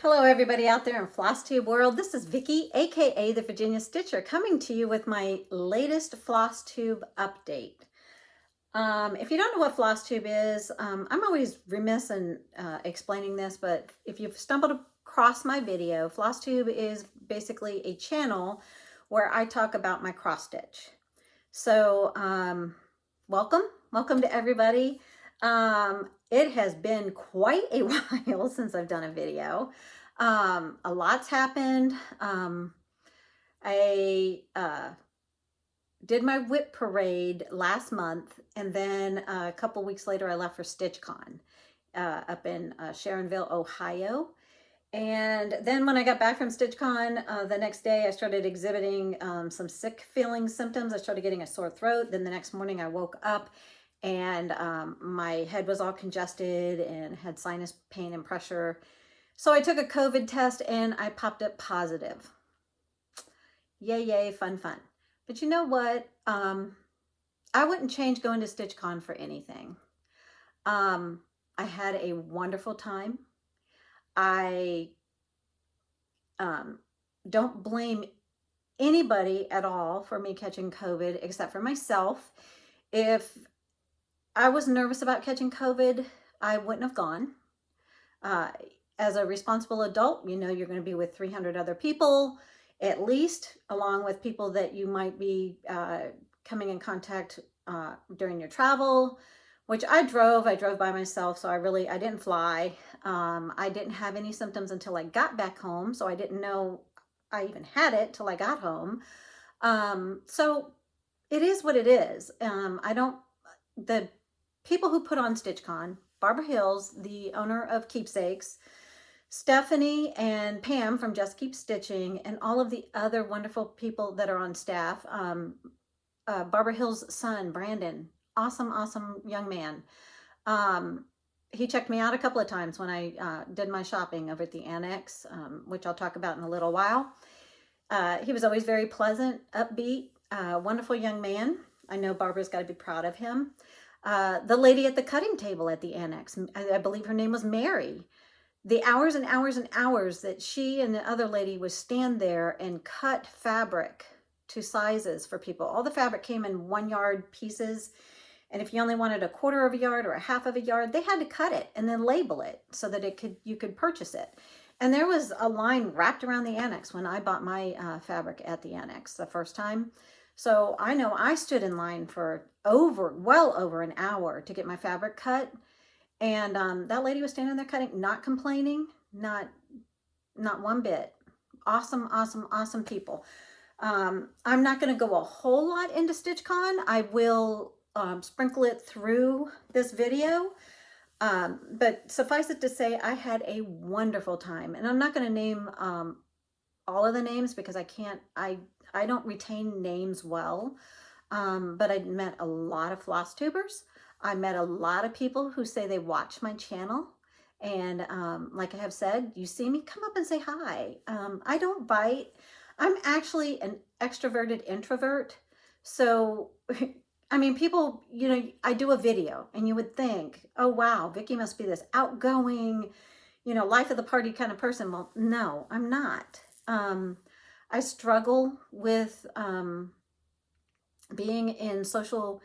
Hello everybody out there in Flosstube world. This is Vicki, aka the Virginia Stitcher, coming to you with my latest Flosstube update. If you don't know what Flosstube is, I'm always remiss in explaining this, but if you've stumbled across my video, Flosstube is basically a channel where I talk about my cross stitch. So welcome to everybody. It has been quite a while since I've done a video. A lot's happened. I did my WIP Parade last month, and then a couple weeks later I left for StitchCon up in Sharonville, Ohio. And then when I got back from StitchCon, the next day I started exhibiting some sick feeling symptoms. I started getting a sore throat. Then the next morning I woke up and my head was all congested and had sinus pain and pressure. So I took a COVID test and I popped up positive. Yay, fun. But you know what? I wouldn't change going to StitchCon for anything. I had a wonderful time. I don't blame anybody at all for me catching COVID except for myself. If I was nervous about catching COVID, I wouldn't have gone. As a responsible adult, you know you're going to be with 300 other people, at least, along with people that you might be coming in contact during your travel, which I drove by myself, so I didn't fly. I didn't have any symptoms until I got back home, so I didn't know I even had it till I got home. So it is what it is. The people who put on StitchCon, Barbara Hills, the owner of Keepsakes, Stephanie and Pam from Just Keep Stitching, and all of the other wonderful people that are on staff. Barbara Hill's son, Brandon, awesome young man. He checked me out a couple of times when I did my shopping over at the Annex, which I'll talk about in a little while. He was always very pleasant, upbeat, wonderful young man. I know Barbara's got to be proud of him. The lady at the cutting table at the Annex, I believe her name was Mary. The hours and hours and hours that she and the other lady would stand there and cut fabric to sizes for people. All the fabric came in 1 yard pieces. And if you only wanted a quarter of a yard or a half of a yard, they had to cut it and then label it so that you could purchase it. And there was a line wrapped around the Annex when I bought my fabric at the Annex the first time. So I know I stood in line for well over an hour to get my fabric cut. And that lady was standing there cutting, not complaining, not one bit. Awesome people. I'm not going to go a whole lot into StitchCon. I will sprinkle it through this video. But suffice it to say, I had a wonderful time. And I'm not going to name all of the names because I don't retain names well. But I met a lot of floss tubers. I met a lot of people who say they watch my channel. And like I have said, you see me, come up and say hi. I don't bite. I'm actually an extroverted introvert. So, I mean, people, you know, I do a video and you would think, oh, wow, Vicki must be this outgoing, you know, life of the party kind of person. Well, no, I'm not. I struggle with being in social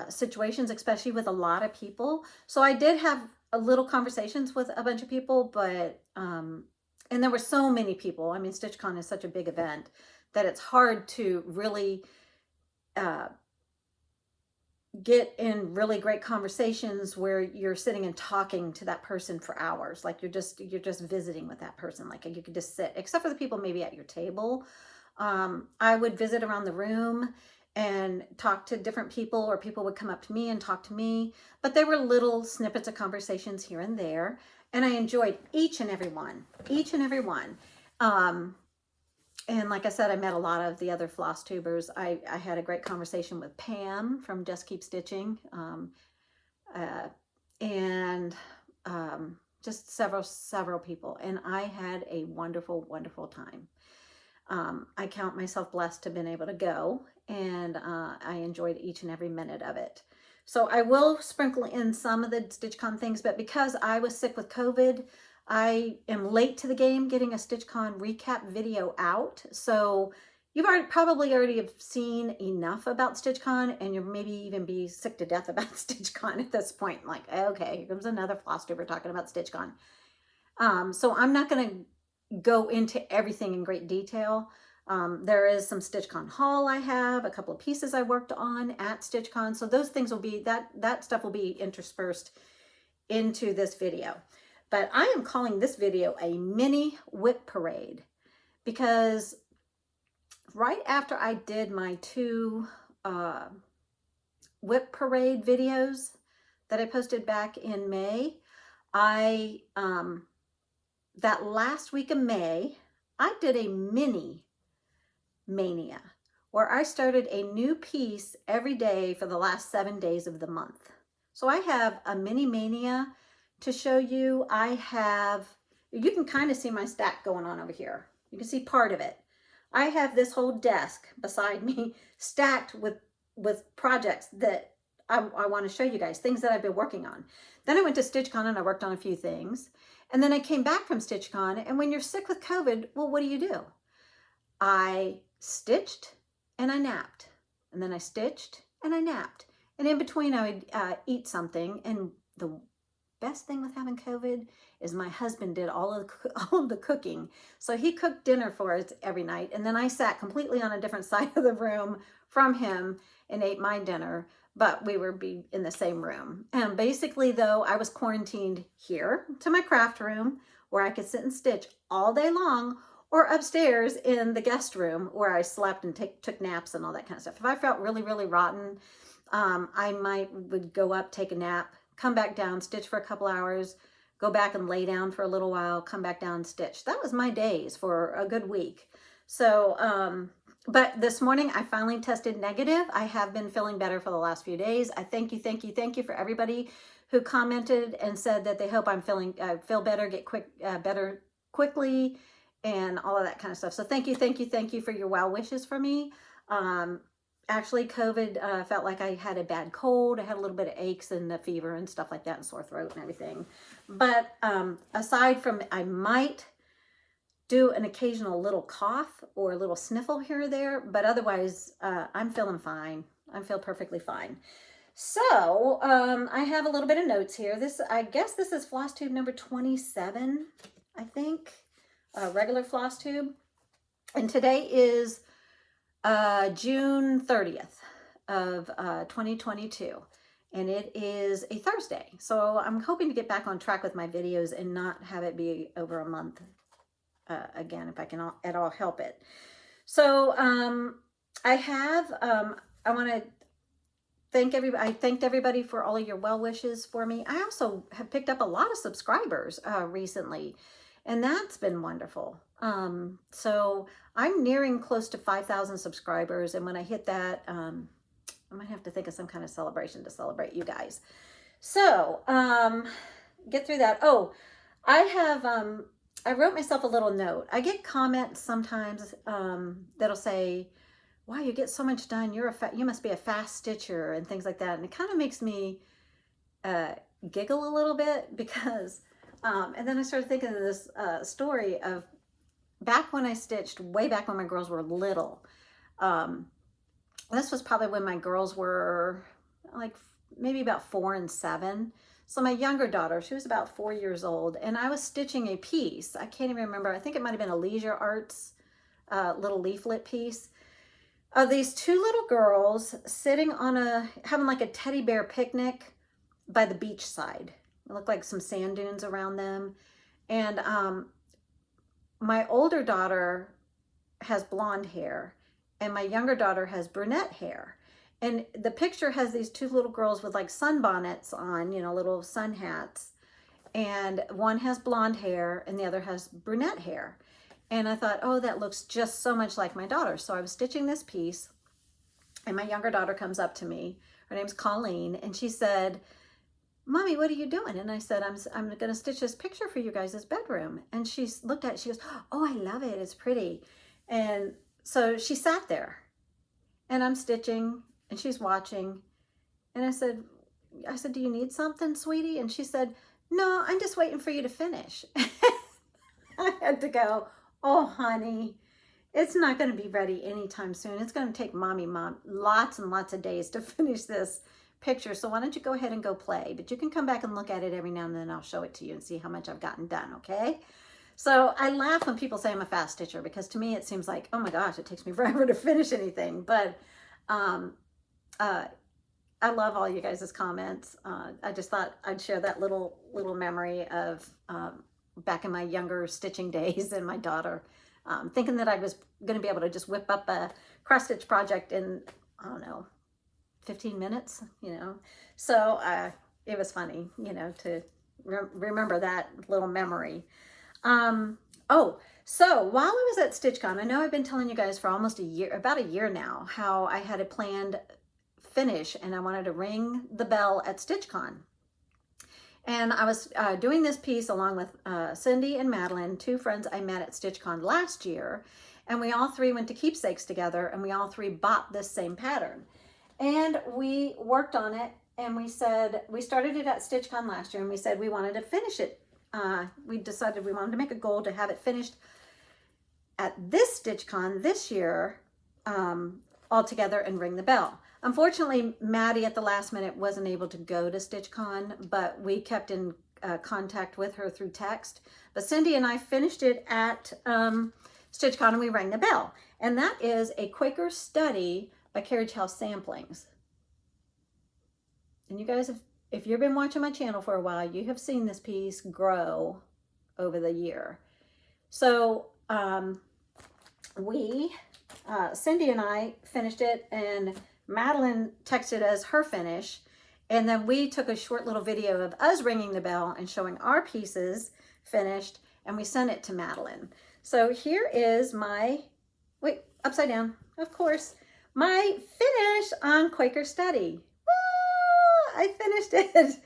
situations, especially with a lot of people. So I did have a little conversations with a bunch of people, but, and there were so many people. I mean, StitchCon is such a big event that it's hard to really get in really great conversations where you're sitting and talking to that person for hours. Like you're just visiting with that person. Like you could just sit, except for the people maybe at your table. I would visit around the room and talk to different people, or people would come up to me and talk to me. But there were little snippets of conversations here and there. And I enjoyed each and every one. And like I said, I met a lot of the other floss tubers. I had a great conversation with Pam from Just Keep Stitching. Just several people. And I had a wonderful time. I count myself blessed to have been able to go, and I enjoyed each and every minute of it. So I will sprinkle in some of the StitchCon things, but because I was sick with COVID, I am late to the game getting a StitchCon recap video out. So you've probably already have seen enough about StitchCon, and you'll maybe even be sick to death about StitchCon at this point. Like, okay, here comes another Flosstuber talking about StitchCon. So I'm not going to go into everything in great detail. There is some StitchCon haul I have, a couple of pieces I worked on at StitchCon. So those things will be, that stuff will be interspersed into this video. But I am calling this video a mini WIP parade because right after I did my 2 WIP parade videos that I posted back in May, that last week of May, I did a mini mania where I started a new piece every day for the last 7 days of the month. So I have a mini mania to show you. You can kind of see my stack going on over here. You can see part of it. I have this whole desk beside me stacked with projects that I want to show you guys, things that I've been working on. Then I went to StitchCon and I worked on a few things. And then I came back from StitchCon, and when you're sick with COVID, well, what do? I stitched and I napped. And then I stitched and I napped. And in between I would eat something. And the best thing with having COVID is my husband did all of the cooking. So he cooked dinner for us every night. And then I sat completely on a different side of the room from him and ate my dinner, but we would be in the same room. And basically though, I was quarantined here to my craft room where I could sit and stitch all day long, or upstairs in the guest room where I slept and took naps and all that kind of stuff. If I felt really, really rotten, I would go up, take a nap, come back down, stitch for a couple hours, go back and lay down for a little while, come back down and stitch. That was my days for a good week. So, but this morning I finally tested negative. I have been feeling better for the last few days. I thank you for everybody who commented and said that they hope I'm feel better, get better quickly, and all of that kind of stuff. So thank you for your well wishes for me. Actually, COVID felt like I had a bad cold. I had a little bit of aches and a fever and stuff like that, and sore throat and everything. But aside from, I might do an occasional little cough or a little sniffle here or there, but otherwise, I'm feeling fine. I feel perfectly fine. So I have a little bit of notes here. I guess this is Flosstube number 27, I think. Regular Flosstube. And today is June 30th of 2022. And it is a Thursday. So I'm hoping to get back on track with my videos and not have it be over a month again, if I can at all help it. So I want to thank everybody. I thanked everybody for all of your well wishes for me. I also have picked up a lot of subscribers recently, and that's been wonderful. So I'm nearing close to 5,000 subscribers. And when I hit that, I might have to think of some kind of celebration to celebrate you guys. So, get through that. Oh, I wrote myself a little note. I get comments sometimes, that'll say, wow, you get so much done. You must be a fast stitcher and things like that. And it kind of makes me, giggle a little bit because, and then I started thinking of this story of back when I stitched, way back when my girls were little. This was probably when my girls were like maybe about 4 and 7. So my younger daughter, she was about 4 years old, and I was stitching a piece. I can't even remember. I think it might have been a Leisure Arts little leaflet piece of these 2 little girls sitting on having like a teddy bear picnic by the beach side. It looked like some sand dunes around them. And my older daughter has blonde hair and my younger daughter has brunette hair. And the picture has these 2 little girls with like sunbonnets on, little sun hats. And one has blonde hair and the other has brunette hair. And I thought, oh, that looks just so much like my daughter. So I was stitching this piece and my younger daughter comes up to me. Her name's Colleen. And she said, Mommy, what are you doing? And I said, I'm going to stitch this picture for you guys' bedroom. And she looked at it. She goes, oh, I love it. It's pretty. And so she sat there and I'm stitching and she's watching. And I said, do you need something, sweetie? And she said, no, I'm just waiting for you to finish. I had to go, oh, honey, it's not going to be ready anytime soon. It's going to take mommy lots and lots of days to finish this picture. So why don't you go ahead and go play? But you can come back and look at it every now and then. I'll show it to you and see how much I've gotten done, okay? So I laugh when people say I'm a fast stitcher, because to me it seems like, oh my gosh, it takes me forever to finish anything. But I love all you guys' comments. I just thought I'd share that little memory of back in my younger stitching days, and my daughter thinking that I was going to be able to just whip up a cross stitch project in, I don't know, 15 minutes, you know. So it was funny, you know, to remember that little memory. Oh, so while I was at StitchCon, I know I've been telling you guys for almost a year, about a year now, how I had a planned finish and I wanted to ring the bell at StitchCon. And I was doing this piece along with Cindy and Madeline, two friends I met at StitchCon last year. And we all three went to Keepsakes together, and we all three bought this same pattern. And we worked on it, and we said, we started it at StitchCon last year, and we said we wanted to finish it. We decided we wanted to make a goal to have it finished at this StitchCon this year all together and ring the bell. Unfortunately, Maddie at the last minute wasn't able to go to StitchCon, but we kept in contact with her through text. But Cindy and I finished it at StitchCon, and we rang the bell. And that is a Quaker Study by Carriage House Samplings. And you guys, if you've been watching my channel for a while, you have seen this piece grow over the year. So Cindy and I finished it, and Madeline texted us her finish, and then we took a short little video of us ringing the bell and showing our pieces finished, and we sent it to Madeline. So here is my, wait, upside down, of course, my finish on Quaker Study. Ah, I finished it,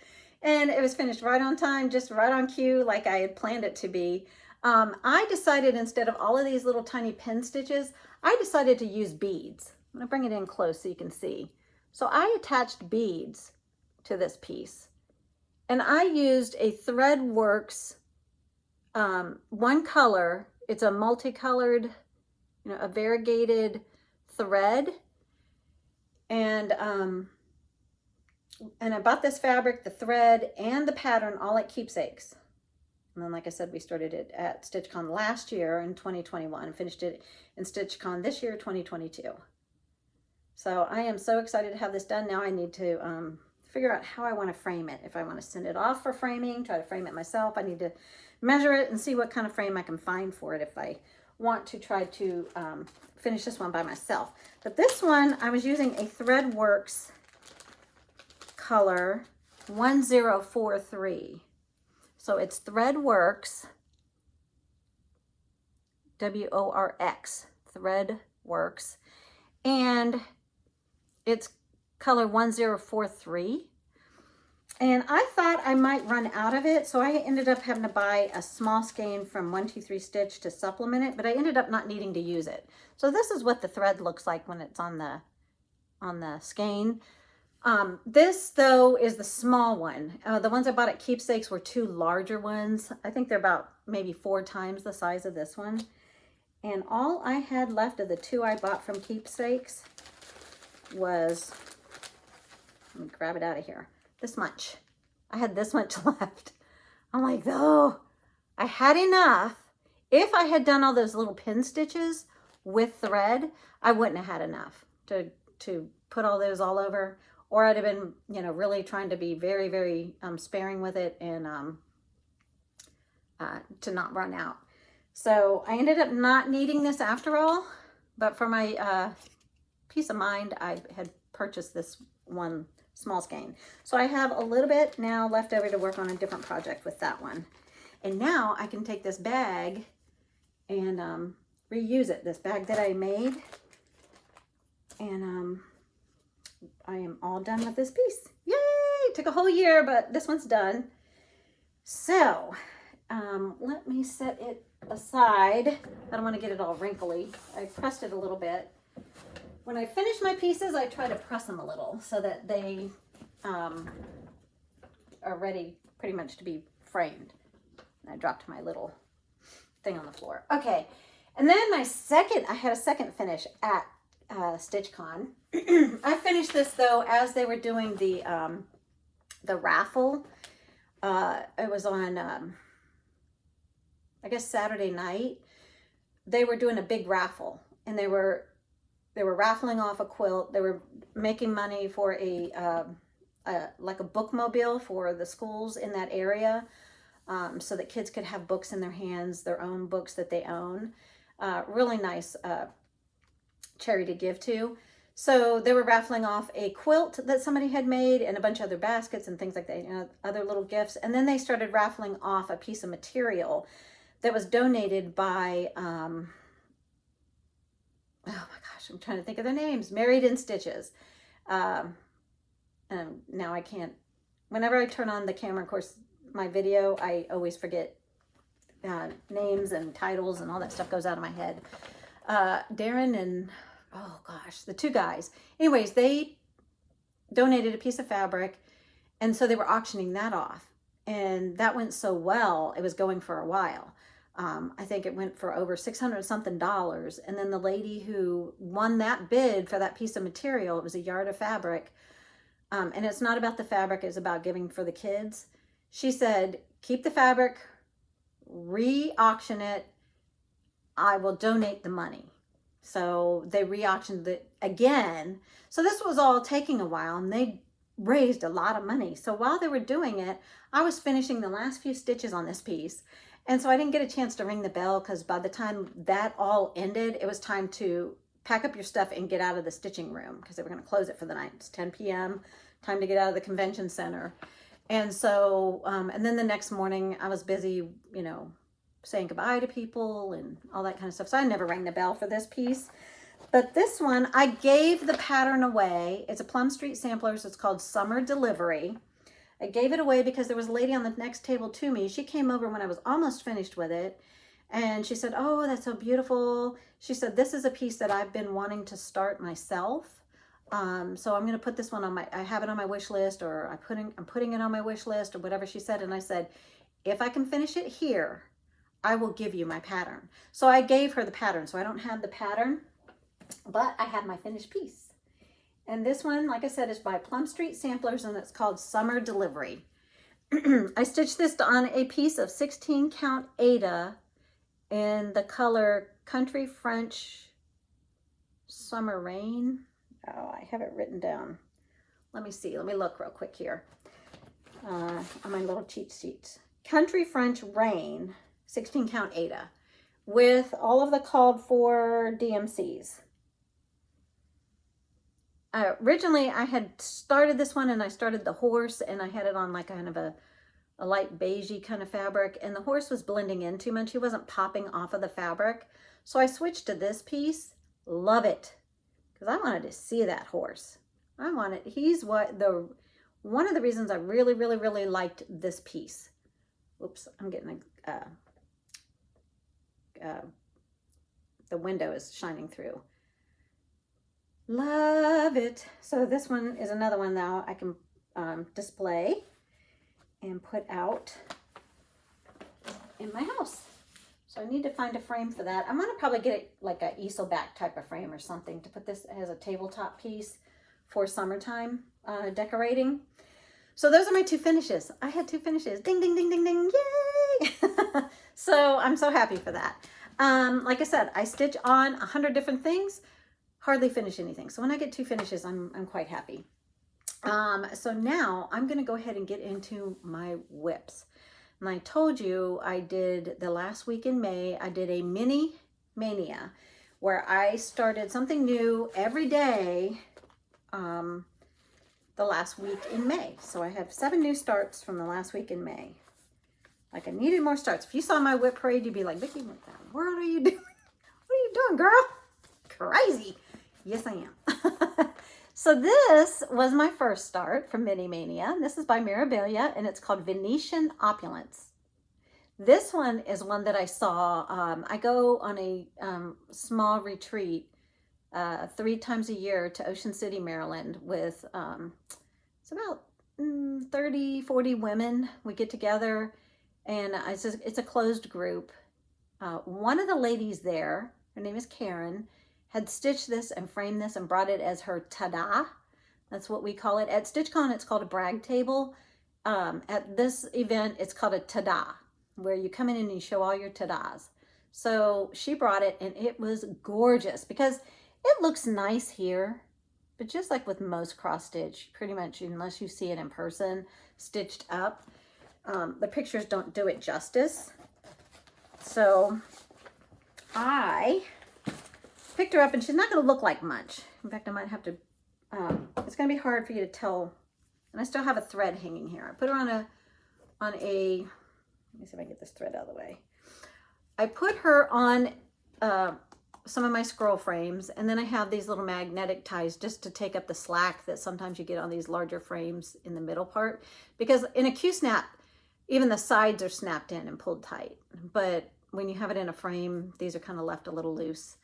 and it was finished right on time, just right on cue, like I had planned it to be. I decided, instead of all of these little tiny pin stitches, I decided to use beads. I'm gonna bring it in close so you can see. So I attached beads to this piece, and I used a ThreadWorks one color. It's a multicolored, you know, a variegated thread, and I bought this fabric, the thread, and the pattern all at Keepsakes. And then, like I said, we started it at StitchCon last year in 2021 and finished it in StitchCon this year, 2022. So I am so excited to have this done. Now I need to figure out how I want to frame it. If I want to send it off for framing, try to frame it myself. I need to measure it and see what kind of frame I can find for it if I want to try to finish this one by myself. But this one, I was using a ThreadWorks color 1043. So it's ThreadWorks, WORX, ThreadWorks, and it's color 1043. And I thought I might run out of it, so I ended up having to buy a small skein from 123 Stitch to supplement it, but I ended up not needing to use it. So this is what the thread looks like when it's on the skein. This, though, is the small one. The ones I bought at Keepsakes were two larger ones. I think they're about maybe 4 times the size of this one. And all I had left of the two I bought from Keepsakes was, let me grab it out of here, this much. I had this much left. I'm like, oh, I had enough. If I had done all those little pin stitches with thread, I wouldn't have had enough to put all those all over. Or I'd have been, you know, really trying to be very, very sparing with it and to not run out. So I ended up not needing this after all, but for my peace of mind, I had purchased this one small skein. So I have a little bit now left over to work on a different project with that one. And now I can take this bag and reuse it, this bag that I made. And I am all done with this piece. Yay! It took a whole year, but this one's done. So let me set it aside. I don't want to get it all wrinkly. I pressed it a little bit. When I finish my pieces, I try to press them a little so that they are ready pretty much to be framed. And I dropped my little thing on the floor. Okay, and then I had a second finish at StitchCon. I finished this though as they were doing the raffle. It was on I guess Saturday night. They were doing a big raffle, and they were raffling off a quilt. They were making money for like a bookmobile for the schools in that area, so that kids could have books in their hands, their own books that they own. Really nice charity to give to. So they were raffling off a quilt that somebody had made and a bunch of other baskets and things like that, you know, other little gifts. And then they started raffling off a piece of material that was donated by, oh my gosh, I'm trying to think of their names, Married in Stitches. And now I can't, whenever I turn on the camera, of course, my video, I always forget names and titles and all that stuff goes out of my head. Darren and, oh gosh, the two guys. Anyways, they donated a piece of fabric, and so they were auctioning that off. And that went so well, it was going for a while. I think it went for over $600 something. And then the lady who won that bid for that piece of material, it was a yard of fabric. And it's not about the fabric, it's about giving for the kids. She said, keep the fabric, re-auction it, I will donate the money. So they re-auctioned it again. So this was all taking a while, and they raised a lot of money. So while they were doing it, I was finishing the last few stitches on this piece. And so I didn't get a chance to ring the bell, because by the time that all ended, it was time to pack up your stuff and get out of the stitching room, because they were going to close it for the night. It's 10 p.m., time to get out of the convention center. And so, and then the next morning I was busy, you know, saying goodbye to people and all that kind of stuff. So I never rang the bell for this piece. But this one, I gave the pattern away. It's a Plum Street Samplers. It's called Summer Delivery. I gave it away because there was a lady on the next table to me. She came over when I was almost finished with it. And she said, oh, that's so beautiful. She said, this is a piece that I've been wanting to start myself. So I'm going to put this one on I have it on my wish list, or I'm putting it on my wish list, or whatever she said. And I said, if I can finish it here, I will give you my pattern. So I gave her the pattern. So I don't have the pattern, but I have my finished piece. And this one, like I said, is by Plum Street Samplers, and it's called Summer Delivery. I stitched this on a piece of 16 count Aida in the color Country French Summer Rain. Oh, I have it written down. Let me see. Let me look real quick here on my little cheat sheets. Country French Rain, 16 count Aida, with all of the called for DMCs. Originally, I had started this one, and I started the horse, and I had it on like kind of a light beigey kind of fabric, and the horse was blending in too much. He wasn't popping off of the fabric. So I switched to this piece. Love it. Because I wanted to see that horse. He's one of the reasons I really, really, really liked this piece. Oops, I'm getting the window is shining through. Love it. So this one is another one now I can display and put out in my house. So I need to find a frame for that. I'm going to probably get it like a easel back type of frame or something to put this as a tabletop piece for summertime decorating. So those are my two finishes. I had two finishes. Ding, ding, ding, ding, ding. Yay! So I'm so happy for that. Like I said, I stitch on 100 different things, hardly finish anything. So when I get two finishes, I'm quite happy. So now I'm going to go ahead and get into my WIPs. And I told you I did the last week in May, I did a mini mania where I started something new every day the last week in May. So I have 7 new starts from the last week in May. Like I needed more starts. If you saw my WIP parade, you'd be like, Vicki, what the world are you doing? What are you doing, girl? Crazy. Yes, I am. So this was my first start from Mini Mania. This is by Mirabilia, and it's called Venetian Opulence. This one is one that I saw. I go on a small retreat 3 times a year to Ocean City, Maryland with, it's about 30, 40 women. We get together, and it's a closed group. One of the ladies there, her name is Karen, had stitched this and framed this and brought it as her ta-da. That's what we call it. At StitchCon, it's called a brag table. At this event, it's called a ta-da, where you come in and you show all your ta-das. So she brought it, and it was gorgeous because it looks nice here, but just like with most cross stitch, pretty much unless you see it in person, stitched up, the pictures don't do it justice. So I picked her up, and she's not going to look like much. In fact, I might have to, it's going to be hard for you to tell. And I still have a thread hanging here. I put her on a, let me see if I can get this thread out of the way. I put her on some of my scroll frames, and then I have these little magnetic ties just to take up the slack that sometimes you get on these larger frames in the middle part. Because in a Q-snap, even the sides are snapped in and pulled tight. But when you have it in a frame, these are kind of left a little loose.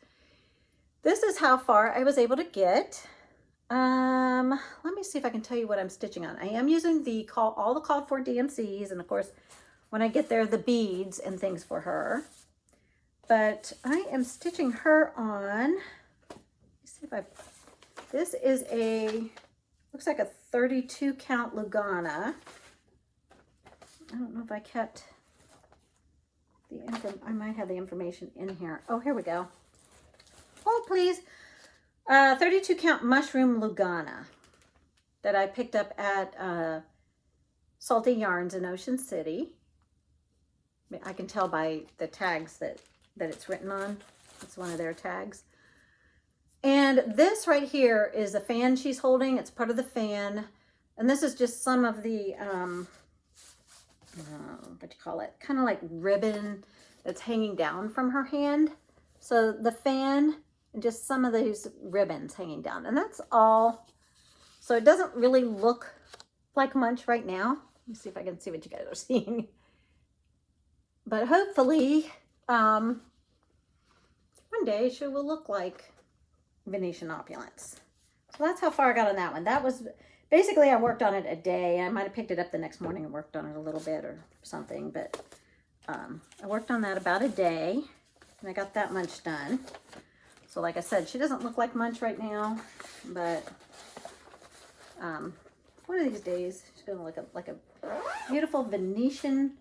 This is how far I was able to get. Let me see if I can tell you what I'm stitching on. I am using all the called for DMCs, and of course, when I get there, the beads and things for her. But I am stitching her on, let's see if this is looks like a 32 count Lugana. I don't know if I kept I might have the information in here. Oh, here we go. Hold, please. 32 count mushroom Lugana that I picked up at Salty Yarns in Ocean City. I can tell by the tags that it's written on. It's one of their tags. And this right here is a fan she's holding. It's part of the fan. And this is just some of the, what do you call it? Kind of like ribbon that's hanging down from her hand. So the fan and just some of these ribbons hanging down. And that's all. So it doesn't really look like much right now. Let me see if I can see what you guys are seeing. But hopefully, one day she will look like Venetian Opulence. So that's how far I got on that one. That was, basically I worked on it a day. I might have picked it up the next morning and worked on it a little bit or something. But I worked on that about a day, and I got that much done. So like I said, she doesn't look like much right now, but one of these days she's going to look like a beautiful Venetian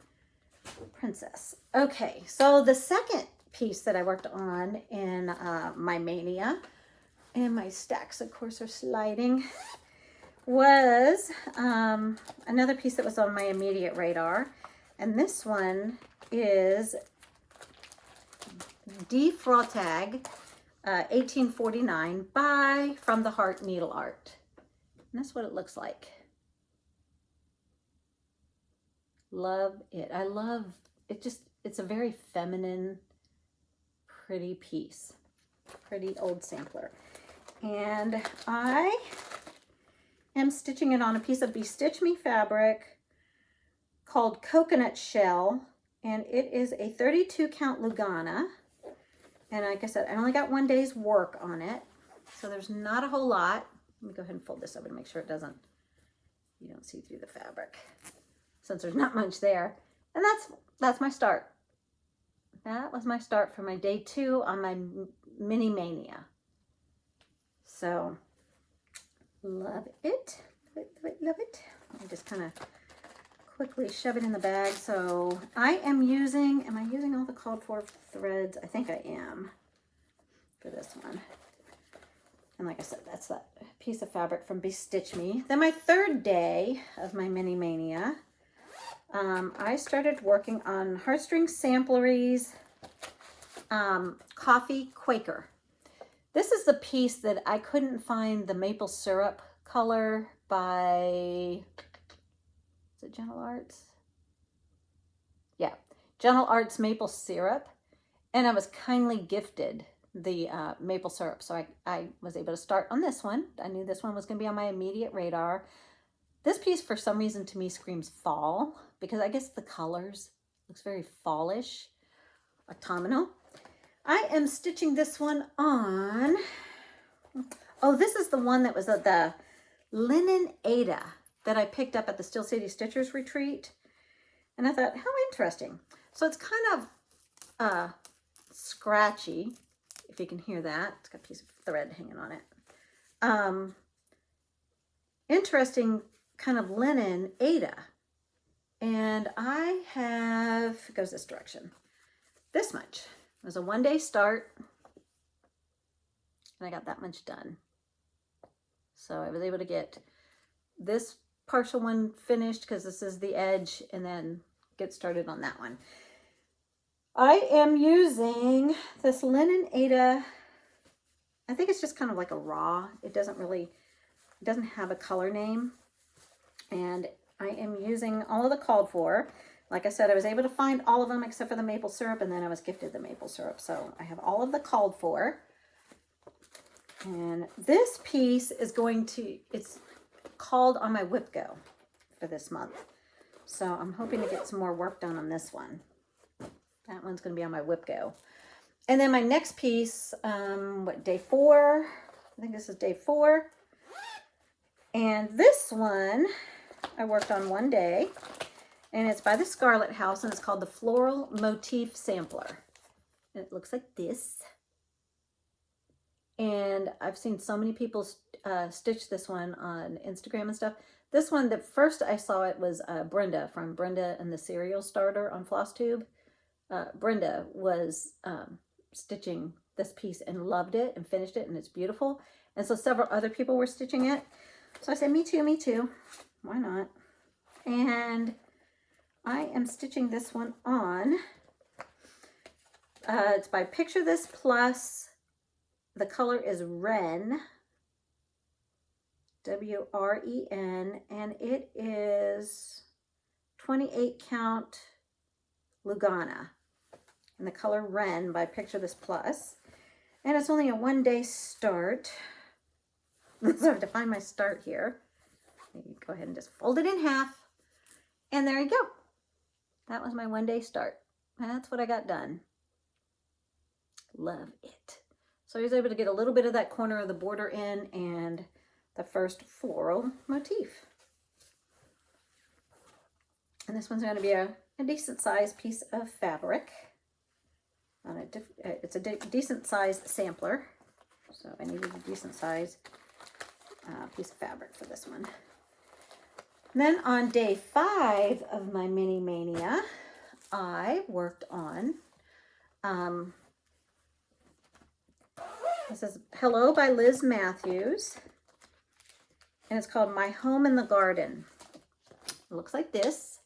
princess. Okay, so the second piece that I worked on in my mania, and my stacks of course are sliding, was another piece that was on my immediate radar. And this one is Die Freitag 1849 by From the Heart Needle Art. And that's what it looks like. Love it. I love it. It's a very feminine, pretty piece. Pretty old sampler. And I am stitching it on a piece of Bestitch Me fabric called Coconut Shell. And it is a 32 count Lugana. And like I said, I only got one day's work on it. So there's not a whole lot. Let me go ahead and fold this over to make sure you don't see through the fabric, since there's not much there. And that's my start. That was my start for my day 2 on my mini mania. So love it. Love it, love it, love it. Let me just kind of quickly shove it in the bag. So I am using, am I using all the called for threads? I think I am for this one. And like I said, that's that piece of fabric from Bestitch Me. Then my third day of my mini mania, I started working on Heartstring Sampleries Coffee Quaker. This is the piece that I couldn't find the maple syrup color by, is it Gentle Arts? Yeah, Gentle Arts maple syrup. And I was kindly gifted the maple syrup. So I was able to start on this one. I knew this one was going to be on my immediate radar. This piece, for some reason, to me screams fall, because I guess the colors looks very fallish, autumnal. I am stitching this one on, oh, this is the one that was the Linen Ada that I picked up at the Steel City Stitchers retreat. And I thought, how interesting. So it's kind of scratchy, if you can hear that. It's got a piece of thread hanging on it. Interesting kind of linen Aida. And I have, it goes this direction, this much. It was a one-day start. And I got that much done. So I was able to get this partial one finished because this is the edge, and then get started on that one. I am using this linen Aida. I think it's just kind of like a raw. It doesn't have a color name. And I am using all of the called for. Like I said, I was able to find all of them except for the maple syrup, and then I was gifted the maple syrup. So I have all of the called for. And this piece is it's called on my WIP Go for this month. So I'm hoping to get some more work done on this one. That one's going to be on my WIP Go. And then my next piece, day 4? I think this is day 4. And this one I worked on one day. And it's by the Scarlet House, and it's called the Floral Motif Sampler. And it looks like this. And I've seen so many people stitch this one on Instagram and stuff. This one, the first I saw it was Brenda from Brenda and the Cereal Starter on Flosstube. Brenda was stitching this piece and loved it and finished it, and it's beautiful. And so several other people were stitching it. So I said, me too. Why not? And I am stitching this one on. It's by Picture This Plus. The color is Wren, W-R-E-N, and it is 28 count Lugana. And the color Wren by Picture This Plus. And it's only a one-day start. So I have to find my start here. Go ahead and just fold it in half. And there you go. That was my one-day start. That's what I got done. Love it. So I was able to get a little bit of that corner of the border in and the first floral motif. And this one's going to be a decent sized piece of fabric. It's a decent sized sampler. So I needed a decent sized piece of fabric for this one. And then on day 5 of my mini mania, I worked on this is Hello by Liz Matthews, and it's called My Home in the Garden. It looks like this.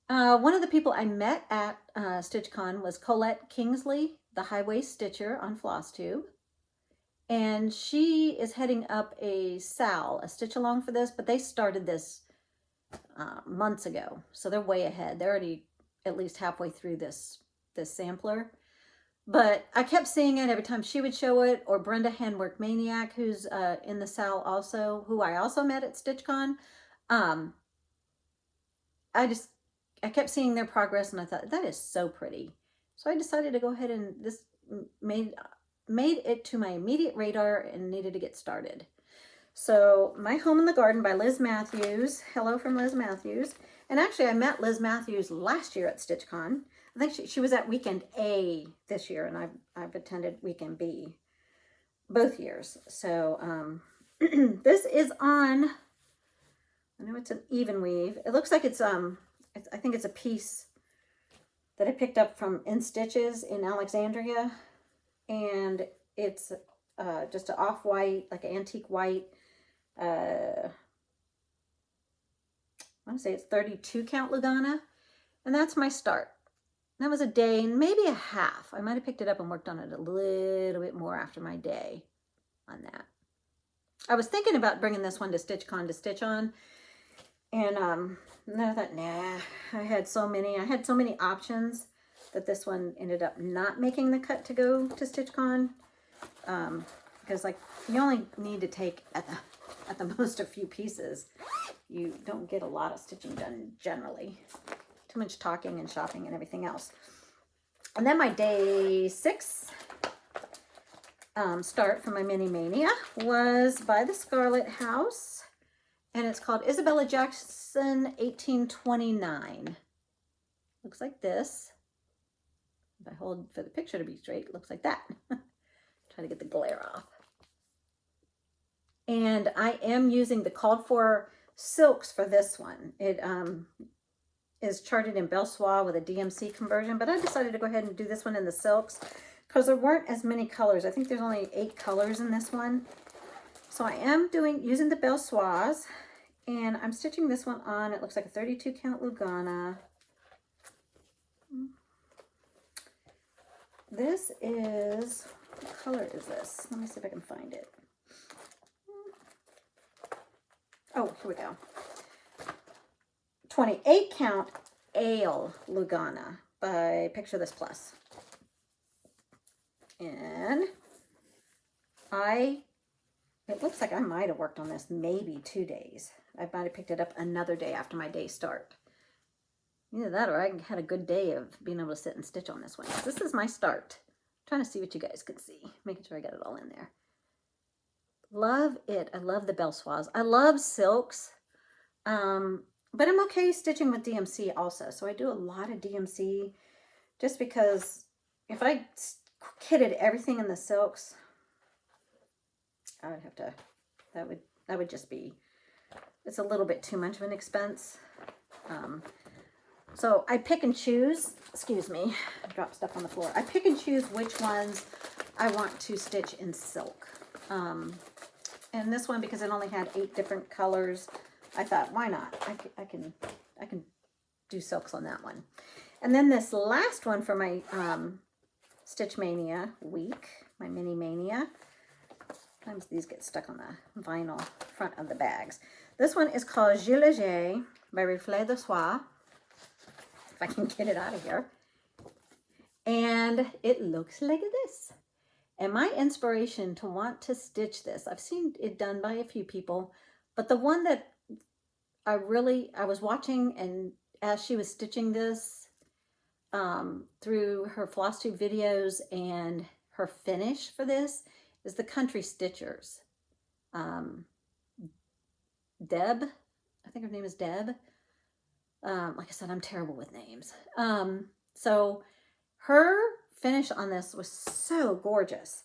One of the people I met at StitchCon was Colette Kingsley, the Highway Stitcher on Flosstube. And she is heading up a stitch along for this, but they started this months ago. So they're way ahead. They're already at least halfway through this sampler. But I kept seeing it every time she would show it, or Brenda Handwork Maniac, who's in the SAL also, who I also met at StitchCon. I kept seeing their progress, and I thought, that is so pretty. So I decided to go ahead and this made it to my immediate radar and needed to get started. So My Home in the Garden by Liz Matthews. Hello from Liz Matthews. And actually, I met Liz Matthews last year at StitchCon. I think she was at Weekend A this year, and I've attended Weekend B both years. So this is on, I know it's an even weave. It looks like it's I think it's a piece that I picked up from In Stitches in Alexandria, and it's just an off-white, like an antique white. I want to say it's 32 count Lugana, and that's my start. That was a day and maybe a half. I might have picked it up and worked on it a little bit more after my day on that. I was thinking about bringing this one to StitchCon to stitch on, and then I thought, nah. I had so many options that this one ended up not making the cut to go to StitchCon, because like you only need to take at the most a few pieces. You don't get a lot of stitching done generally. Too much talking and shopping and everything else. And then my day 6 start for my mini mania was by the Scarlet House, And it's called Isabella Jackson 1829. Looks like this. If I hold for the picture to be straight, it looks like that. Try to get the glare off. And I am using the called for silks for this one. It is charted in Belle Soie with a DMC conversion, but I decided to go ahead and do this one in the silks because there weren't as many colors. I think there's only 8 colors in this one. So I am using the Belle Soies, and I'm stitching this one on. It looks like a 32 count Lugana. This is, what color is this? Let me see if I can find it. Oh, here we go. 28 count Ale Lugana by Picture This Plus. And it looks like I might have worked on this maybe 2 days. I might have picked it up another day after my day start. Either that or I had a good day of being able to sit and stitch on this one. This is my start. I'm trying to see what you guys can see. Making sure I got it all in there. Love it. I love the Belle Soies. I love silks. But I'm okay stitching with DMC also. So I do a lot of DMC just because if I kitted everything in the silks, I would have to, that would just be, it's a little bit too much of an expense. So I pick and choose, excuse me, I dropped stuff on the floor. I pick and choose which ones I want to stitch in silk. And this one, because it only had 8 different colors, I thought, why not? I can do silks on that one. And then this last one for my Stitch Mania week, my mini mania. Sometimes these get stuck on the vinyl front of the bags. This one is called Gilet Léger by Reflet de Soie. If I can get it out of here. And it looks like this. And my inspiration to want to stitch this, I've seen it done by a few people, but the one that I was watching, and as she was stitching this through her Flosstube videos, and her finish for this is the Country Stitchers. Deb, I think her name is Deb. Like I said, I'm terrible with names. So her finish on this was so gorgeous.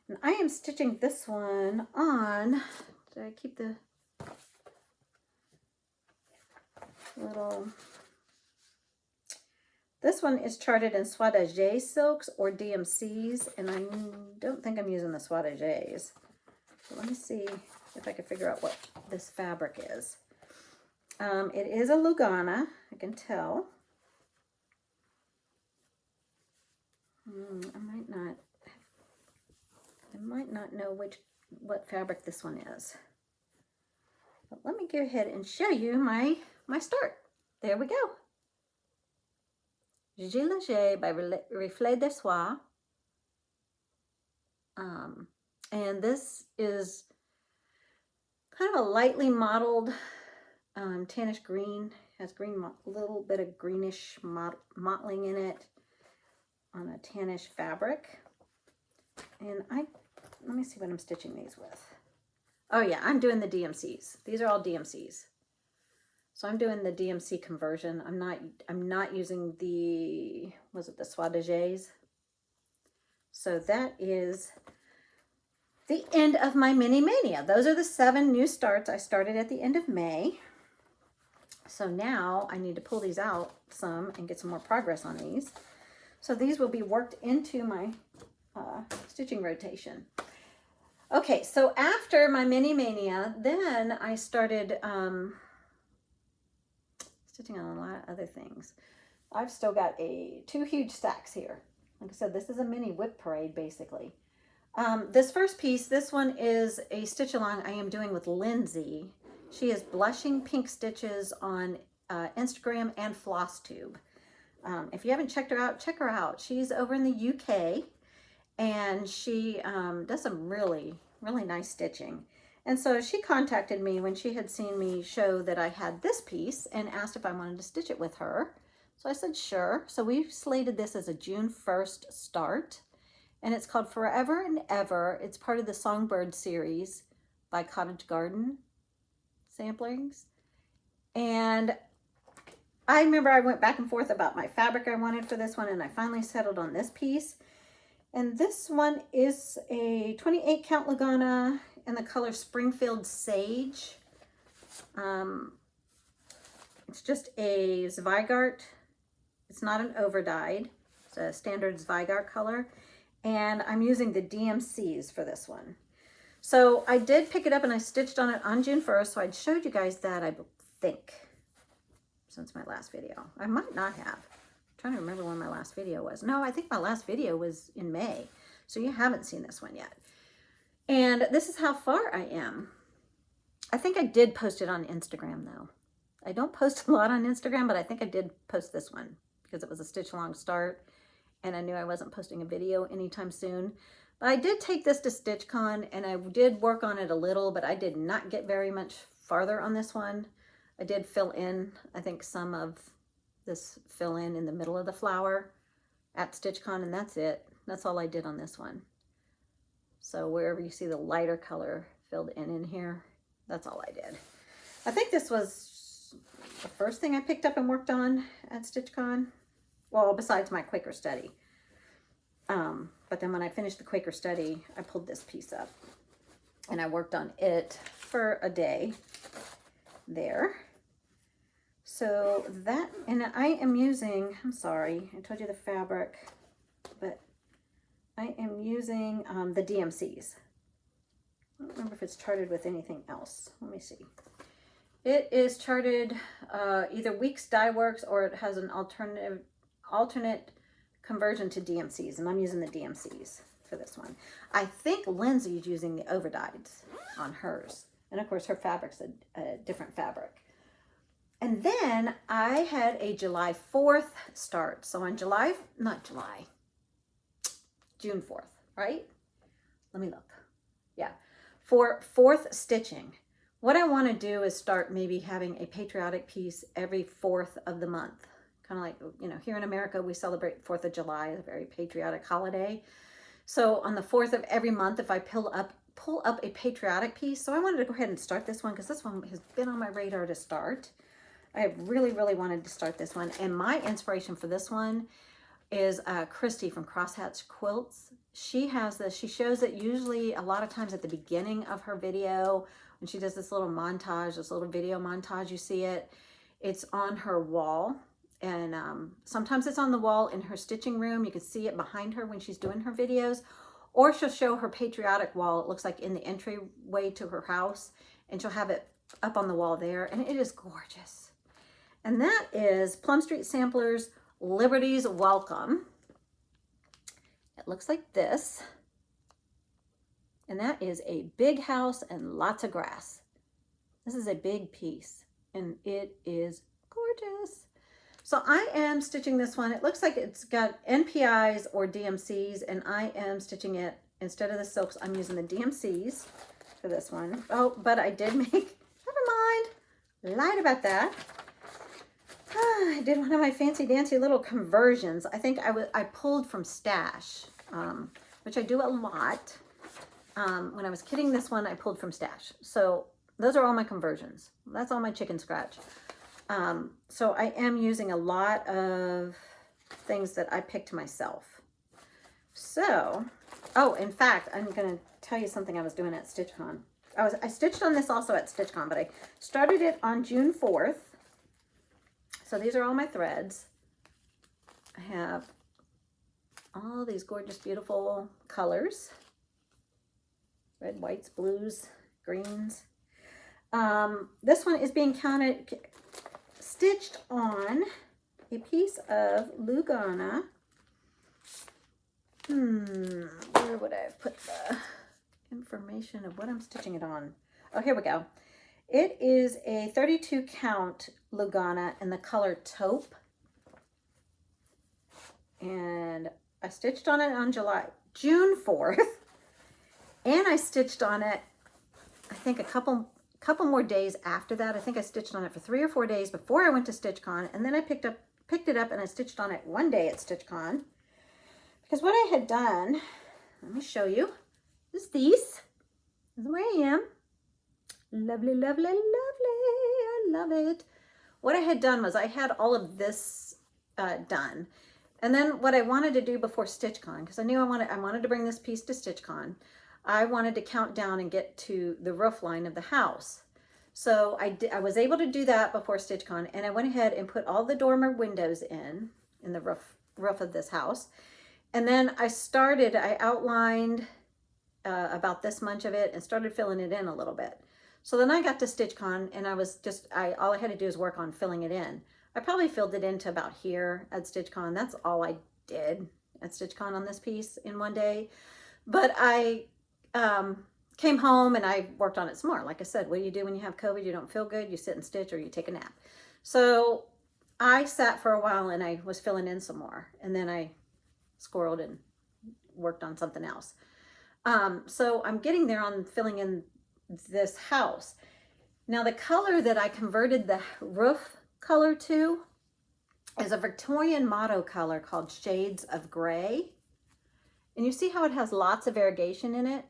And I am stitching this one on, did I keep the little, this one is charted in Soie d'Agé silks or DMCs, and I don't think I'm using the Soie d'Agés. So let me see if I can figure out what this fabric is. It is a Lugana, I can tell. I might not know what fabric this one is. But let me go ahead and show you my start. There we go. Gilet Léger by Reflet de Soie. And this is kind of a lightly mottled tannish green. Has a little bit of greenish mottling in it on a tannish fabric. And let me see what I'm stitching these with. Oh yeah, I'm doing the DMCs. These are all DMCs. So I'm doing the DMC conversion. I'm not using the, was it the Soie d'Agés? So that is the end of my mini mania. Those are the 7 new starts. I started at the end of May. So now I need to pull these out some and get some more progress on these. So these will be worked into my stitching rotation. Okay, so after my mini mania, then I started stitching on a lot of other things. I've still got 2 huge stacks here. Like I said, this is a mini WIP Parade, basically. This first piece, this one is a stitch along I am doing with Lindsay. She is Blushing Pink Stitches on Instagram and Flosstube. If you haven't checked her out, check her out. She's over in the UK, and she does some really, really nice stitching. And so she contacted me when she had seen me show that I had this piece and asked if I wanted to stitch it with her. So I said, sure. So we've slated this as a June 1st start, and it's called Forever and Ever. It's part of the Songbird series by Cottage Garden. samplings. And I remember I went back and forth about my fabric I wanted for this one, and I finally settled on this piece. And this one is a 28 count Lugana in the color Springfield Sage. It's just a Zweigart. It's not an overdyed. It's a standard Zweigart color. And I'm using the DMCs for this one. So I did pick it up and I stitched on it on June 1st. So I showed you guys that, I think, since my last video. I might not have. I'm trying to remember when my last video was. No, I think my last video was in May. So you haven't seen this one yet. And this is how far I am. I think I did post it on Instagram though. I don't post a lot on Instagram, but I think I did post this one because it was a stitch along start and I knew I wasn't posting a video anytime soon. But I did take this to StitchCon and I did work on it a little, but I did not get very much farther on this one. I did fill in, I think, some of this fill in the middle of the flower at StitchCon, and that's it. That's all I did on this one. So wherever you see the lighter color filled in here, that's all I did. I think this was the first thing I picked up and worked on at StitchCon. Well, besides my Quaker Study. But then when I finished the Quaker Study, I pulled this piece up and I worked on it for a day there. So that, and I am using, I'm sorry, I told you the fabric, but I am using the DMCs. I don't remember if it's charted with anything else. Let me see. It is charted either Weeks Dye Works or it has an alternate conversion to DMCs, and I'm using the DMCs for this one. I think Lindsay's using the overdyes on hers, and of course her fabric's a different fabric. And then I had a July 4th start. So on June 4th, right? Let me look. Yeah, for 4th stitching. What I want to do is start maybe having a patriotic piece every 4th of the month. Kind of like, you know, here in America, we celebrate 4th of July, a very patriotic holiday. So on the 4th of every month, if I pull up a patriotic piece. So I wanted to go ahead and start this one because this one has been on my radar to start. I have really, really wanted to start this one. And my inspiration for this one is Christy from Crosshatch Quilts. She has this, she shows it usually a lot of times at the beginning of her video. When she does this little montage, this little video montage, you see it. It's on her wall. And sometimes it's on the wall in her stitching room. You can see it behind her when she's doing her videos. Or she'll show her patriotic wall. It looks like in the entryway to her house. And she'll have it up on the wall there. And it is gorgeous. And that is Plum Street Samplers, Liberty's Welcome. It looks like this. And that is a big house and lots of grass. This is a big piece and it is gorgeous. So I am stitching this one. It looks like it's got NPIs or DMCs, and I am stitching it, instead of the silks, I'm using the DMCs for this one. Oh, but I did make, never mind, lied about that. I did one of my fancy dancy little conversions. I think I pulled from Stash, which I do a lot. When I was kitting this one, I pulled from Stash. So those are all my conversions. That's all my chicken scratch. So I am using a lot of things that I picked myself. So, oh, in fact, I'm going to tell you something I was doing at StitchCon. I stitched on this also at StitchCon, but I started it on June 4th. So these are all my threads. I have all these gorgeous, beautiful colors. Red, whites, blues, greens. This one is being stitched on a piece of Lugana. Where would I have put the information of what I'm stitching it on? Oh, here we go. It is a 32 count Lugana in the color taupe. And I stitched on it on June 4th. And I stitched on it, I think a couple more days after that. I think I stitched on it for 3 or 4 days before I went to StitchCon. And then I picked it up and I stitched on it one day at StitchCon. Because what I had done, let me show you, is these. This is where I am. Lovely, lovely, lovely. love it. What I had done was I had all of this done. And then what I wanted to do before StitchCon, because I knew I wanted to bring this piece to StitchCon, I wanted to count down and get to the roof line of the house. So I was able to do that before StitchCon, and I went ahead and put all the dormer windows in the roof of this house. And then I outlined about this much of it and started filling it in a little bit. So then I got to StitchCon, and all I had to do is work on filling it in. I probably filled it into about here at StitchCon. That's all I did at StitchCon on this piece in one day. But I came home and I worked on it some more. Like I said, what do you do when you have COVID? You don't feel good, you sit and stitch, or you take a nap. So I sat for a while and I was filling in some more. And then I squirreled and worked on something else. So I'm getting there on filling in this house. Now the color that I converted the roof color to is a Victorian motto color called Shades of Gray. And you see how it has lots of variegation in it?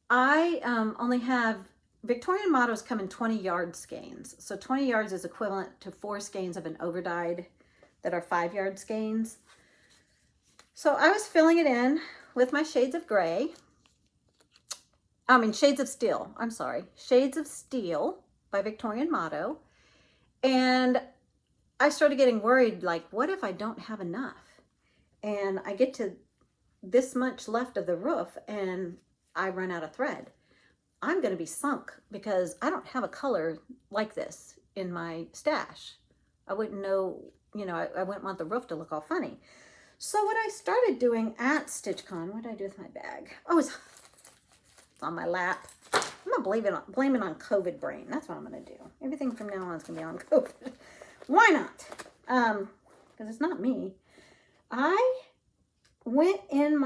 I only have, Victorian mottos come in 20 yard skeins. So 20 yards is equivalent to 4 skeins of an overdyed that are 5 yard skeins. So I was filling it in with my Shades of Gray. Shades of Steel. I'm sorry. Shades of Steel by Victorian Motto. And I started getting worried, like, what if I don't have enough? And I get to this much left of the roof and I run out of thread. I'm going to be sunk because I don't have a color like this in my stash. I wouldn't know, I wouldn't want the roof to look all funny. So what I started doing at StitchCon, what did I do with my bag? Oh, it's on my lap. I'm going to blame it on COVID brain. That's what I'm going to do. Everything from now on is going to be on COVID. Why not? Because it's not me. I went in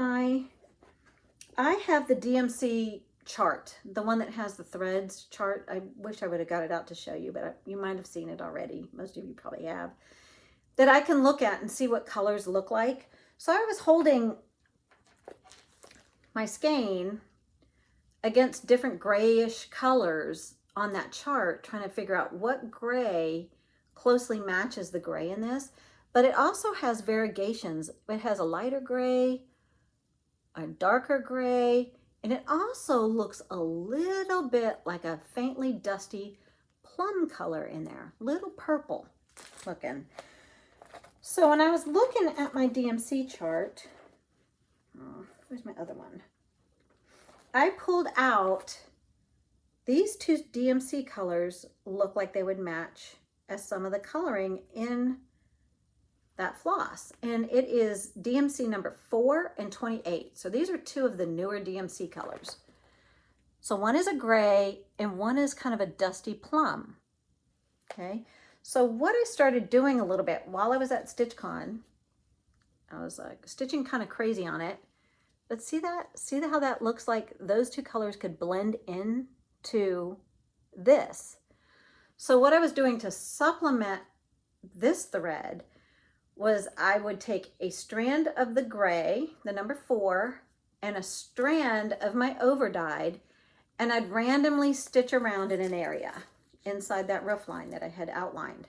I have the DMC chart, the one that has the threads chart. I wish I would have got it out to show you, but you might have seen it already. Most of you probably have. That I can look at and see what colors look like. So I was holding my skein against different grayish colors on that chart, trying to figure out what gray closely matches the gray in this. But it also has variegations. It has a lighter gray, a darker gray, and it also looks a little bit like a faintly dusty plum color in there, little purple looking. So when I was looking at my DMC chart, where's my other one? I pulled out these 2 DMC colors, look like they would match as some of the coloring in that floss. And it is DMC number 4 and 28. So these are 2 of the newer DMC colors. So one is a gray and one is kind of a dusty plum. Okay. So what I started doing a little bit while I was at StitchCon, I was like stitching kind of crazy on it. But see that? See how that looks like those 2 colors could blend in to this. So what I was doing to supplement this thread was I would take a strand of the gray, the number 4, and a strand of my overdyed, and I'd randomly stitch around in an area inside that roof line that I had outlined.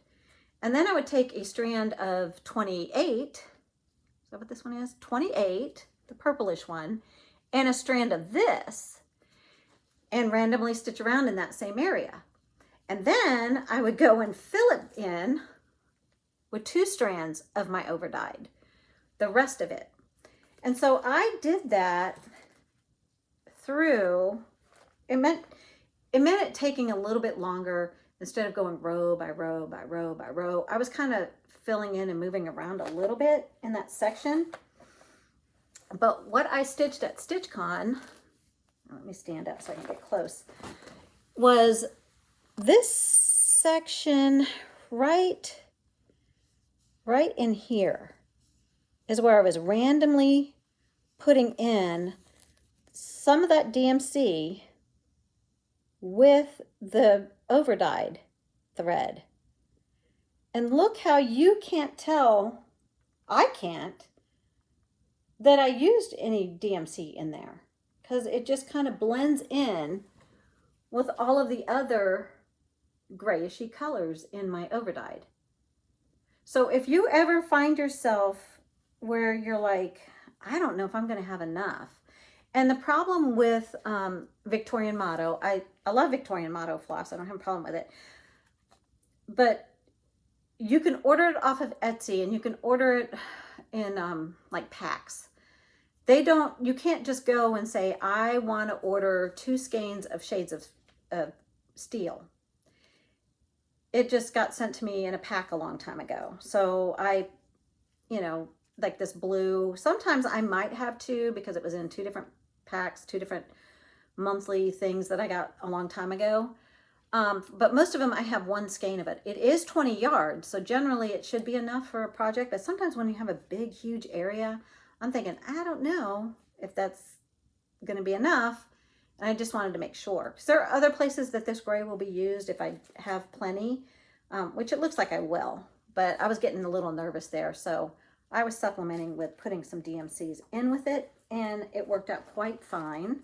And then I would take a strand of 28, is that what this one is? 28, the purplish one, and a strand of this, and randomly stitch around in that same area. And then I would go and fill it in with 2 strands of my overdyed, the rest of it. And so I did that through, it meant it taking a little bit longer. Instead of going row by row by row by row, I was kind of filling in and moving around a little bit in that section. But what I stitched at StitchCon, let me stand up so I can get close, was this section right in here is where I was randomly putting in some of that DMC with the overdyed thread. And look how you can't tell, I can't, that I used any DMC in there, because it just kind of blends in with all of the other grayishy colors in my overdyed. So if you ever find yourself where you're like, I don't know if I'm going to have enough. And the problem with Victorian Motto, I love Victorian Motto floss. I don't have a problem with it. But you can order it off of Etsy, and you can order it in like packs. You can't just go and say, I want to order 2 skeins of shades of steel. It just got sent to me in a pack a long time ago. So I, like this blue, sometimes I might have 2 because it was in 2 different packs, 2 different monthly things that I got a long time ago. But most of them I have 1 skein of it. It is 20 yards, so generally it should be enough for a project. But sometimes when you have a big, huge area, I'm thinking, I don't know if that's going to be enough. And I just wanted to make sure. Because there are other places that this gray will be used if I have plenty, which it looks like I will. But I was getting a little nervous there, so I was supplementing with putting some DMCs in with it, and it worked out quite fine.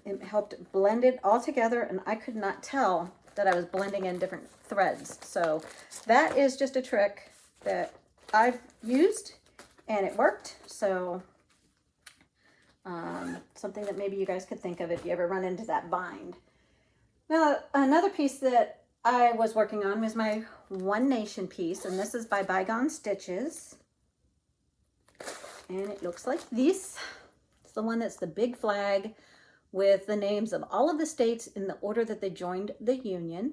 It helped blend it all together, and I could not tell that I was blending in different threads. So that is just a trick that I've used, and it worked. So something that maybe you guys could think of if you ever run into that bind. Now, another piece that I was working on was my One Nation piece, and this is by Bygone Stitches. And it looks like this. It's the one that's the big flag with the names of all of the states in the order that they joined the Union,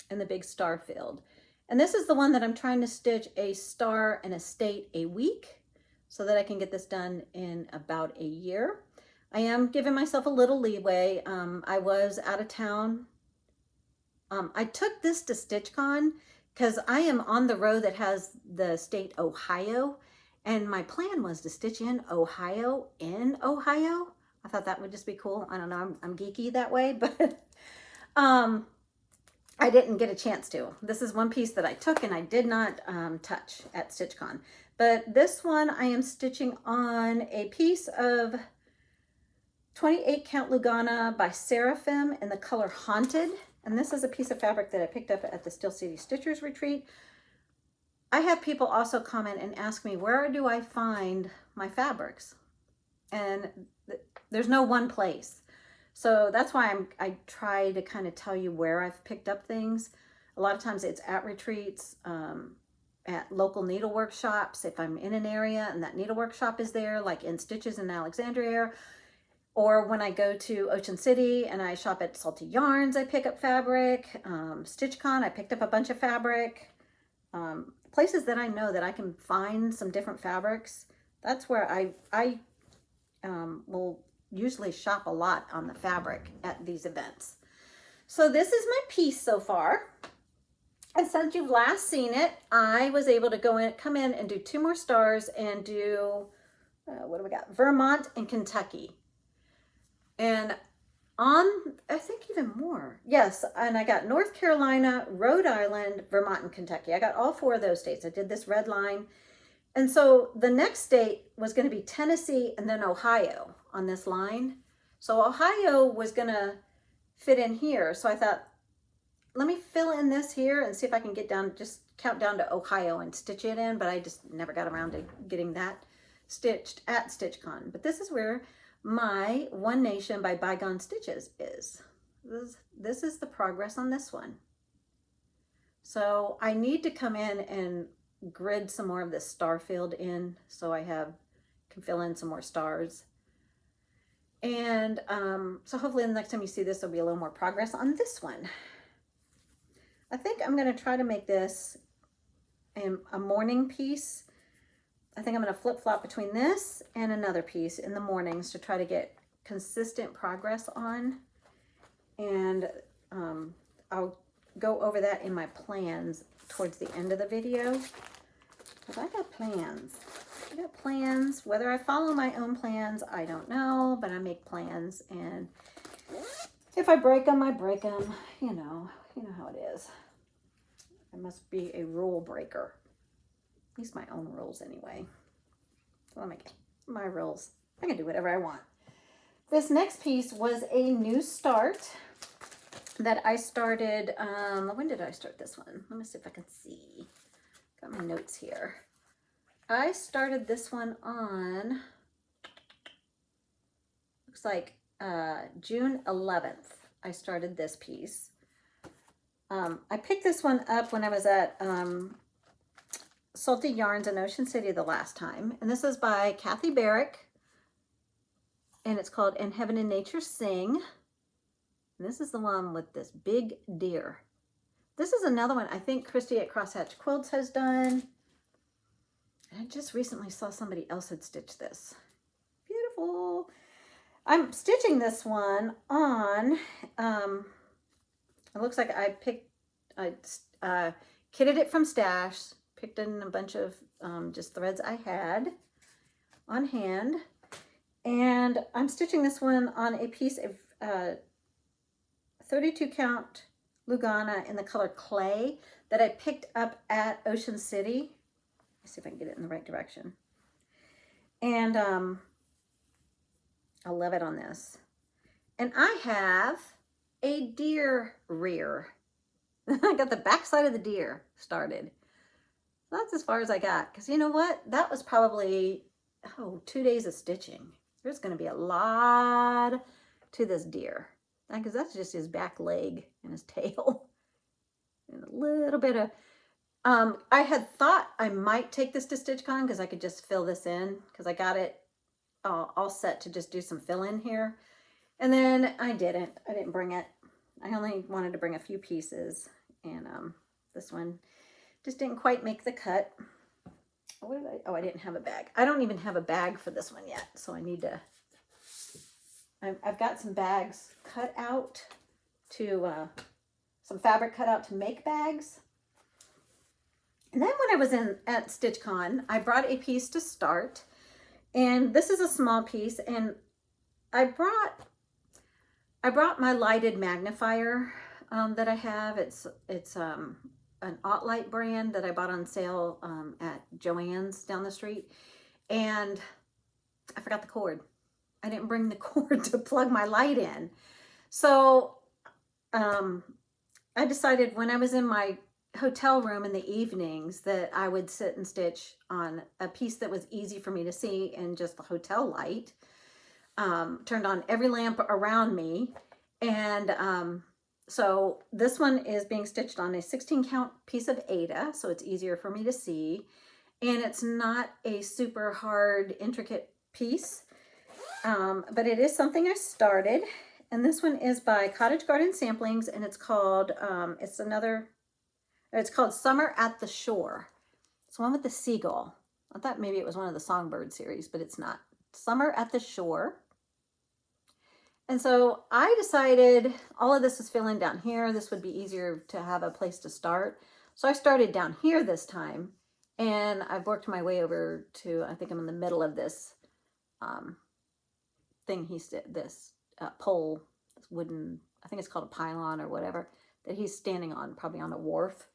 and the big star filled. And this is the one that I'm trying to stitch a star and a state a week so that I can get this done in about a year. I am giving myself a little leeway. I was out of town. I took this to StitchCon because I am on the road that has the state Ohio, and my plan was to stitch in Ohio. I thought that would just be cool. I don't know, I'm geeky that way, but I didn't get a chance to. This is one piece that I took and I did not touch at StitchCon. But this one I am stitching on a piece of 28 count Lugana by Seraphim in the color Haunted. And this is a piece of fabric that I picked up at the Steel City Stitchers Retreat. I have people also comment and ask me, where do I find my fabrics? And there's no one place. So that's why I try to kind of tell you where I've picked up things. A lot of times it's at retreats, at local needlework shops, if I'm in an area and that needlework shop is there, like in Stitches in Alexandria, or when I go to Ocean City and I shop at Salty Yarns, I pick up fabric. StitchCon, I picked up a bunch of fabric. Places that I know that I can find some different fabrics, that's where I will usually shop a lot on the fabric at these events. So this is my piece so far. And since you've last seen it, I was able to come in and do 2 more stars and do, what do we got? Vermont and Kentucky. And on, I think even more. Yes, and I got North Carolina, Rhode Island, Vermont, and Kentucky. I got all 4 of those states. I did this red line. And so the next state was going to be Tennessee and then Ohio on this line. So Ohio was going to fit in here. So I thought, let me fill in this here and see if I can get down, just count down to Ohio and stitch it in. But I just never got around to getting that stitched at StitchCon. But this is where my One Nation by Bygone Stitches is. This is the progress on this one. So I need to come in and grid some more of this star field in so I can fill in some more stars. And so hopefully the next time you see this, there'll be a little more progress on this one. I think I'm going to try to make this a morning piece. I think I'm going to flip-flop between this and another piece in the mornings to try to get consistent progress on. And I'll go over that in my plans towards the end of the video. Because I got plans. I got plans. Whether I follow my own plans, I don't know. But I make plans. And if I break them, I break them. You know how it is. I must be a rule breaker. At least my own rules anyway. So I'll make my rules. I can do whatever I want. This next piece was a new start. that I started, when did I start this one? Let me see if I can see. Got my notes here. I started this one on, looks like June 11th. I started this piece. I picked this one up when I was at Salty Yarns in Ocean City the last time. And this is by Kathy Barrick. And it's called In Heaven and Nature Sing. And this is the one with this big deer. This is another one I think Christy at Crosshatch Quilts has done. And I just recently saw somebody else had stitched this. Beautiful. I'm stitching this one on, it looks like I kitted it from stash, picked in a bunch of just threads I had on hand. And I'm stitching this one on a piece of 32 count Lugana in the color Clay that I picked up at Ocean City. Let's see if I can get it in the right direction. And I love it on this. And I have a deer rear. I got the back side of the deer started. So that's as far as I got. Because you know what? That was probably, 2 days of stitching. There's going to be a lot to this deer. Because that's just his back leg and his tail. And a little bit of... I had thought I might take this to StitchCon because I could just fill this in. Because I got it all set to just do some fill in here. And then I didn't. I didn't bring it. I only wanted to bring a few pieces. And this one just didn't quite make the cut. What did I didn't have a bag. I don't even have a bag for this one yet. So I need to... I've got some bags cut out to... some fabric cut out to make bags. And then when I was at StitchCon, I brought a piece to start. And this is a small piece. And I brought my lighted magnifier that I have. It's an Ottlight brand that I bought on sale at Joann's down the street. And I forgot the cord. I didn't bring the cord to plug my light in. So I decided when I was in my hotel room in the evenings that I would sit and stitch on a piece that was easy for me to see in just the hotel light. Turned on every lamp around me. And so this one is being stitched on a 16 count piece of Aida, so it's easier for me to see. And it's not a super hard, intricate piece, but it is something I started. And this one is by Cottage Garden Samplings, and it's called, it's called Summer at the Shore. It's one with the seagull. I thought maybe it was one of the Songbird series, but it's not. Summer at the Shore. And so I decided all of this is filling down here. This would be easier to have a place to start. So I started down here this time, and I've worked my way over to, I think I'm in the middle of this thing this pole, this wooden, I think it's called a pylon or whatever, that he's standing on, probably on a wharf.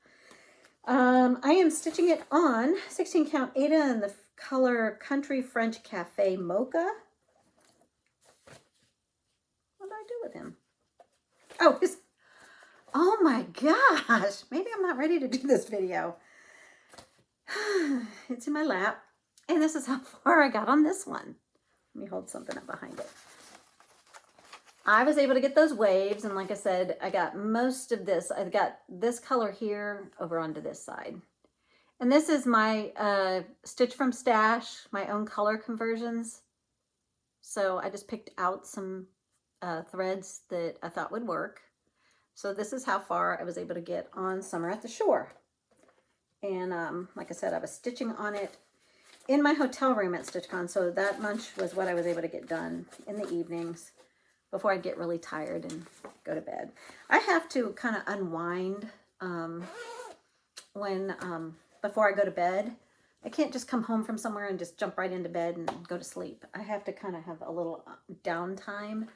I am stitching it on 16 count Aida in the color Country French Cafe Mocha. What did I do with him? Oh my gosh, maybe I'm not ready to do this video. It's in my lap, and this is how far I got on this one. Let me hold something up behind it. I was able to get those waves, and like I said, I got most of this. I've got this color here over onto this side. And this is my Stitch from Stash, my own color conversions. So I just picked out some threads that I thought would work. So this is how far I was able to get on Summer at the Shore. And like I said, I was stitching on it in my hotel room at StitchCon. So that much was what I was able to get done in the evenings before I'd get really tired and go to bed. I have to kind of unwind before I go to bed. I can't just come home from somewhere and just jump right into bed and go to sleep. I have to kind of have a little downtime.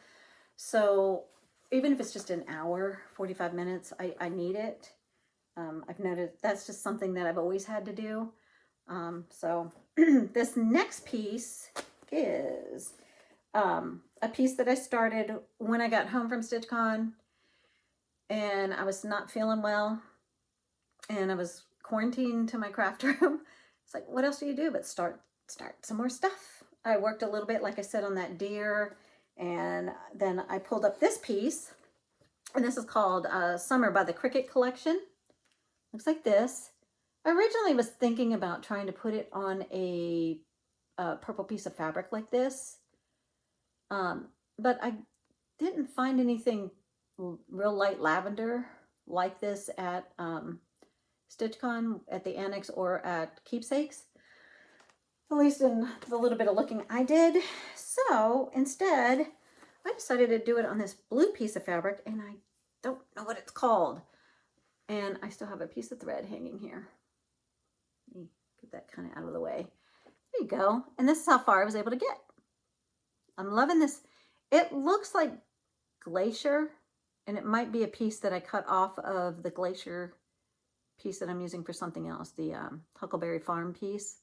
So even if it's just an hour, 45 minutes, I need it. I've noticed that's just something that I've always had to do. So this next piece is a piece that I started when I got home from StitchCon. and I was not feeling well, and I was quarantined to my craft room. It's like, what else do you do but start some more stuff? I worked a little bit, like I said, on that deer, and then I pulled up this piece, and this is called Summer by the Cricket Collection. Looks like this. I originally was thinking about trying to put it on a purple piece of fabric like this, but I didn't find anything real light lavender like this at StitchCon, at the Annex, or at Keepsakes, at least in the little bit of looking I did. So instead, I decided to do it on this blue piece of fabric, and I don't know what it's called. And I still have a piece of thread hanging here. Let me get that kind of out of the way. There you go. And this is how far I was able to get. I'm loving this. It looks like Glacier, and it might be a piece that I cut off of the Glacier piece that I'm using for something else, the Huckleberry Farm piece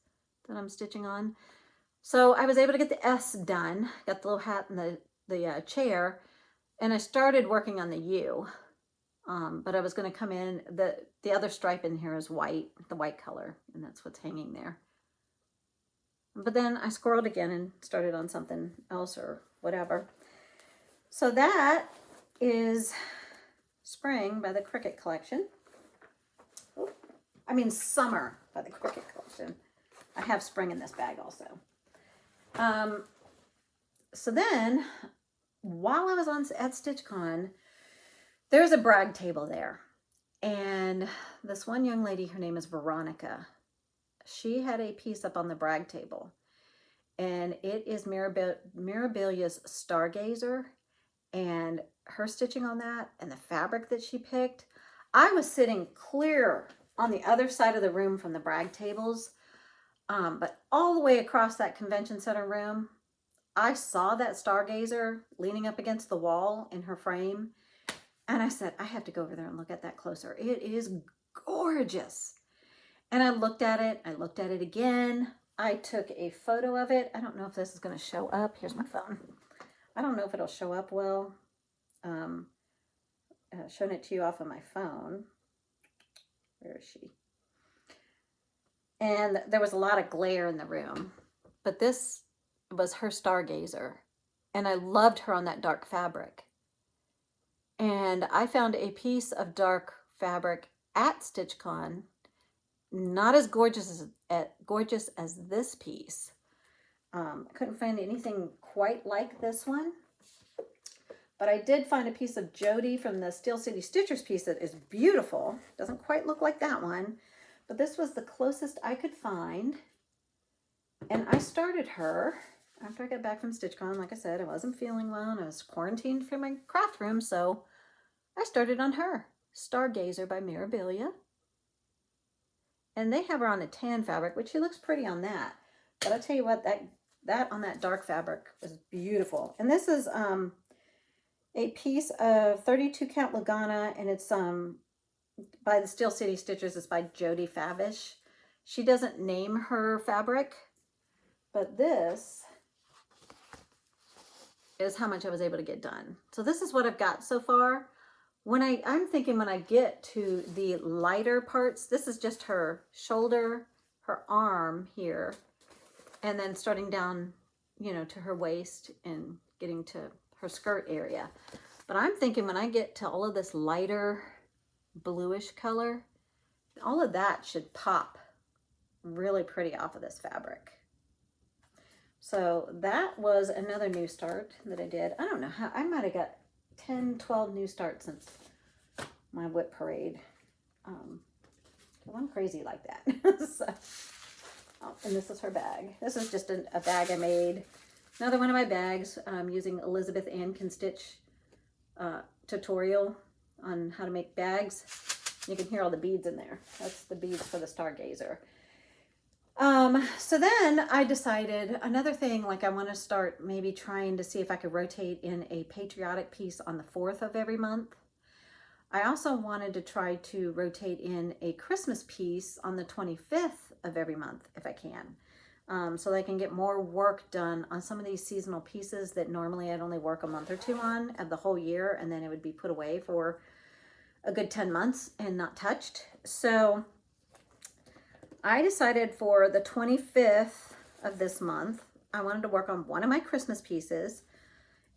that I'm stitching on. So I was able to get the S done, got the little hat and the chair, and I started working on the U. But I was going to come in, the other stripe in here is white, the white color, and that's what's hanging there. But then I squirreled again and started on something else or whatever. So that is Spring by the Cricket Collection. I mean Summer by the Cricket Collection. I have Spring in this bag also. So then, while I was at StitchCon, there's a brag table there. And this one young lady, her name is Veronica. She had a piece up on the brag table. And it is Mirabilia's Stargazer. And her stitching on that and the fabric that she picked. I was sitting clear on the other side of the room from the brag tables. But all the way across that convention center room, I saw that Stargazer leaning up against the wall in her frame. And I said, I have to go over there and look at that closer. It is gorgeous. And I looked at it again. I took a photo of it. I don't know if this is going to show up. Here's my phone. I don't know if it'll show up well. Showing it to you off of my phone. Where is she? And there was a lot of glare in the room. But this was her Stargazer. And I loved her on that dark fabric. And I found a piece of dark fabric at StitchCon, not as gorgeous as this piece. I couldn't find anything quite like this one. But I did find a piece of Jody from the Steel City Stitchers piece that is beautiful. Doesn't quite look like that one. But this was the closest I could find. And I started her after I got back from StitchCon. Like I said, I wasn't feeling well and I was quarantined from my craft room. So I started on her. Stargazer by Mirabilia. And they have her on a tan fabric, which she looks pretty on that. But I'll tell you what, that on that dark fabric was beautiful. And this is a piece of 32 count Lagana, and it's by the Steel City Stitchers. It's by Jody Favish. She doesn't name her fabric, but this is how much I was able to get done. So this is what I've got so far. I'm thinking when I get to the lighter parts, this is just her shoulder, her arm here, and then starting down, to her waist and getting to her skirt area. But I'm thinking when I get to all of this lighter bluish color, all of that should pop really pretty off of this fabric. So that was another new start that I did. I don't know how, I might have got 10, 12 new starts since my WIP Parade. I'm crazy like that. So, and this is her bag. This is just a bag I made. Another one of my bags using Elizabeth Ann Can Stitch tutorial on how to make bags. You can hear all the beads in there. That's the beads for the Stargazer. So then I decided another thing, like I want to start maybe trying to see if I could rotate in a patriotic piece on the 4th of every month. I also wanted to try to rotate in a Christmas piece on the 25th of every month if I can. So that I can get more work done on some of these seasonal pieces that normally I'd only work a month or two on of the whole year, and then it would be put away for a good 10 months and not touched. So I decided for the 25th of this month, I wanted to work on one of my Christmas pieces,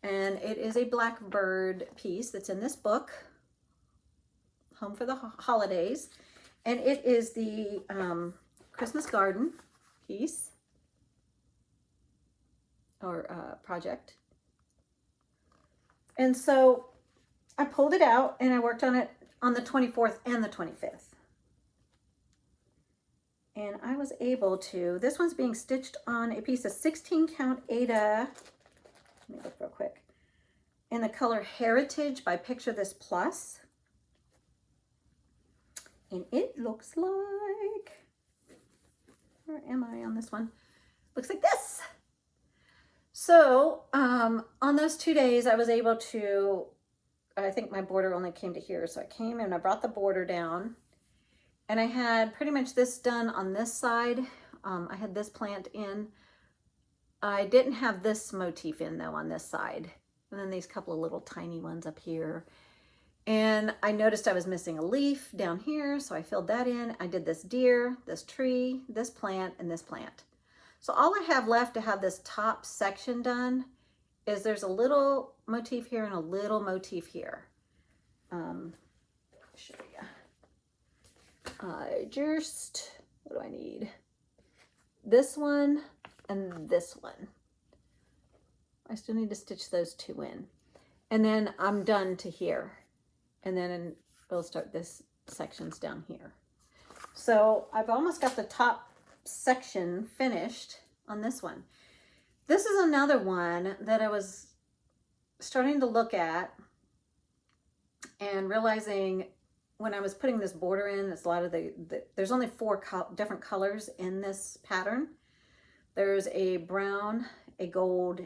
and it is a blackbird piece that's in this book, Home for the Holidays, and it is the Christmas garden piece or project. And so I pulled it out and I worked on it on the 24th and the 25th. And I was able to, this one's being stitched on a piece of 16 count Aida, let me look real quick, in the color Heritage by Picture This Plus. And it looks like, where am I on this one? Looks like this. So on those 2 days I was able to, I think my border only came to here. So I came and I brought the border down. And I had pretty much this done on this side. I had this plant in. I didn't have this motif in though on this side. And then these couple of little tiny ones up here. And I noticed I was missing a leaf down here, so I filled that in. I did this deer, this tree, this plant, and this plant. So all I have left to have this top section done is there's a little motif here and a little motif here. I'll show you. I just, what do I need? This one and this one. I still need to stitch those two in. And then I'm done to here. And then we'll start this sections down here. So I've almost got the top section finished on this one. This is another one that I was starting to look at and realizing when I was putting this border in, it's a lot of there's only four different colors in this pattern. There's a brown, a gold,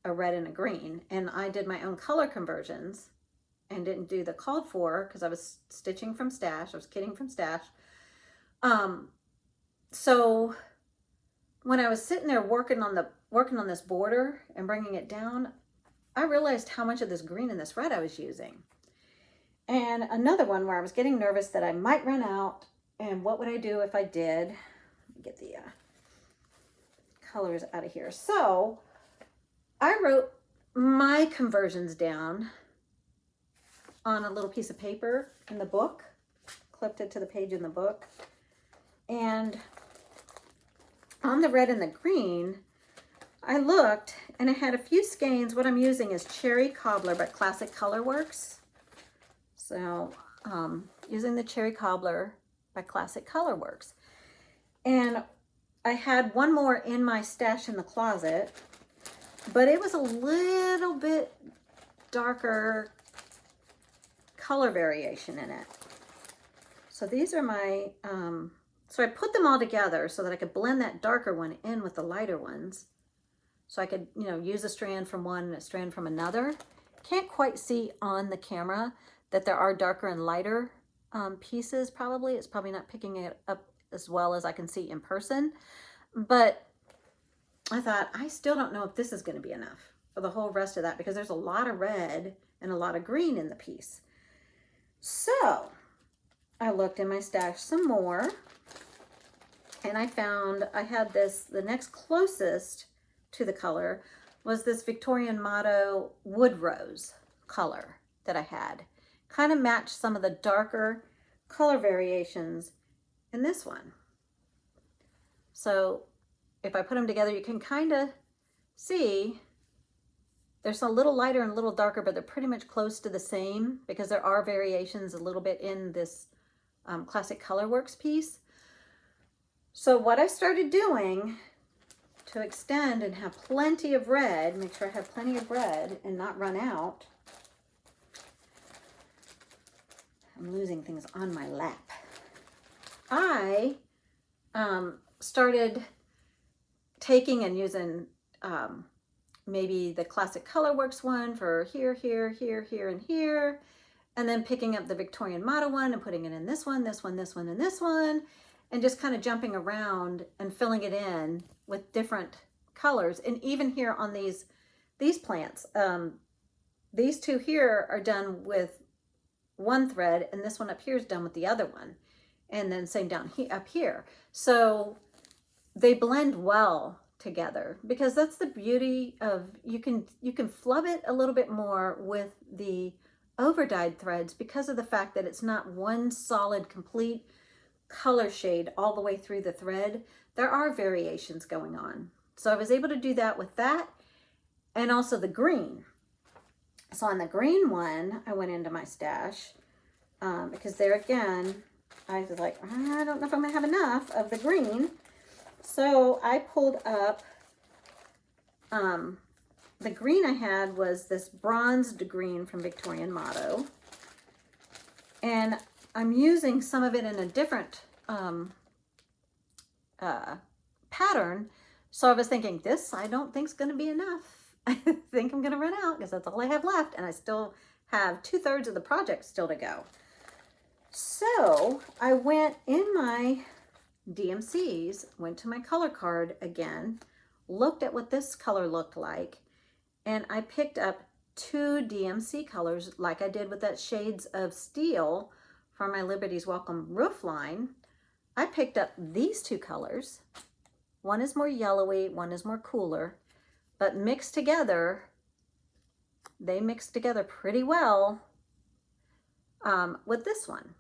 a red, and a green. And I did my own color conversions and didn't do the called for because I was stitching from stash. I was kidding from stash. So when I was sitting there working on this border and bringing it down, I realized how much of this green and this red I was using. And another one where I was getting nervous that I might run out, and what would I do if I did? Let me get the colors out of here. So I wrote my conversions down on a little piece of paper in the book, clipped it to the page in the book. And on the red and the green, I looked and I had a few skeins. What I'm using is Cherry Cobbler by Classic Colorworks. So using the Cherry Cobbler by Classic Colorworks. And I had one more in my stash in the closet, but it was a little bit darker color variation in it. So these are my, so I put them all together so that I could blend that darker one in with the lighter ones. So I could, you know, use a strand from one and a strand from another. Can't quite see on the camera that there are darker and lighter pieces probably. It's probably not picking it up as well as I can see in person. But I thought, I still don't know if this is going to be enough for the whole rest of that because there's a lot of red and a lot of green in the piece. So I looked in my stash some more and I found I had this, the next closest to the color was this Victorian Motto Wood Rose color that I had. Kind of matched some of the darker color variations in this one. So if I put them together, you can kind of see there's a little lighter and a little darker, but they're pretty much close to the same because there are variations a little bit in this Classic Colorworks piece. So what I started doing to extend and have plenty of red, make sure I have plenty of red and not run out. I'm losing things on my lap. I started taking and using maybe the Classic Colorworks one for here, here, here, here, and here, and then picking up the Victorian Motto one and putting it in this one, this one, this one, and this one, and just kind of jumping around and filling it in with different colors. And even here on these plants, these two here are done with one thread, and this one up here is done with the other one. And then same down here, up here. So they blend well together, because that's the beauty of, you can flub it a little bit more with the over dyed threads, because of the fact that it's not one solid complete color shade all the way through the thread. There are variations going on. So I was able to do that with that, and also the green. So on the green one, I went into my stash, because there again, I was like, I don't know if I'm gonna have enough of the green. So I pulled up, the green I had was this bronzed green from Victorian Motto. And I'm using some of it in a different pattern. So I was thinking, this I don't think is going to be enough. I think I'm going to run out, because that's all I have left. And I still have 2/3 of the project still to go. So I went in my DMCs, went to my color card again, looked at what this color looked like, and I picked up 2 DMC colors, like I did with that Shades of Steel from my Liberty's Welcome roof line. I picked up these 2 colors. One is more yellowy, one is more cooler, but mixed together, they mixed together pretty well with this one.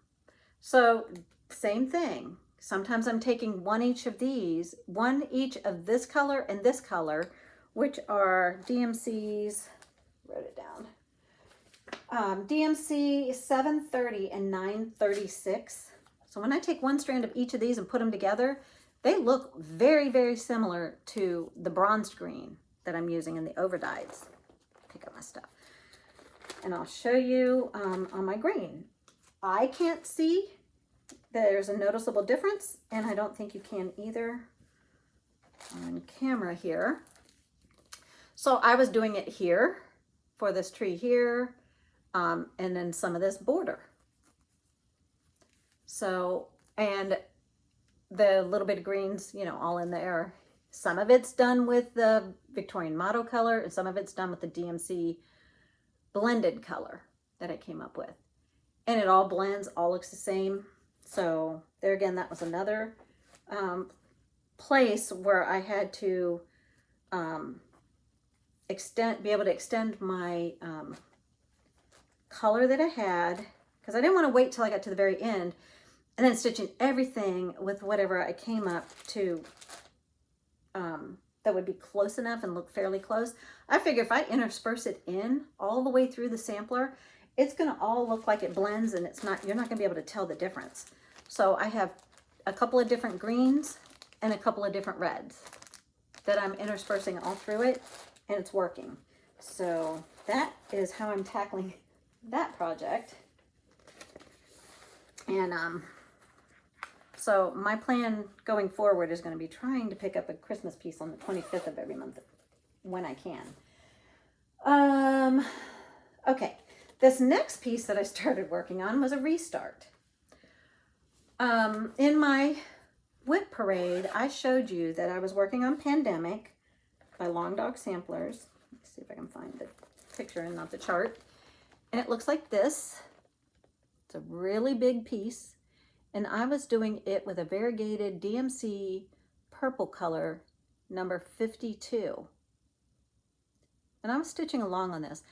So same thing. Sometimes I'm taking one each of these, one each of this color and this color, which are DMCs, wrote it down, DMC 730 and 936. So when I take one strand of each of these and put them together, they look very, very similar to the bronzed green that I'm using in the overdyes. Pick up my stuff. And I'll show you on my green. I can't see there's a noticeable difference, and I don't think you can either on camera here. So I was doing it here for this tree here, and then some of this border. So, and the little bit of greens, you know, all in there. Some of it's done with the Victorian Motto color, and some of it's done with the DMC blended color that I came up with. And it all blends, all looks the same. So there again, that was another place where I had to be able to extend my color that I had, because I didn't want to wait till I got to the very end and then stitching everything with whatever I came up to that would be close enough and look fairly close. I figure if I intersperse it in all the way through the sampler, it's going to all look like it blends, and it's not, you're not going to be able to tell the difference. So I have a couple of different greens and a couple of different reds that I'm interspersing all through it, and it's working. So that is how I'm tackling that project. And so my plan going forward is going to be trying to pick up a Christmas piece on the 25th of every month when I can. Okay, this next piece that I started working on was a restart. In my WIP Parade, I showed you that I was working on Pandemic by Long Dog Samplers. Let's see if I can find the picture and not the chart. And it looks like this. It's a really big piece. And I was doing it with a variegated DMC purple color, number 52. And I was stitching along on this.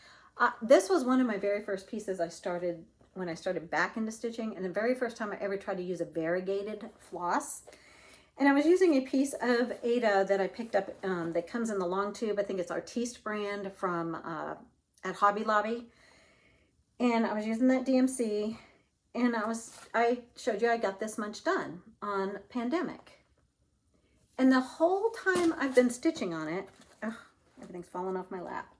This was one of my very first pieces I started when I started back into stitching, and the very first time I ever tried to use a variegated floss. And I was using a piece of Ada that I picked up that comes in the long tube. I think it's Artiste brand from at Hobby Lobby. And I was using that DMC, and I showed you I got this much done on Pandemic. And the whole time I've been stitching on it, everything's falling off my lap.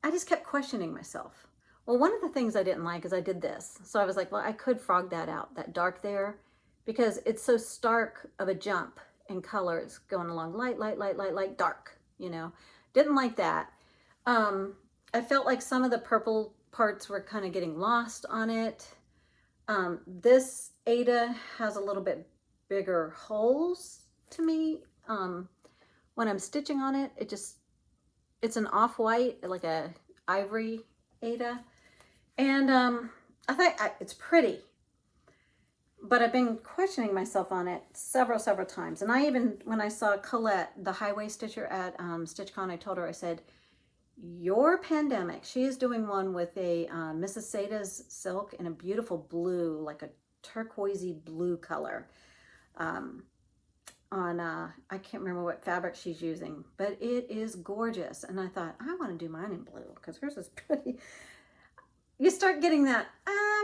I just kept questioning myself. Well, one of the things I didn't like is I did this. So I was like, well, I could frog that out, that dark there, because it's so stark of a jump in colors going along light, light, light, light, light, dark, you know. Didn't like that. I felt like some of the purple parts were kind of getting lost on it. This Ada has a little bit bigger holes to me. When I'm stitching on it, it's an off-white, like a ivory Ada. And I thought it's pretty, but I've been questioning myself on it several times. And I even, when I saw Colette, the highway stitcher at StitchCon, I told her, I said, your pandemic, she is doing one with a Mrs. Sada's silk in a beautiful blue, like a turquoisey blue color. I can't remember what fabric she's using, but it is gorgeous. And I thought, I want to do mine in blue because hers is pretty. You start getting that,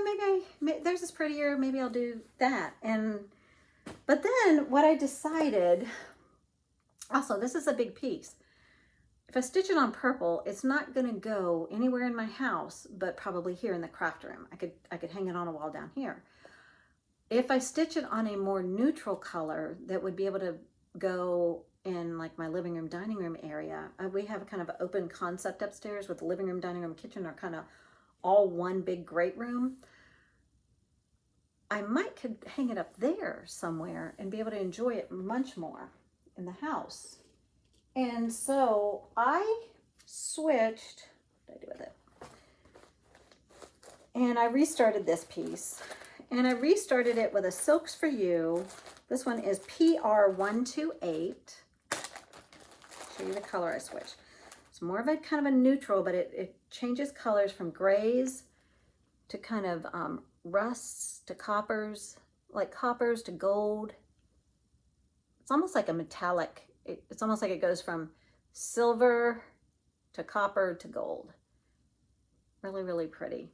maybe theirs is prettier, maybe I'll do that. But then what I decided, also, this is a big piece. If I stitch it on purple, it's not going to go anywhere in my house, but probably here in the craft room. I could hang it on a wall down here. If I stitch it on a more neutral color that would be able to go in like my living room, dining room area, we have a kind of an open concept upstairs with the living room, dining room, kitchen are kind of all one big great room. I could hang it up there somewhere and be able to enjoy it much more in the house. And so I switched, what did I do with it? And I restarted this piece. And I restarted it with a Silks for You. This one is PR128. Show you the color I switched. It's more of a kind of a neutral, but it changes colors from grays to kind of rusts to coppers, like coppers to gold. It's almost like a metallic. It's almost like it goes from silver to copper to gold. Really, really pretty.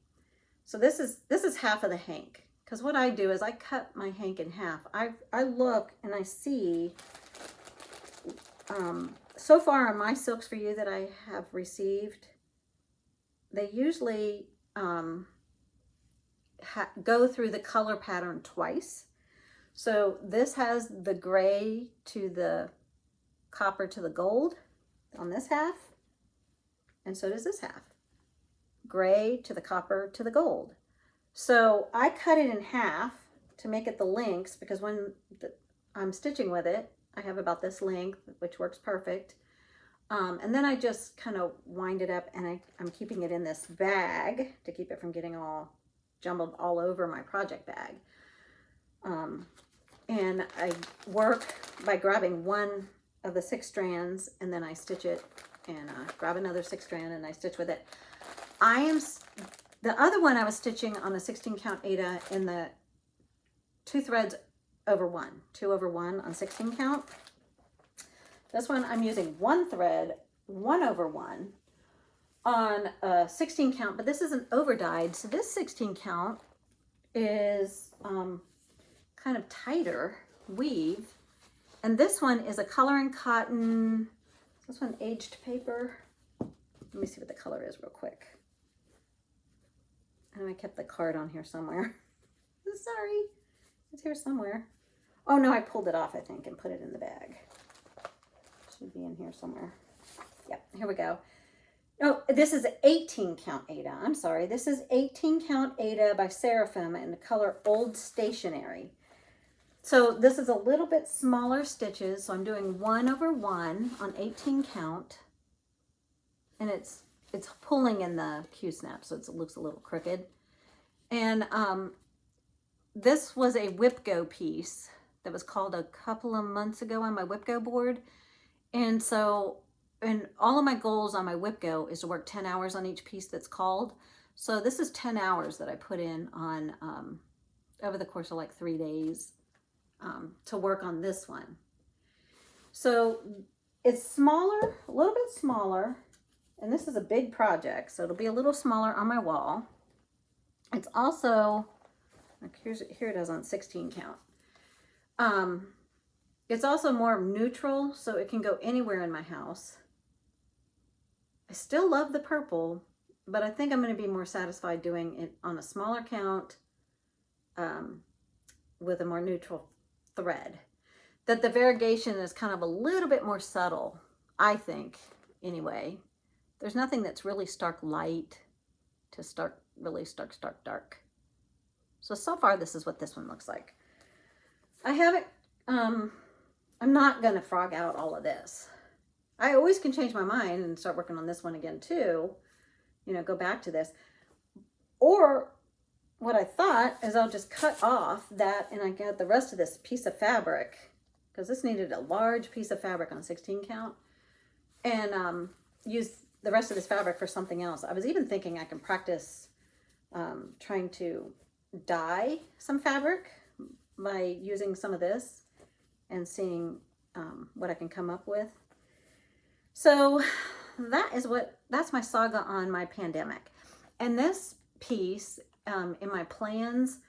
So this is half of the hank. Because what I do is I cut my hank in half. I look and I see, so far on my Silks for You that I have received, they usually go through the color pattern twice. So this has the gray to the copper to the gold on this half, and so does this half. Gray to the copper to the gold. So I cut it in half to make it the lengths, because when I'm stitching with it, I have about this length, which works perfect. And then I just kind of wind it up, and I'm keeping it in this bag to keep it from getting all jumbled all over my project bag. And I work by grabbing one of the 6 strands, and then I stitch it, and grab another 6 strand, and I stitch with it. The other one I was stitching on a 16 count Aida in the 2 threads over 1, 2 over 1 on 16 count. This one I'm using 1 thread, 1 over 1 on a 16 count, but this isn't over dyed. So this 16 count is kind of tighter weave. And this one is a color and cotton, this one aged paper. Let me see what the color is real quick. I kept the card on here somewhere. Sorry, it's here somewhere. Oh no, I pulled it off, I think, and put it in the bag. Should be in here somewhere. Yep, here we go. Oh, this is 18 count Aida. I'm sorry. This is 18 count Aida by Seraphim in the color Old Stationery. So this is a little bit smaller stitches. So I'm doing 1 over 1 on 18 count. And it's pulling in the Q-snap, so it looks a little crooked. And this was a WIP Go piece that was called a couple of months ago on my WIP Go board. And so, and all of my goals on my WIP Go is to work 10 hours on each piece that's called. So this is 10 hours that I put in on over the course of like 3 days to work on this one. So it's smaller, a little bit smaller. And this is a big project, so it'll be a little smaller on my wall. It's also, like here it is on 16 count. It's also more neutral, so it can go anywhere in my house. I still love the purple, but I think I'm going to be more satisfied doing it on a smaller count with a more neutral thread. That the variegation is kind of a little bit more subtle, I think, anyway. There's nothing that's really stark light to stark, really stark dark. So far this is what this one looks like. I haven't, I'm not gonna frog out all of this. I always can change my mind and start working on this one again too, you know, go back to this. Or what I thought is I'll just cut off that and I got the rest of this piece of fabric, because this needed a large piece of fabric on 16 count, and use the rest of this fabric for something else. I was even thinking I can practice trying to dye some fabric by using some of this and seeing what I can come up with. So that's my saga on my pandemic. And this piece in my plans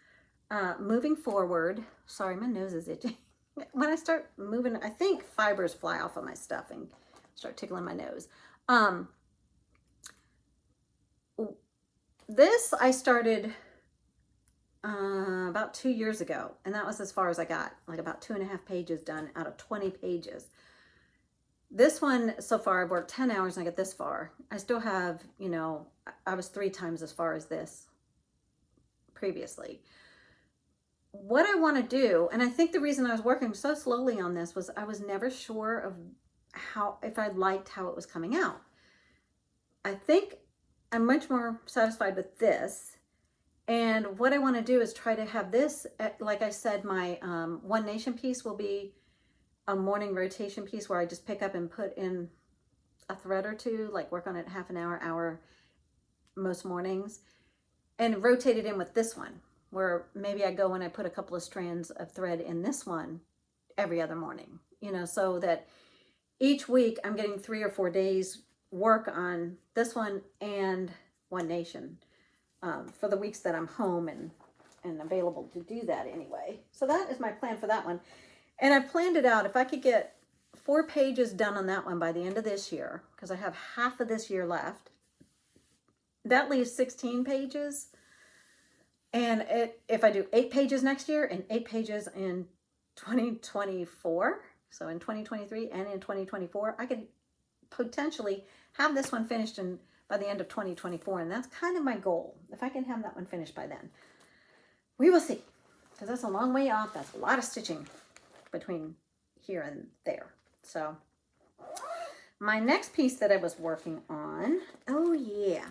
moving forward, sorry, my nose is itching. When I start moving, I think fibers fly off of my stuff and start tickling my nose. This I started about 2 years ago, and that was as far as I got, like about 2.5 pages done out of 20 pages. This one, so far, I've worked 10 hours and I got this far. I still have, you know, I was 3 times as far as this previously. What I want to do, and I think the reason I was working so slowly on this was I was never sure of if I liked how it was coming out. I think I'm much more satisfied with this. And what I want to do is try to have this, like I said, my One Nation piece will be a morning rotation piece where I just pick up and put in a thread or two, like work on it half an hour most mornings, and rotate it in with this one, where maybe I go and I put a couple of strands of thread in this one every other morning, you know, so that each week I'm getting 3 or 4 days work on this one and One Nation for the weeks that I'm home and available to do that anyway. So that is my plan for that one. And I've planned it out. If I could get 4 pages done on that one by the end of this year, because I have half of this year left, that leaves 16 pages. And if I do 8 pages next year and 8 pages in 2024, so in 2023 and in 2024, I could potentially have this one finished by the end of 2024. And that's kind of my goal. If I can have that one finished by then, we will see, because that's a long way off. That's a lot of stitching between here and there. So my next piece that I was working on, oh yeah,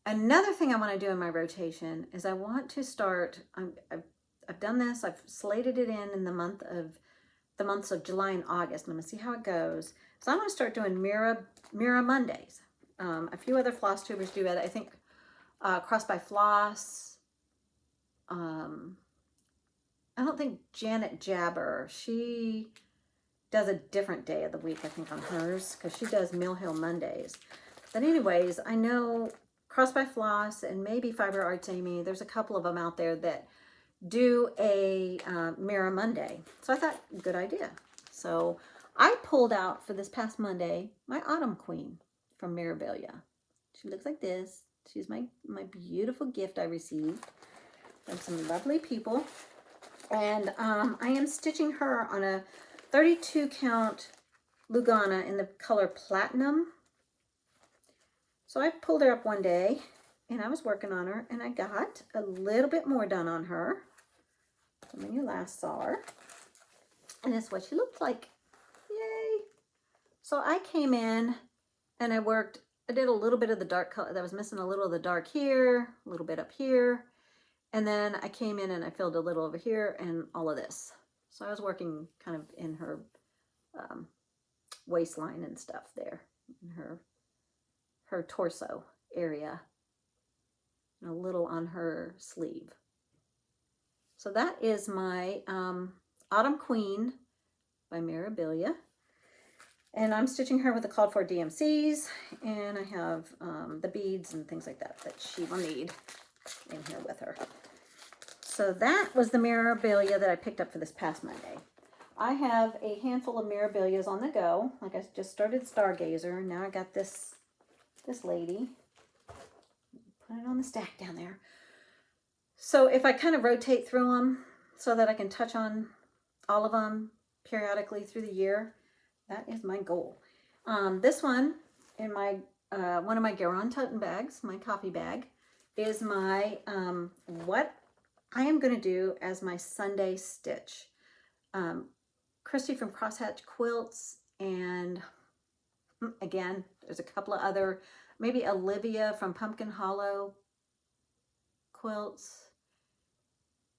another thing I want to do in my rotation is I want to start, I've done this, I've slated it in the months of July and August. I'm going to see how it goes. So I'm going to start doing Mira Mondays. A few other floss tubers do it. I think Cross by Floss. I don't think Janet Jabber, she does a different day of the week, I think, on hers, because she does Mill Hill Mondays. But anyways, I know Cross by Floss and maybe Fiber Arts Amy, there's a couple of them out there that do a Mira Monday. So I thought, good idea. So I pulled out for this past Monday my Autumn Queen from Mirabilia. She looks like this. She's my beautiful gift I received from some lovely people. And I am stitching her on a 32 count Lugana in the color Platinum. So I pulled her up one day and I was working on her and I got a little bit more done on her than when you last saw her. And that's what she looked like. Yay! So I came in and I did a little bit of the dark color. That was missing a little of the dark here, a little bit up here. And then I came in and I filled a little over here and all of this. So I was working kind of in her waistline and stuff there, in her torso area, and a little on her sleeve. So that is my Autumn Queen by Mirabilia. And I'm stitching her with the called for DMCs, and I have the beads and things like that she will need in here with her. So that was the Mirabilia that I picked up for this past Monday. I have a handful of Mirabilias on the go. Like, I just started Stargazer, and now I got this lady. Put it on the stack down there. So if I kind of rotate through them so that I can touch on all of them periodically through the year, that is my goal. This one in my one of my Garon toten bags, my coffee bag, is my what I am going to do as my Sunday stitch. Christy from Crosshatch Quilts and Again, there's a couple of other, maybe Olivia from Pumpkin Hollow Quilts,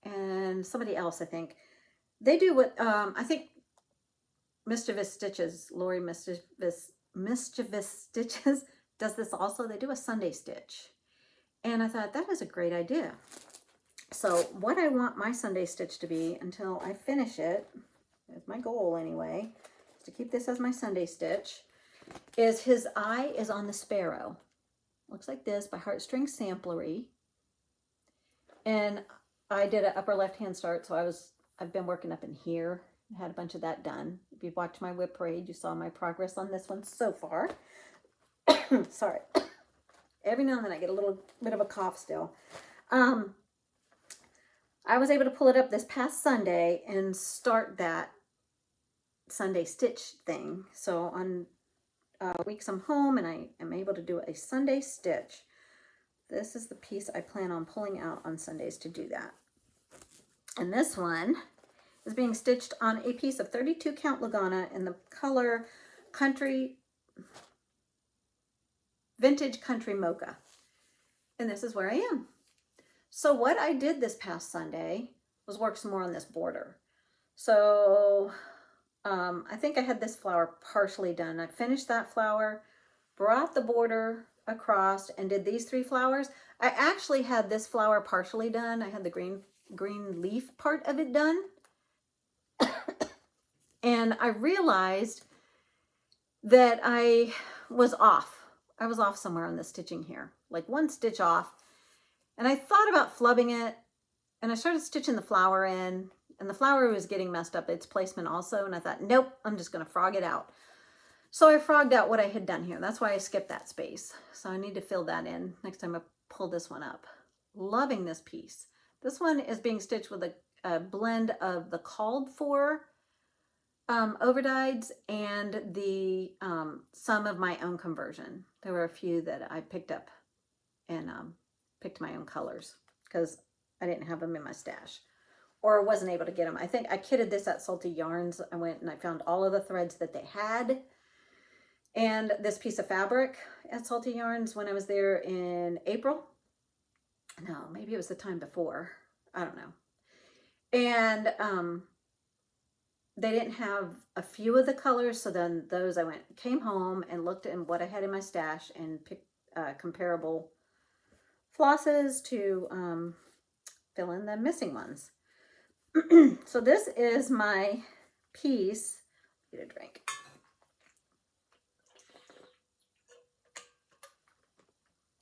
and somebody else, I think. They do what, I think Mischievous Stitches, Lori Mischievous Stitches does this also. They do a Sunday stitch. And I thought, that is a great idea. So what I want my Sunday stitch to be until I finish it, is my goal anyway, is to keep this as my Sunday stitch, is his eye is on the sparrow. Looks like this by Heartstring Samplery. And I did an upper left-hand start, so I've been working up in here. I had a bunch of that done. If you've watched my WIP Parade, you saw my progress on this one so far. Sorry. Every now and then I get a little bit of a cough still. I was able to pull it up this past Sunday and start that Sunday stitch thing. So on weeks I'm home and I am able to do a Sunday stitch. This is the piece I plan on pulling out on Sundays to do that. And this one is being stitched on a piece of 32 count Lagana in the color Vintage Country Mocha. And this is where I am. So what I did this past Sunday was work some more on this border. So I think I had this flower partially done. I finished that flower, brought the border across, and did these 3 flowers. I actually had this flower partially done. I had the green leaf part of it done. And I realized that I was off. I was off somewhere on the stitching here, like 1 stitch off. And I thought about flubbing it, and I started stitching the flower in, and the flower was getting messed up, its placement also. And I thought, nope, I'm just going to frog it out. So I frogged out what I had done here. That's why I skipped that space. So I need to fill that in next time I pull this one up. Loving this piece. This one is being stitched with a blend of the called for overdyes and the some of my own conversion. There were a few that I picked up and picked my own colors because I didn't have them in my stash or wasn't able to get them. I think I kitted this at Salty Yarns. I went and I found all of the threads that they had and this piece of fabric at Salty Yarns when I was there in April. No, maybe it was the time before. I don't know. And they didn't have a few of the colors, so then those I came home and looked at what I had in my stash and picked comparable flosses to fill in the missing ones. So this is my piece. Get a drink.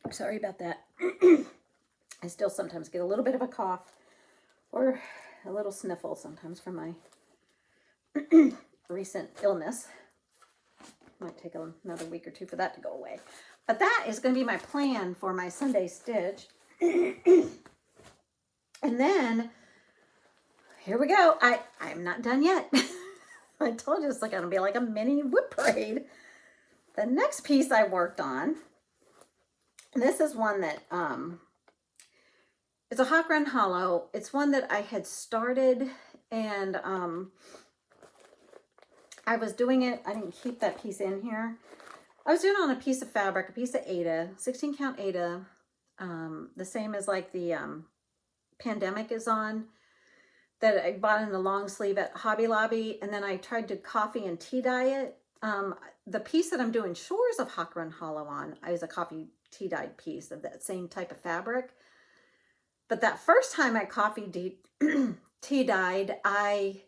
Sorry about that. I still sometimes get a little bit of a cough or a little sniffle sometimes from my recent illness. Might take another week or 2 for that to go away. But that is going to be my plan for my Sunday stitch. And then, here we go. I'm not done yet. I told you it's going to be like a mini WIP Parade. The next piece I worked on, and this is one that, it's a Hawk Run Hollow. It's one that I had started and I was doing it. I didn't keep that piece in here. I was doing it on a piece of fabric, a piece of Aida, 16 count Aida, the same as like the Pandemic is on, that I bought in the long sleeve at Hobby Lobby, and then I tried to coffee and tea dye it. The piece that I'm doing Shores of Hawk Run Hollow on is a coffee tea dyed piece of that same type of fabric. But that first time I coffee tea dyed, I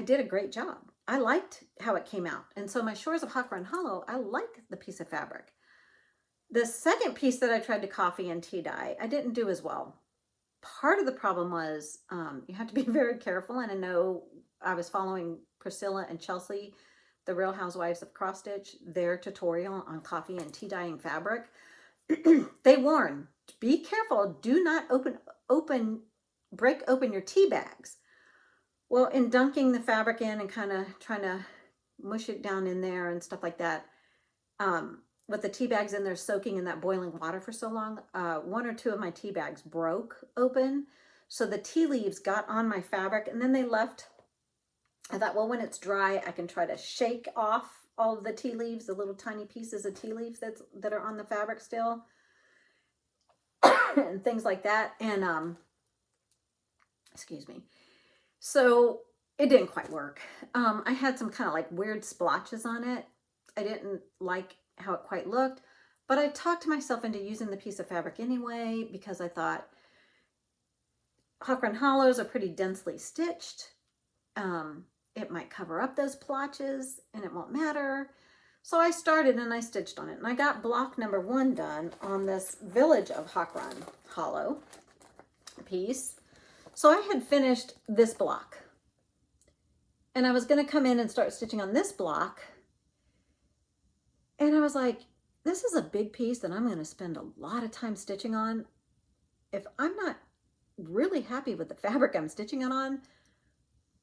did a great job. I liked how it came out. And so my Shores of Hawk Run Hollow, I like the piece of fabric. The second piece that I tried to coffee and tea dye, I didn't do as well. Part of the problem was you have to be very careful. And I know I was following Priscilla and Chelsea, the Real Housewives of Cross Stitch, their tutorial on coffee and tea dyeing fabric. They warn, be careful. Do not break open your tea bags. Well, in dunking the fabric in and kind of trying to mush it down in there and stuff like that, with the tea bags in there soaking in that boiling water for so long, 1 or 2 of my tea bags broke open. So the tea leaves got on my fabric and then they left. I thought, well, when it's dry, I can try to shake off all of the tea leaves, the little tiny pieces of tea leaves that are on the fabric still, and things like that. And excuse me. So it didn't quite work. I had some kind of like weird splotches on it. I didn't like how it quite looked, but I talked myself into using the piece of fabric anyway, because I thought hawk run hollows are pretty densely stitched. It might cover up those splotches and it won't matter. So I started and I stitched on it, and I got block number 1 done on this Village of Hawk Run hollow piece. So I had finished this block, and I was going to come in and start stitching on this block. And I was like, this is a big piece that I'm going to spend a lot of time stitching on. If I'm not really happy with the fabric I'm stitching it on,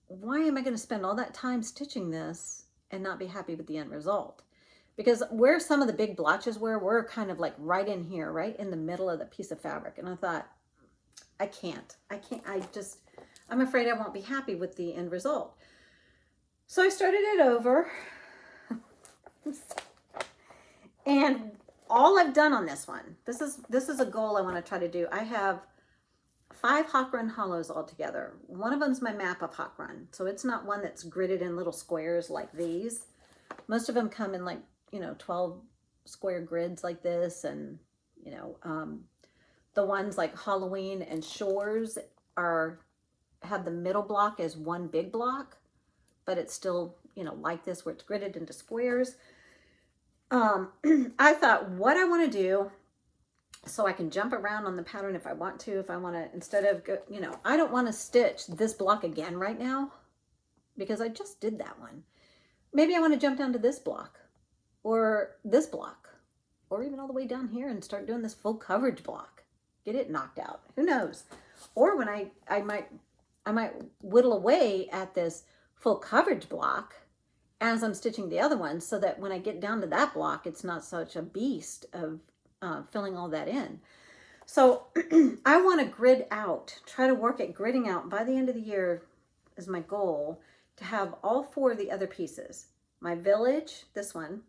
why am I going to spend all that time stitching this and not be happy with the end result? Because where some of the big blotches were kind of like right in here, right in the middle of the piece of fabric. And I thought, I'm afraid I won't be happy with the end result. So I started it over. And all I've done on this one, this is a goal I want to try to do. I have 5 hawk run hollows altogether. One of them's my map of hawk run. So it's not one that's gridded in little squares like these. Most of them come in like, 12 square grids like this. And, the ones like Halloween and Shores have the middle block as one big block, but it's still, like this, where it's gridded into squares. I thought, what I want to do, so I can jump around on the pattern if I want to, instead of, I don't want to stitch this block again right now, because I just did that one. Maybe I want to jump down to this block, or this block, or even all the way down here and start doing this full coverage block. Get it knocked out. Who knows? Or when I might whittle away at this full coverage block as I'm stitching the other one, so that when I get down to that block, it's not such a beast of filling all that in. So I want to grid out, try to work at gridding out by the end of the year is my goal, to have all 4 of the other pieces. My Village, this one,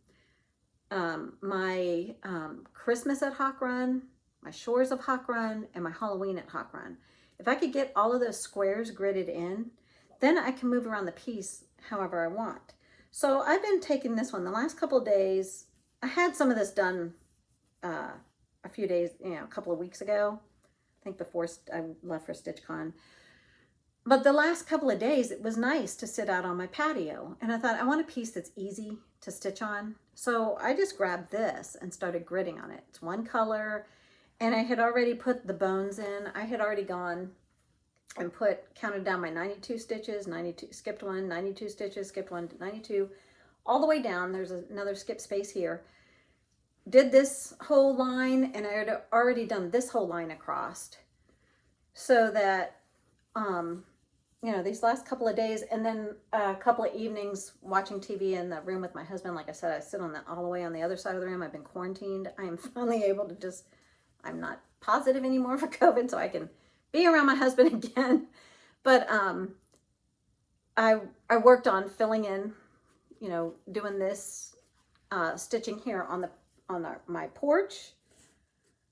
my Christmas at Hawk Run, my Shores of Hawk Run, and my Halloween at Hawk Run. If I could get all of those squares gridded in, then I can move around the piece however I want. So I've been taking this one the last couple of days. I had some of this done a few days, a couple of weeks ago, I think before I left for StitchCon. But the last couple of days, it was nice to sit out on my patio. And I thought, I want a piece that's easy to stitch on. So I just grabbed this and started gridding on it. It's one color. And I had already put the bones in. I had already gone and counted down my 92 stitches, 92, skipped one, 92 stitches, skipped one, 92, all the way down. There's another skip space here. Did this whole line, and I had already done this whole line across, so that, these last couple of days, and then a couple of evenings watching TV in the room with my husband. Like I said, I sit all the way on the other side of the room. I've been quarantined. I am finally able to I'm not positive anymore for COVID, so I can be around my husband again. But I worked on filling in, doing this stitching here on my porch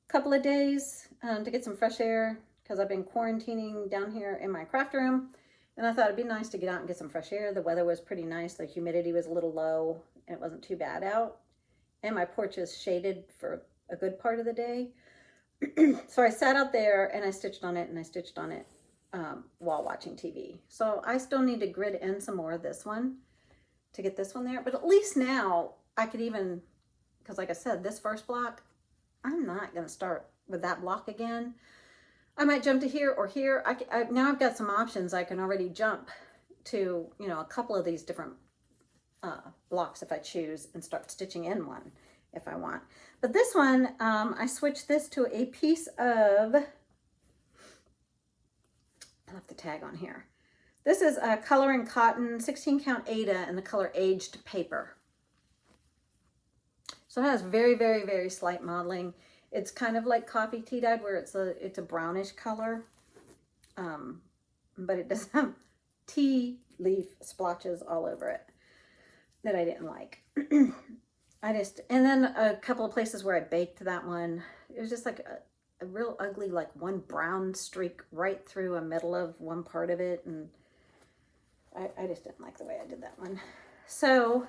a couple of days to get some fresh air, because I've been quarantining down here in my craft room, and I thought it'd be nice to get out and get some fresh air. The weather was pretty nice. The humidity was a little low, and it wasn't too bad out, and my porch is shaded for a good part of the day. So I sat out there and I stitched on it, and I stitched on it while watching TV. So I still need to grid in some more of this one to get this one there. But at least now I could even, because like I said, this first block, I'm not going to start with that block again. I might jump to here or here. Now I've got some options. I can already jump to, a couple of these different blocks if I choose, and start stitching in one if I want. But this one, I switched this to a piece of, I left the tag on here. This is a color and cotton 16 count Aida in the color aged paper. So it has very, very, very slight modeling. It's kind of like coffee tea dyed, where it's a brownish color, but it does have tea leaf splotches all over it. that I didn't like. And then a couple of places where I baked that one, it was just like a real ugly, like one brown streak right through a middle of one part of it. And I just didn't like the way I did that one. So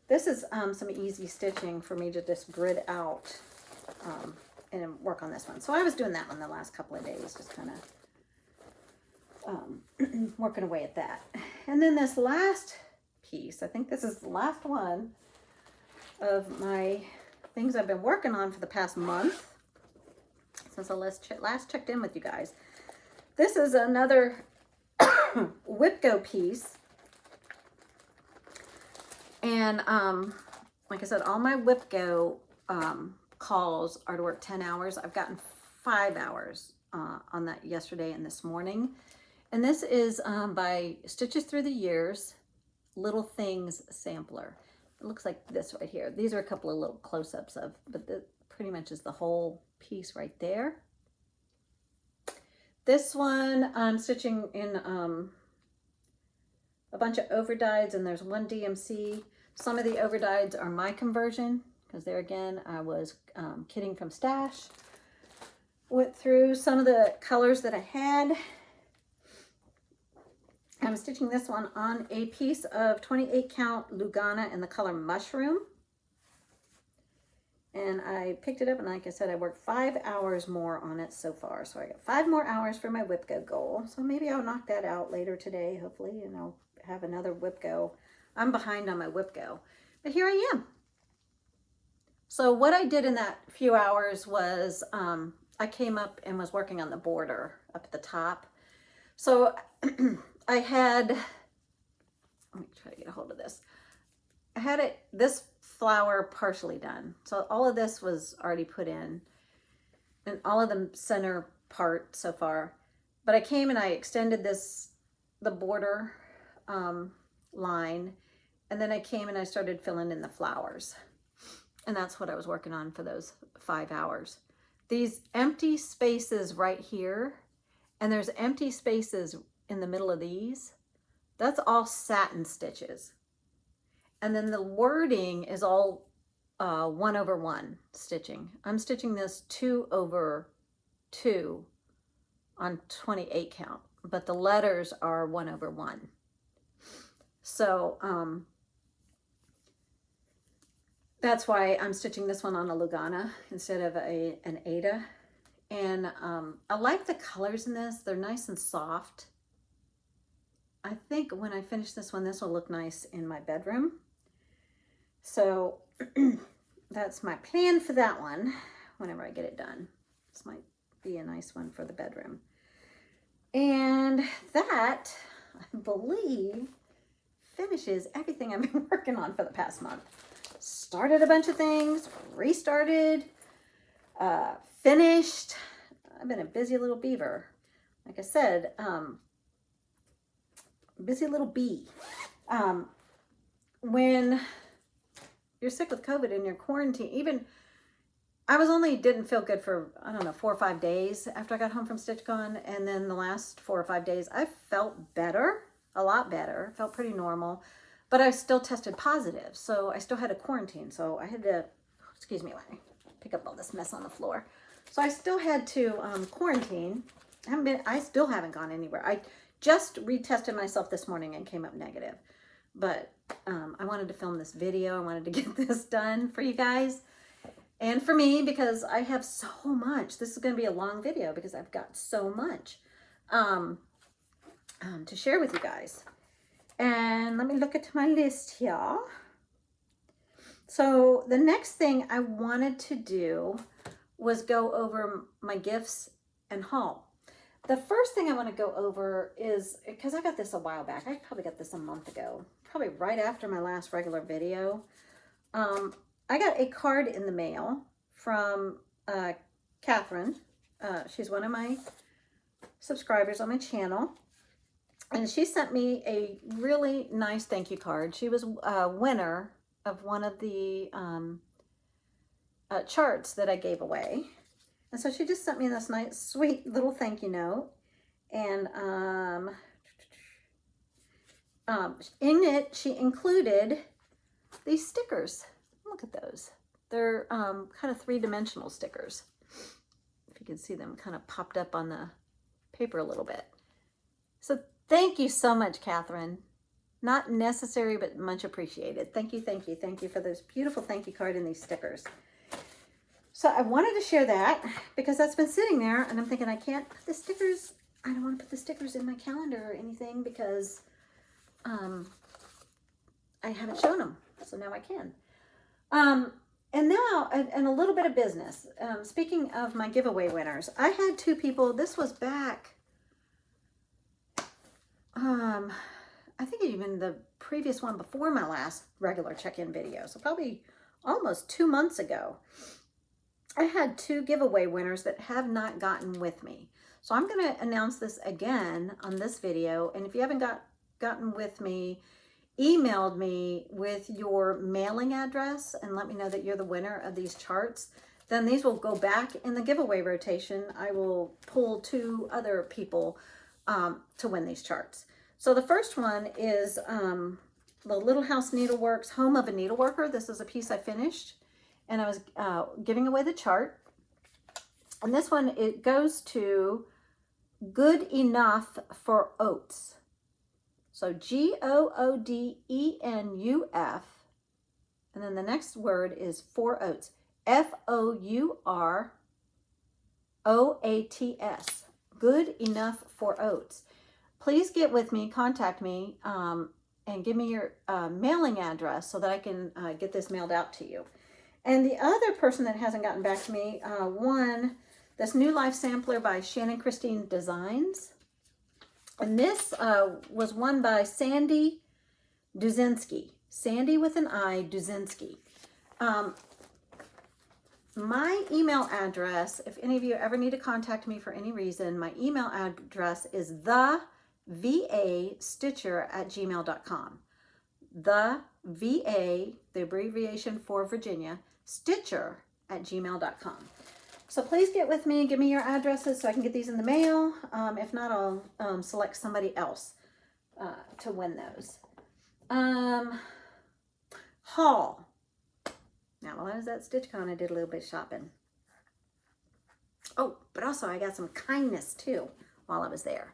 this is some easy stitching for me to just grid out and work on this one. So I was doing that one the last couple of days, just kind of working away at that. And then this last piece, I think this is the last one of my things I've been working on for the past month since I last checked in with you guys. This is another WIP piece, and like I said, all my WIP calls are to work 10 hours. I've gotten 5 hours on that yesterday and this morning, and this is by Stitches Through the Years Little Things sampler. It looks like this right here. These are a couple of little close-ups of, but pretty much is the whole piece right there. This one I'm stitching in a bunch of overdyes, and there's one DMC. Some of the overdyes are my conversion, because there again, I was kidding from stash. Went through some of the colors that I had. I'm stitching this one on a piece of 28 count Lugana in the color Mushroom. And I picked it up, and like I said, I worked 5 hours more on it so far. So I got 5 more hours for my WIP goal. So maybe I'll knock that out later today, hopefully, and I'll have another WIP go. I'm behind on my WIP go, but here I am. So what I did in that few hours was I came up and was working on the border up at the top. So I had, let me try to get a hold of this. I had this flower partially done. So all of this was already put in, and all of the center part so far. But I came and I extended the border line, and then I came and I started filling in the flowers. And that's what I was working on for those 5 hours. These empty spaces right here, and there's empty spaces in the middle of these, that's all satin stitches. And then the wording is all 1/1 stitching. I'm stitching this 2/2 on 28 count, but the letters are 1/1. So that's why I'm stitching this one on a Lugana instead of an Ada. And I like the colors in this. They're nice and soft. I think when I finish this one, this will look nice in my bedroom. So that's my plan for that one whenever I get it done. This might be a nice one for the bedroom. And that, I believe, finishes everything I've been working on for the past month. Started a bunch of things, restarted, finished. I've been a busy little beaver. Like I said, busy little bee. When you're sick with COVID and you're quarantined, even I didn't feel good for, I don't know, 4 or 5 days after I got home from StitchCon. And then the last 4 or 5 days, I felt better, a lot better, felt pretty normal, but I still tested positive. So I still had a quarantine. So I had to, excuse me, let me pick up all this mess on the floor. So I still had to quarantine. I still haven't gone anywhere. I just retested myself this morning and came up negative. But I wanted to film this video. I wanted to get this done for you guys and for me, because I have so much. This is going to be a long video because I've got so much to share with you guys. And let me look at my list here. So the next thing I wanted to do was go over my gifts and haul. The first thing I want to go over is, because I got this a while back. I probably got this a month ago, probably right after my last regular video. I got a card in the mail from Catherine. She's one of my subscribers on my channel. And she sent me a really nice thank you card. She was a winner of one of the charts that I gave away. And so she just sent me this nice, sweet little thank you note. And in it, she included these stickers. Look at those. They're kind of three-dimensional stickers. If you can see them kind of popped up on the paper a little bit. So thank you so much, Catherine. Not necessary, but much appreciated. Thank you, thank you, thank you for those beautiful thank you card and these stickers. So I wanted to share that because that's been sitting there and I'm thinking I can't put the stickers, I don't want to put the stickers in my calendar or anything because I haven't shown them. So now I can. And now, and a little bit of business. Speaking of my giveaway winners, I had two people, this was back, I think even the previous one before my last regular check-in video. So probably almost 2 months ago. I had two giveaway winners that have not gotten with me. So I'm going to announce this again on this video. And if you haven't gotten with me, emailed me with your mailing address and let me know that you're the winner of these charts, then these will go back in the giveaway rotation. I will pull 2 other people to win these charts. So the first one is the Little House Needleworks Home of a Needleworker. This is a piece I finished and I was giving away the chart. And this one, it goes to Good Enough for Oats. So Goodenuf, and then the next word is for oats. FOUROATS. Good Enough for Oats. Please get with me, contact me, and give me your mailing address so that I can get this mailed out to you. And the other person that hasn't gotten back to me, won this New Life Sampler by Shannon Christine Designs. And this was won by Sandy Duzinski. Sandy with an I, Duzinski. My email address, if any of you ever need to contact me for any reason, my email address is thevastitcher@gmail.com. The VA, the abbreviation for Virginia, Stitcher@gmail.com. So please get with me and give me your addresses so I can get these in the mail. If not, I'll select somebody else to win those. Haul. Now, while I was at StitchCon, I did a little bit of shopping. Oh, but also I got some kindness too while I was there.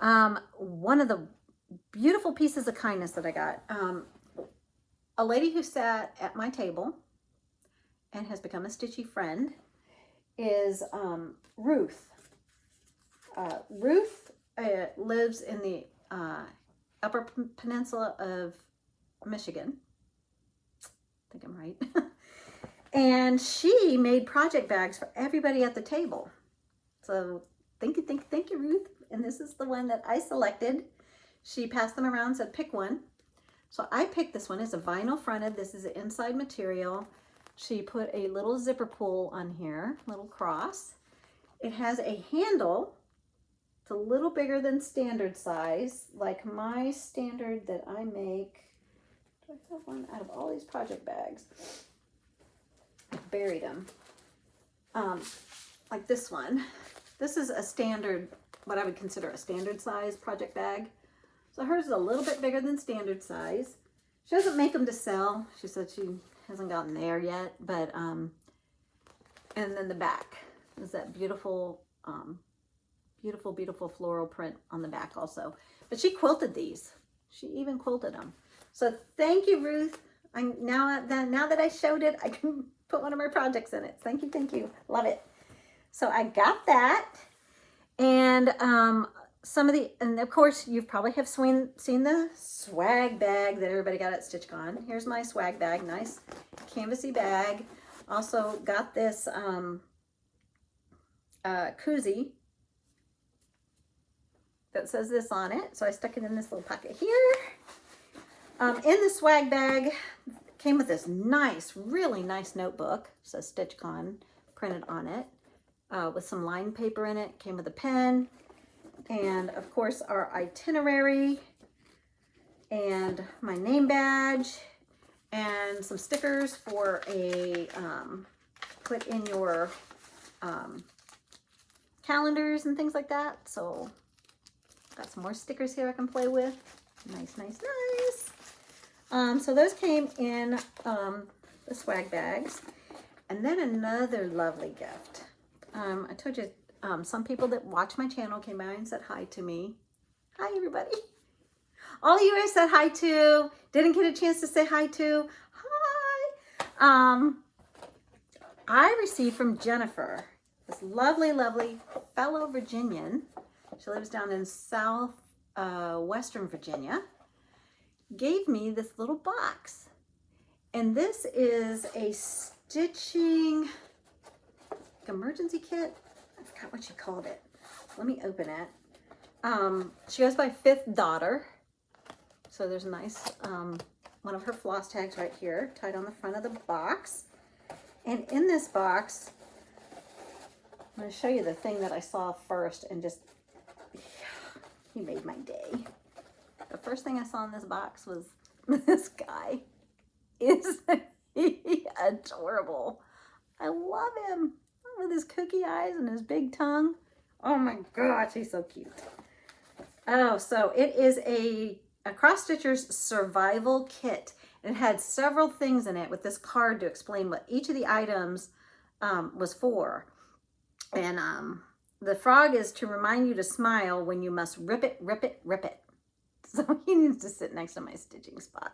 One of the beautiful pieces of kindness that I got, a lady who sat at my table and has become a Stitchy friend is Ruth. Ruth lives in the Upper Peninsula of Michigan. I think I'm right. And she made project bags for everybody at the table. So thank you, Ruth. And this is the one that I selected. She passed them around, said pick one. So I picked this one. It's a vinyl fronted. This is an inside material. She put a little zipper pull on here, little cross. It has a handle. It's a little bigger than standard size, like my standard that I make. Do I have one out of all these project bags? I buried them. Like this one. This is a standard, what I would consider a standard size project bag. So hers is a little bit bigger than standard size. She doesn't make them to sell. She said she hasn't gotten there yet, but and then the back is that beautiful beautiful floral print on the back also. But she quilted these. She even quilted them. So thank you, Ruth. Now that I showed it, I can put one of my projects in it. Thank you. Love it. So I got that, and and of course you probably have seen the swag bag that everybody got at StitchCon. Here's my swag bag, nice canvasy bag. Also got this koozie that says this on it. So I stuck it in this little pocket here. In the swag bag came with this nice, really nice notebook. It says StitchCon printed on it, with some lined paper in it. Came with a pen. And of course our itinerary and my name badge and some stickers for a put in your calendars and things like that. So got some more stickers here I can play with. Nice. So those came in the swag bags. And then another lovely gift. I told you, some people that watch my channel came by and said hi to me. Hi, everybody. All of you I said hi to, didn't get a chance to say hi to. Hi. I received from Jennifer, this lovely, lovely fellow Virginian. She lives down in Western Virginia. Gave me this little box. And this is a stitching emergency kit. I forgot what she called it. Let me open it. She goes by Fifth Daughter. So there's a nice, one of her floss tags right here, tied on the front of the box. And in this box, I'm going to show you the thing that I saw first and just, yeah, he made my day. The first thing I saw in this box was this guy. Isn't he adorable? I love him with his cookie eyes and his big tongue. Oh my gosh, he's so cute. Oh, so it is a cross stitcher's survival kit. It had several things in it with this card to explain what each of the items was for. And the frog is to remind you to smile when you must rip it, rip it, rip it. So he needs to sit next to my stitching spot.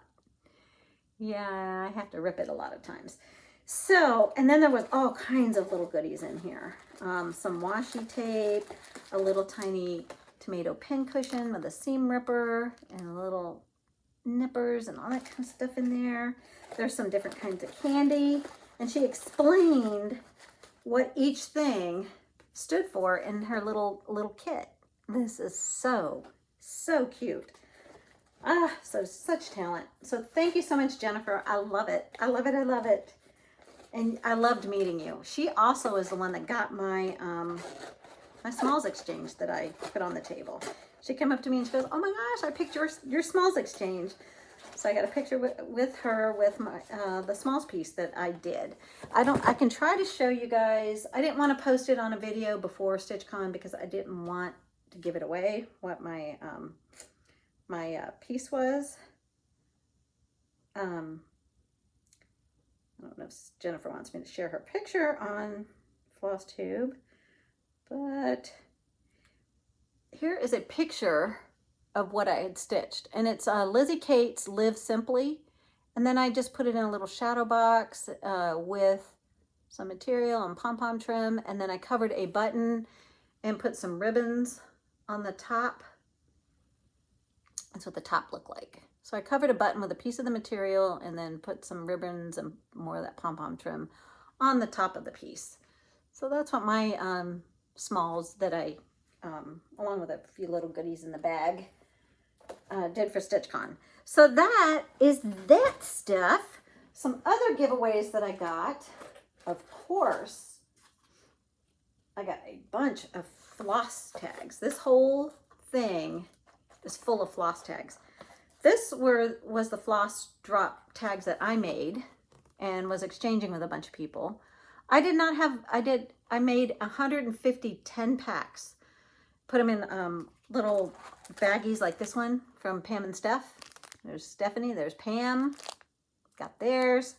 Yeah, I have to rip it a lot of times. So, and then there was all kinds of little goodies in here. Some washi tape, a little tiny tomato pin cushion with a seam ripper, and little nippers and all that kind of stuff in there. There's some different kinds of candy. And she explained what each thing stood for in her little kit. This is so, so cute. So such talent. So thank you so much, Jennifer. I love it. I love it. I love it. And I loved meeting you. She also is the one that got my my smalls exchange that I put on the table. She came up to me and she goes, "Oh my gosh, I picked your smalls exchange." So I got a picture with her with my the smalls piece that I did. I can try to show you guys. I didn't want to post it on a video before StitchCon because I didn't want to give it away what my my piece was. I don't know if Jennifer wants me to share her picture on Flosstube, but here is a picture of what I had stitched. And it's Lizzie Kate's Live Simply. And then I just put it in a little shadow box with some material and pom-pom trim. And then I covered a button and put some ribbons on the top. That's what the top looked like. So I covered a button with a piece of the material and then put some ribbons and more of that pom-pom trim on the top of the piece. So that's what my smalls that I, along with a few little goodies in the bag, did for StitchCon. So that is that stuff. Some other giveaways that I got, of course, I got a bunch of floss tags. This whole thing is full of floss tags. This was the floss drop tags that I made and was exchanging with a bunch of people. I did not have, I made 150 10 packs. Put them in little baggies like this one from Pam and Steph. There's Stephanie, there's Pam, got theirs.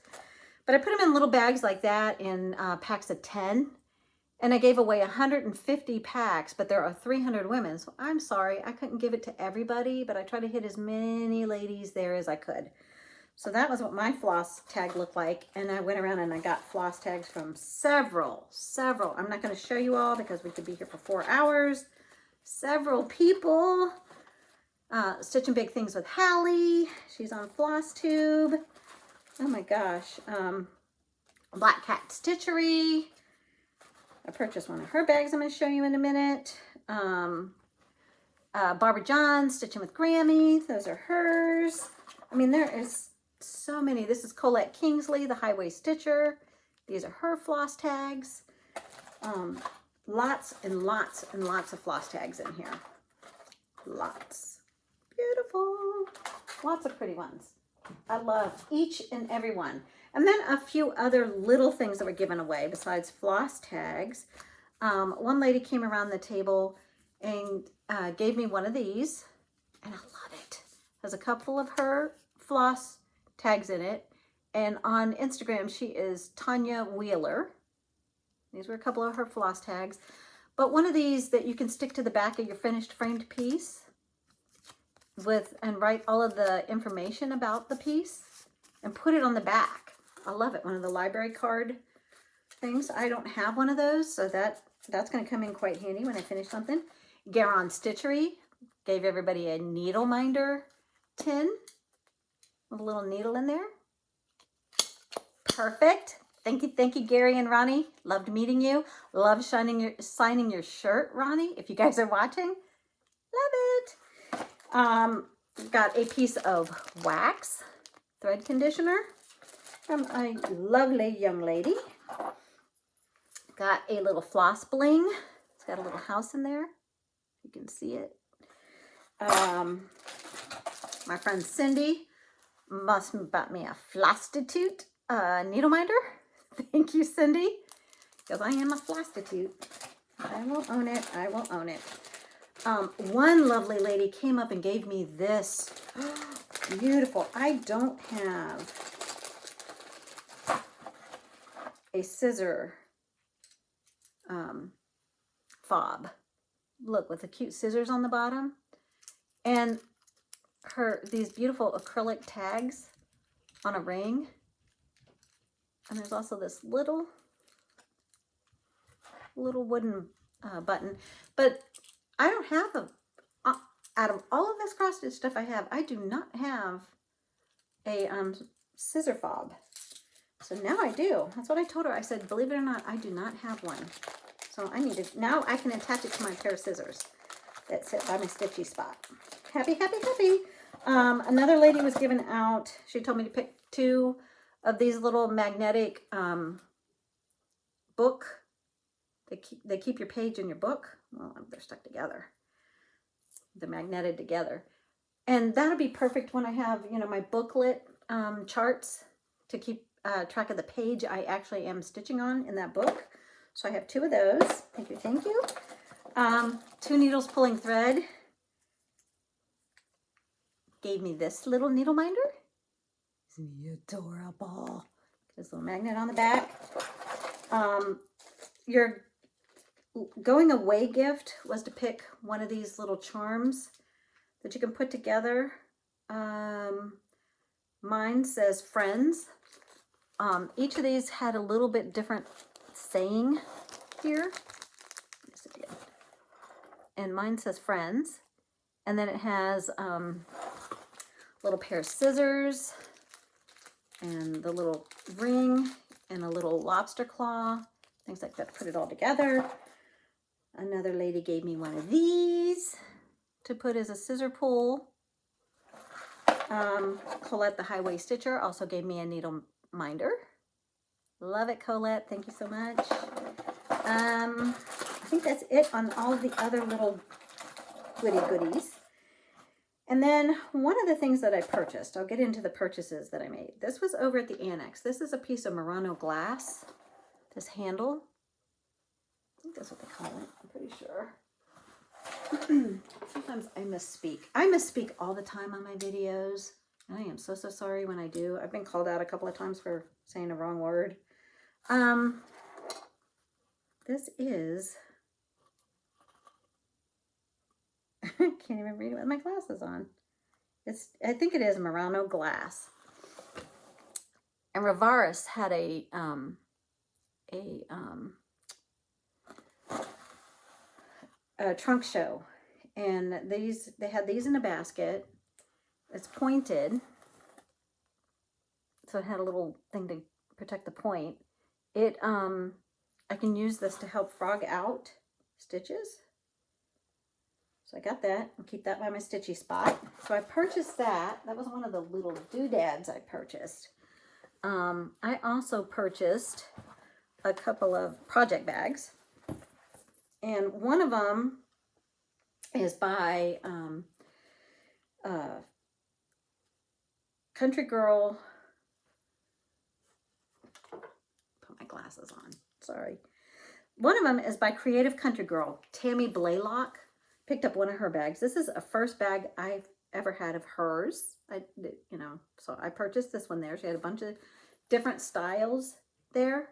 But I put them in little bags like that in packs of 10. And I gave away 150 packs, but there are 300 women. So I'm sorry, I couldn't give it to everybody, but I tried to hit as many ladies there as I could. So that was what my floss tag looked like. And I went around and I got floss tags from several. I'm not going to show you all because we could be here for 4 hours. Several people. Stitching Big Things with Hallie. She's on Flosstube. Oh my gosh. Black Cat Stitchery. I purchased one of her bags I'm going to show you in a minute. Barbara John, Stitching with Grammy. Those are hers. I mean, there is so many. This is Colette Kingsley, the Highway Stitcher. These are her floss tags. Lots and lots and lots of floss tags in here. Lots. Beautiful. Lots of pretty ones. I love each and every one. And then a few other little things that were given away besides floss tags. One lady came around the table and gave me one of these, and I love it. There's a couple of her floss tags in it. And on Instagram, she is Tanya Wheeler. These were a couple of her floss tags. But one of these that you can stick to the back of your finished framed piece and write all of the information about the piece and put it on the back. I love it. One of the library card things. I don't have one of those, so that's going to come in quite handy when I finish something. Garon Stitchery gave everybody a needle minder tin with a little needle in there. Perfect. Thank you, Gary and Ronnie. Loved meeting you. Love signing your shirt, Ronnie, if you guys are watching. Love it. Got a piece of wax thread conditioner from a lovely young lady. Got a little floss bling. It's got a little house in there. You can see it. My friend Cindy must have bought me a Flosstube needle minder. Thank you, Cindy, because I am a Flosstube. I will own it. I will own it. One lovely lady came up and gave me this. Beautiful. I don't have a scissor fob. Look, with the cute scissors on the bottom. And these beautiful acrylic tags on a ring. And there's also this little wooden button. But I don't have out of all of this cross stitch stuff I have, I do not have a scissor fob. So now I do. That's what I told her. I said, believe it or not, I do not have one. So I need to, now I can attach it to my pair of scissors that sit by my stitchy spot. Happy, happy, happy. Another lady was giving out, she told me to pick 2 of these little magnetic book. They keep your page in your book. Well, they're stuck together. They're magneted together. And that'll be perfect when I have, you know, my booklet charts to keep track of the page I actually am stitching on in that book. So I have 2 of those. Thank you, thank you. 2 needles pulling thread. Gave me this little needle minder. Isn't he adorable? This little magnet on the back. Your going away gift was to pick one of these little charms that you can put together. Mine says friends. Each of these had a little bit different saying here. Yes, it did. And mine says friends. And then it has a little pair of scissors and the little ring and a little lobster claw, things like that, put it all together. Another lady gave me one of these to put as a scissor pull. Colette the Highway Stitcher also gave me a needle minder. Love it, Colette. Thank you so much. I think that's it on all the other little goodies. And then one of the things that I purchased, I'll get into the purchases that I made. This was over at the Annex. This is a piece of Murano glass, this handle. I think that's what they call it. I'm pretty sure. Sometimes I misspeak. I misspeak all the time on my videos. And I am so sorry when I do. I've been called out a couple of times for saying the wrong word. This is... I can't even read it with my glasses on. I think it is Murano glass. And Rivaris had a trunk show, and they had these in a basket. It's pointed, so it had a little thing to protect the point. I can use this to help frog out stitches. So I got that and keep that by my stitchy spot. So I purchased that. That was one of the little doodads I purchased. I also purchased a couple of project bags. And one of them is by Country Girl. Put my glasses on. Sorry. One of them is by Creative Country Girl, Tammy Blaylock. Picked up one of her bags. This is a first bag I've ever had of hers. You know, so I purchased this one there. She had a bunch of different styles there.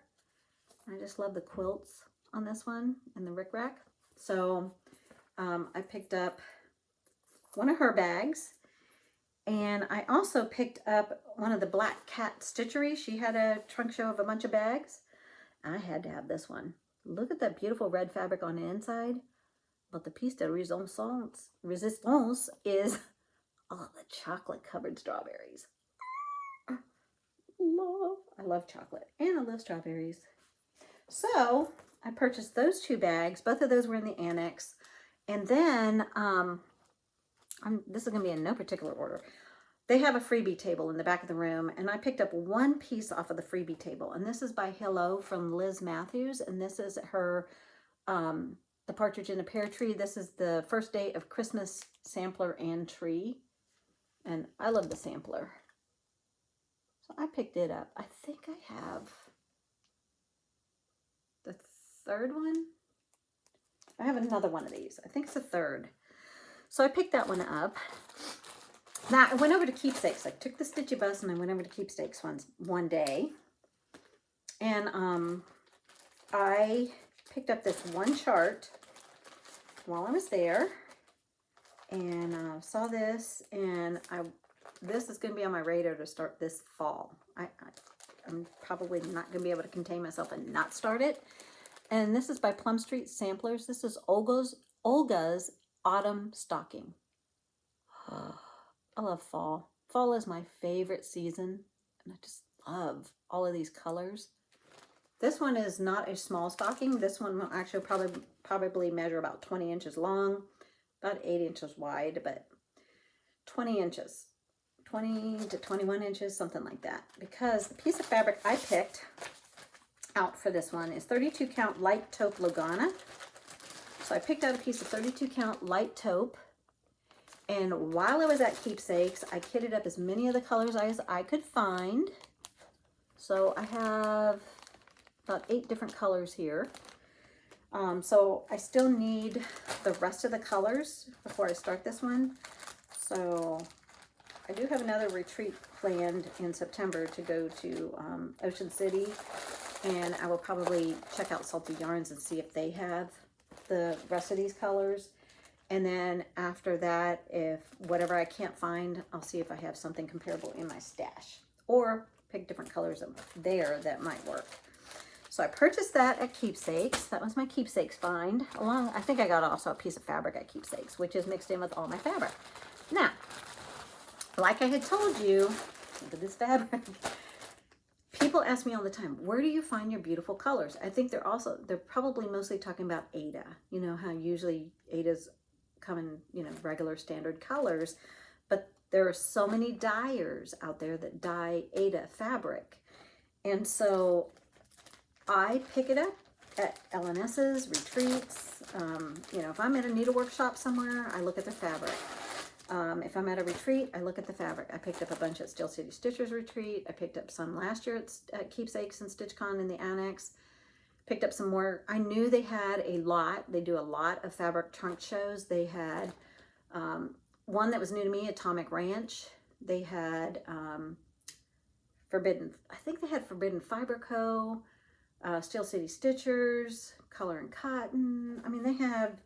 I just love the quilts on this one and the rickrack. So I picked up one of her bags, and I also picked up one of the Black Cat Stitchery. She had a trunk show of a bunch of bags. I had to have this one. Look at that beautiful red fabric on the inside. But the piece de resistance is, oh, the chocolate covered strawberries. I love chocolate and I love strawberries. So I purchased those two bags. Both of those were in the annex. And then, this is going to be in no particular order. They have a freebie table in the back of the room, and I picked up one piece off of the freebie table. And this is by Hello from Liz Matthews, and this is her, The Partridge in a Pear Tree. This is the first day of Christmas sampler and tree, and I love the sampler. So I picked it up. I think I have the third one. I have another one of these. I think it's the third. So I picked that one up. Now I went over to Keepsakes. I took the Stitchy bus and I went over to Keepsakes one day. And I picked up this one chart while I was there. And saw this, and this is going to be on my radar to start this fall. I'm probably not going to be able to contain myself and not start it. And this is by Plum Street Samplers. This is Olga's Autumn Stocking. Oh, I love fall. Fall is my favorite season, and I just love all of these colors. This one is not a small stocking. This one will actually probably measure about 20 inches long, about 8 inches wide, but 20 inches. 20 to 21 inches, something like that. Because the piece of fabric I picked out for this one is 32 count light taupe Lugana. So I picked out a piece of 32 count light taupe, and while I was at Keepsakes, I kitted up as many of the colors as I could find. So I have about 8 different colors here. So I still need the rest of the colors before I start this one. So I do have another retreat planned in September to go to Ocean City, and I will probably check out Salty Yarns and see if they have the rest of these colors. And then after that, if whatever I can't find, I'll see if I have something comparable in my stash, or pick different colors there that might work. So I purchased that at Keepsakes. That was my Keepsakes find. I think I got also a piece of fabric at Keepsakes, which is mixed in with all my fabric. Now, like I had told you, look at this fabric. People ask me all the time, where do you find your beautiful colors? I think they're probably mostly talking about Aida. You know how usually Aidas come in, you know, regular standard colors, but there are so many dyers out there that dye Aida fabric. And so I pick it up at LNS's, retreats. You know, if I'm at a needlework shop somewhere, I look at the fabric. If I'm at a retreat, I look at the fabric. I picked up a bunch at Steel City Stitchers retreat. I picked up some last year at Keepsakes and StitchCon in the annex. Picked up some more. I knew they had a lot. They do a lot of fabric trunk shows. They had one that was new to me, Atomic Ranch. They had I think they had Forbidden Fiber Co., Steel City Stitchers, Color and Cotton. I mean, they had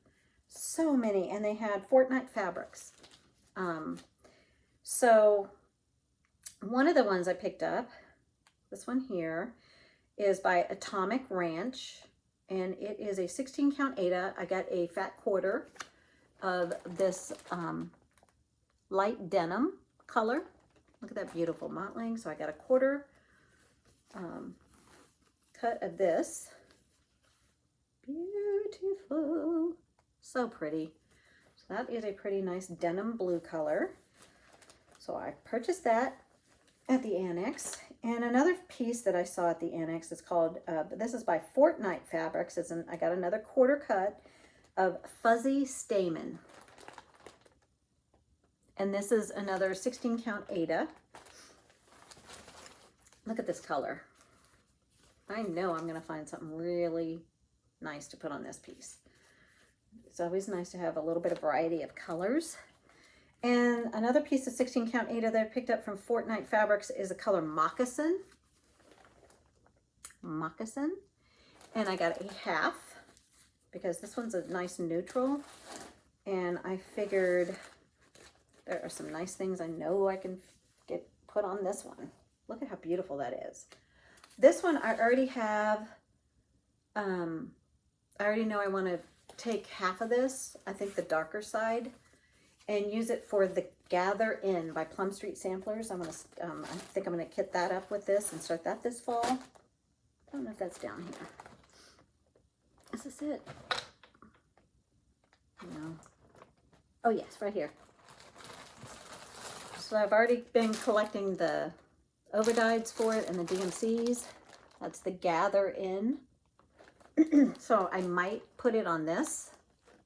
so many, and they had Fortnite Fabrics. So one of the ones I picked up, this one here, is by Atomic Ranch, and it is a 16 count Aida. I got a fat quarter of this light denim color. Look at that beautiful mottling. So I got a quarter cut of this. Beautiful. So pretty. So that is a pretty nice denim blue color. So I purchased that at the annex. And another piece that I saw at the annex is called, this is by Fortnite Fabrics. I got another quarter cut of Fuzzy Stamen. And this is another 16 count Aida. Look at this color. I know I'm going to find something really nice to put on this piece. It's always nice to have a little bit of variety of colors. And another piece of 16 count Aida that I picked up from Fortnite Fabrics is the color Moccasin. And I got a half because this one's a nice neutral, and I figured there are some nice things I know I can get put on this one. Look at how beautiful that is. This one I already have, I already know I want to take half of this, I think the darker side, and use it for the Gather In by Plum Street Samplers. I think I'm going to kit that up with this and start that this fall. I don't know if that's down here. Is this it? No. Oh yes, right here. So I've already been collecting the overdyes for it and the DMCs. That's the Gather In. So I might put it on this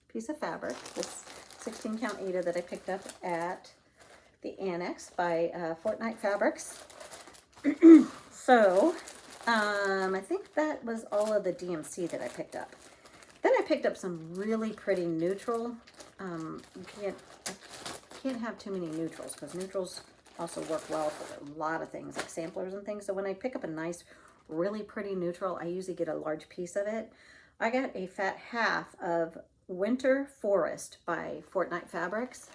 piece of fabric, this 16 count Aida that I picked up at the Annex by Fortnite Fabrics. So I think that was all of the DMC that I picked up. Then I picked up some really pretty neutral. I can't have too many neutrals because neutrals also work well for a lot of things like samplers and things. So when I pick up a nice, really pretty neutral, I usually get a large piece of it. I got a fat half of Winter Forest by Fortnite Fabrics.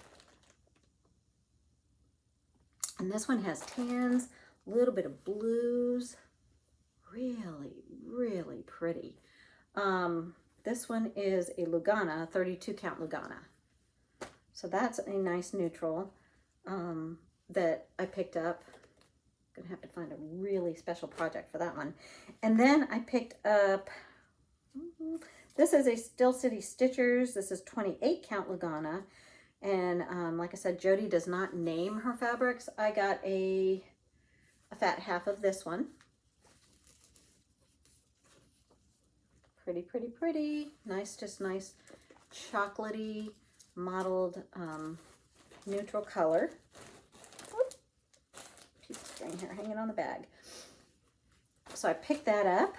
And this one has tans, a little bit of blues. Really, really pretty. This one is a Lugana, 32 count Lugana. So that's a nice neutral that I picked up. Gonna have to find a really special project for that one. And then I picked up, this is a Still City Stitchers. This is 28 count Lugana. And like I said, Jody does not name her fabrics. I got a fat half of this one. Pretty, pretty, pretty. Nice, just nice chocolatey mottled neutral color. Oop, piece of string here hanging on the bag. So I picked that up.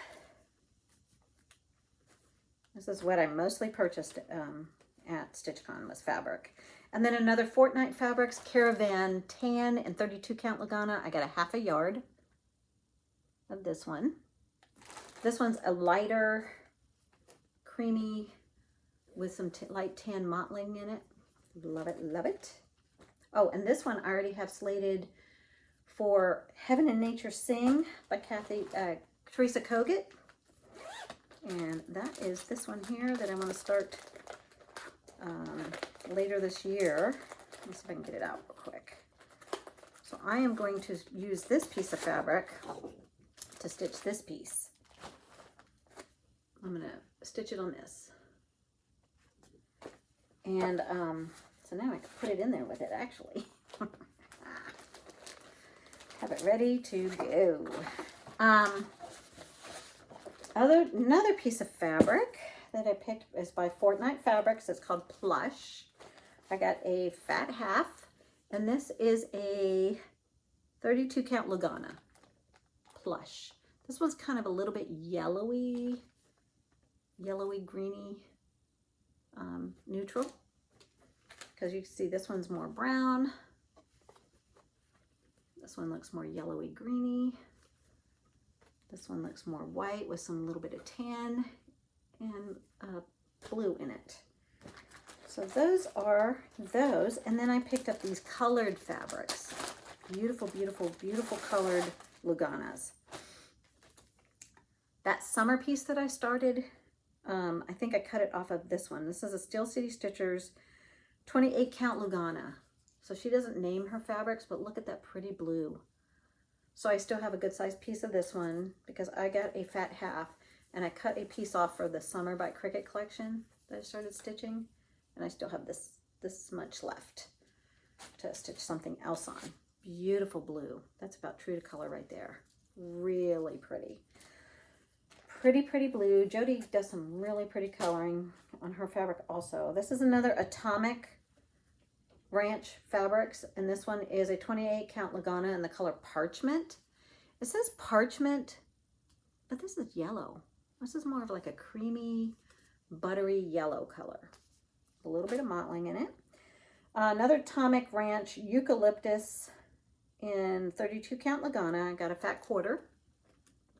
This is what I mostly purchased at StitchCon was fabric. And then another Fortnite Fabrics Caravan Tan and 32 count Lugana. I got a half a yard of this one. This one's a lighter, creamy with some light tan mottling in it. Love it, love it. Oh, and this one I already have slated for Heaven and Nature Sing by Teresa Kogut. And that is this one here that I want to start later this year. Let me see if I can get it out real quick. So I am going to use this piece of fabric to stitch this piece. I'm going to stitch it on this. And so now I can put it in there with it actually. Have it ready to go. Another piece of fabric that I picked is by Fortnite Fabrics. It's called Plush. I got a fat half, and this is a 32 count Lugana Plush. This one's kind of a little bit yellowy greeny neutral, because you can see this one's more brown. This one looks more yellowy greeny. This one looks more white with some little bit of tan and blue in it. So those are those. And then I picked up these colored fabrics. Beautiful, beautiful, beautiful colored Luganas. That summer piece that I started, I think I cut it off of this one. This is a Still City Stitchers 28 count Lugana. So she doesn't name her fabrics, but look at that pretty blue. So I still have a good sized piece of this one because I got a fat half, and I cut a piece off for the Summer by Cricut collection that I started stitching, and I still have this much left to stitch something else on. Beautiful blue. That's about true to color right there. Really pretty. Pretty, pretty blue. Jody does some really pretty coloring on her fabric also. This is another Atomic Ranch Fabrics, and this one is a 28 count Lugana in the color Parchment. It says Parchment, but this is yellow. This is more of like a creamy, buttery yellow color. A little bit of mottling in it. Another Atomic Ranch Eucalyptus in 32 count Lagana. I got a fat quarter.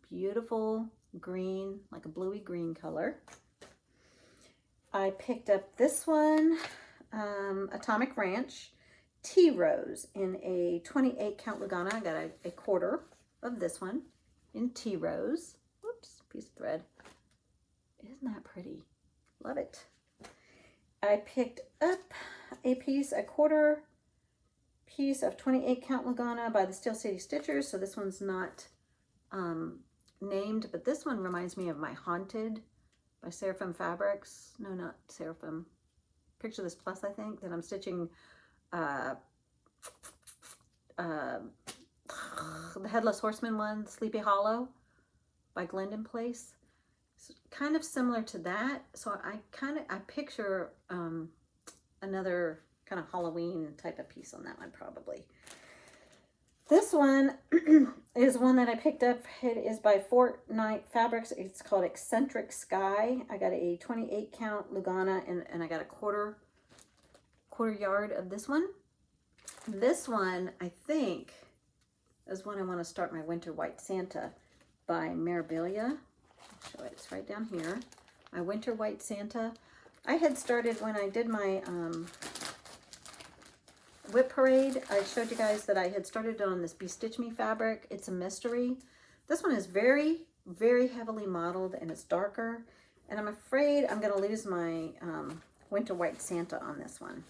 Beautiful green, like a bluey green color. I picked up this one, Atomic Ranch Tea Rose in a 28 count Lagana. I got a quarter of this one in Tea Rose. Whoops, piece of thread. Isn't that pretty? Love it. I picked up a quarter piece of 28 count Lagana by the Steel City Stitchers. So this one's not named, but this one reminds me of my Haunted by Seraphim Fabrics. No, not Seraphim. Picture This Plus, I think, that I'm stitching the Headless Horseman one, Sleepy Hollow by Glendon Place. It's kind of similar to that. So I picture another kind of Halloween type of piece on that one probably. This one is one that I picked up. It is by Fortnite Fabrics. It's called Eccentric Sky. I got a 28 count Lugana and I got a quarter yard of this one. This one, I think, is one I want to start my Winter White Santa by Mirabilia. I'll show it. It's right down here. My Winter White Santa. I had started when I did my WIP Parade. I showed you guys that I had started on this Bestitch Me fabric. It's a mystery. This one is very, very heavily modeled and it's darker. And I'm afraid I'm going to lose my Winter White Santa on this one.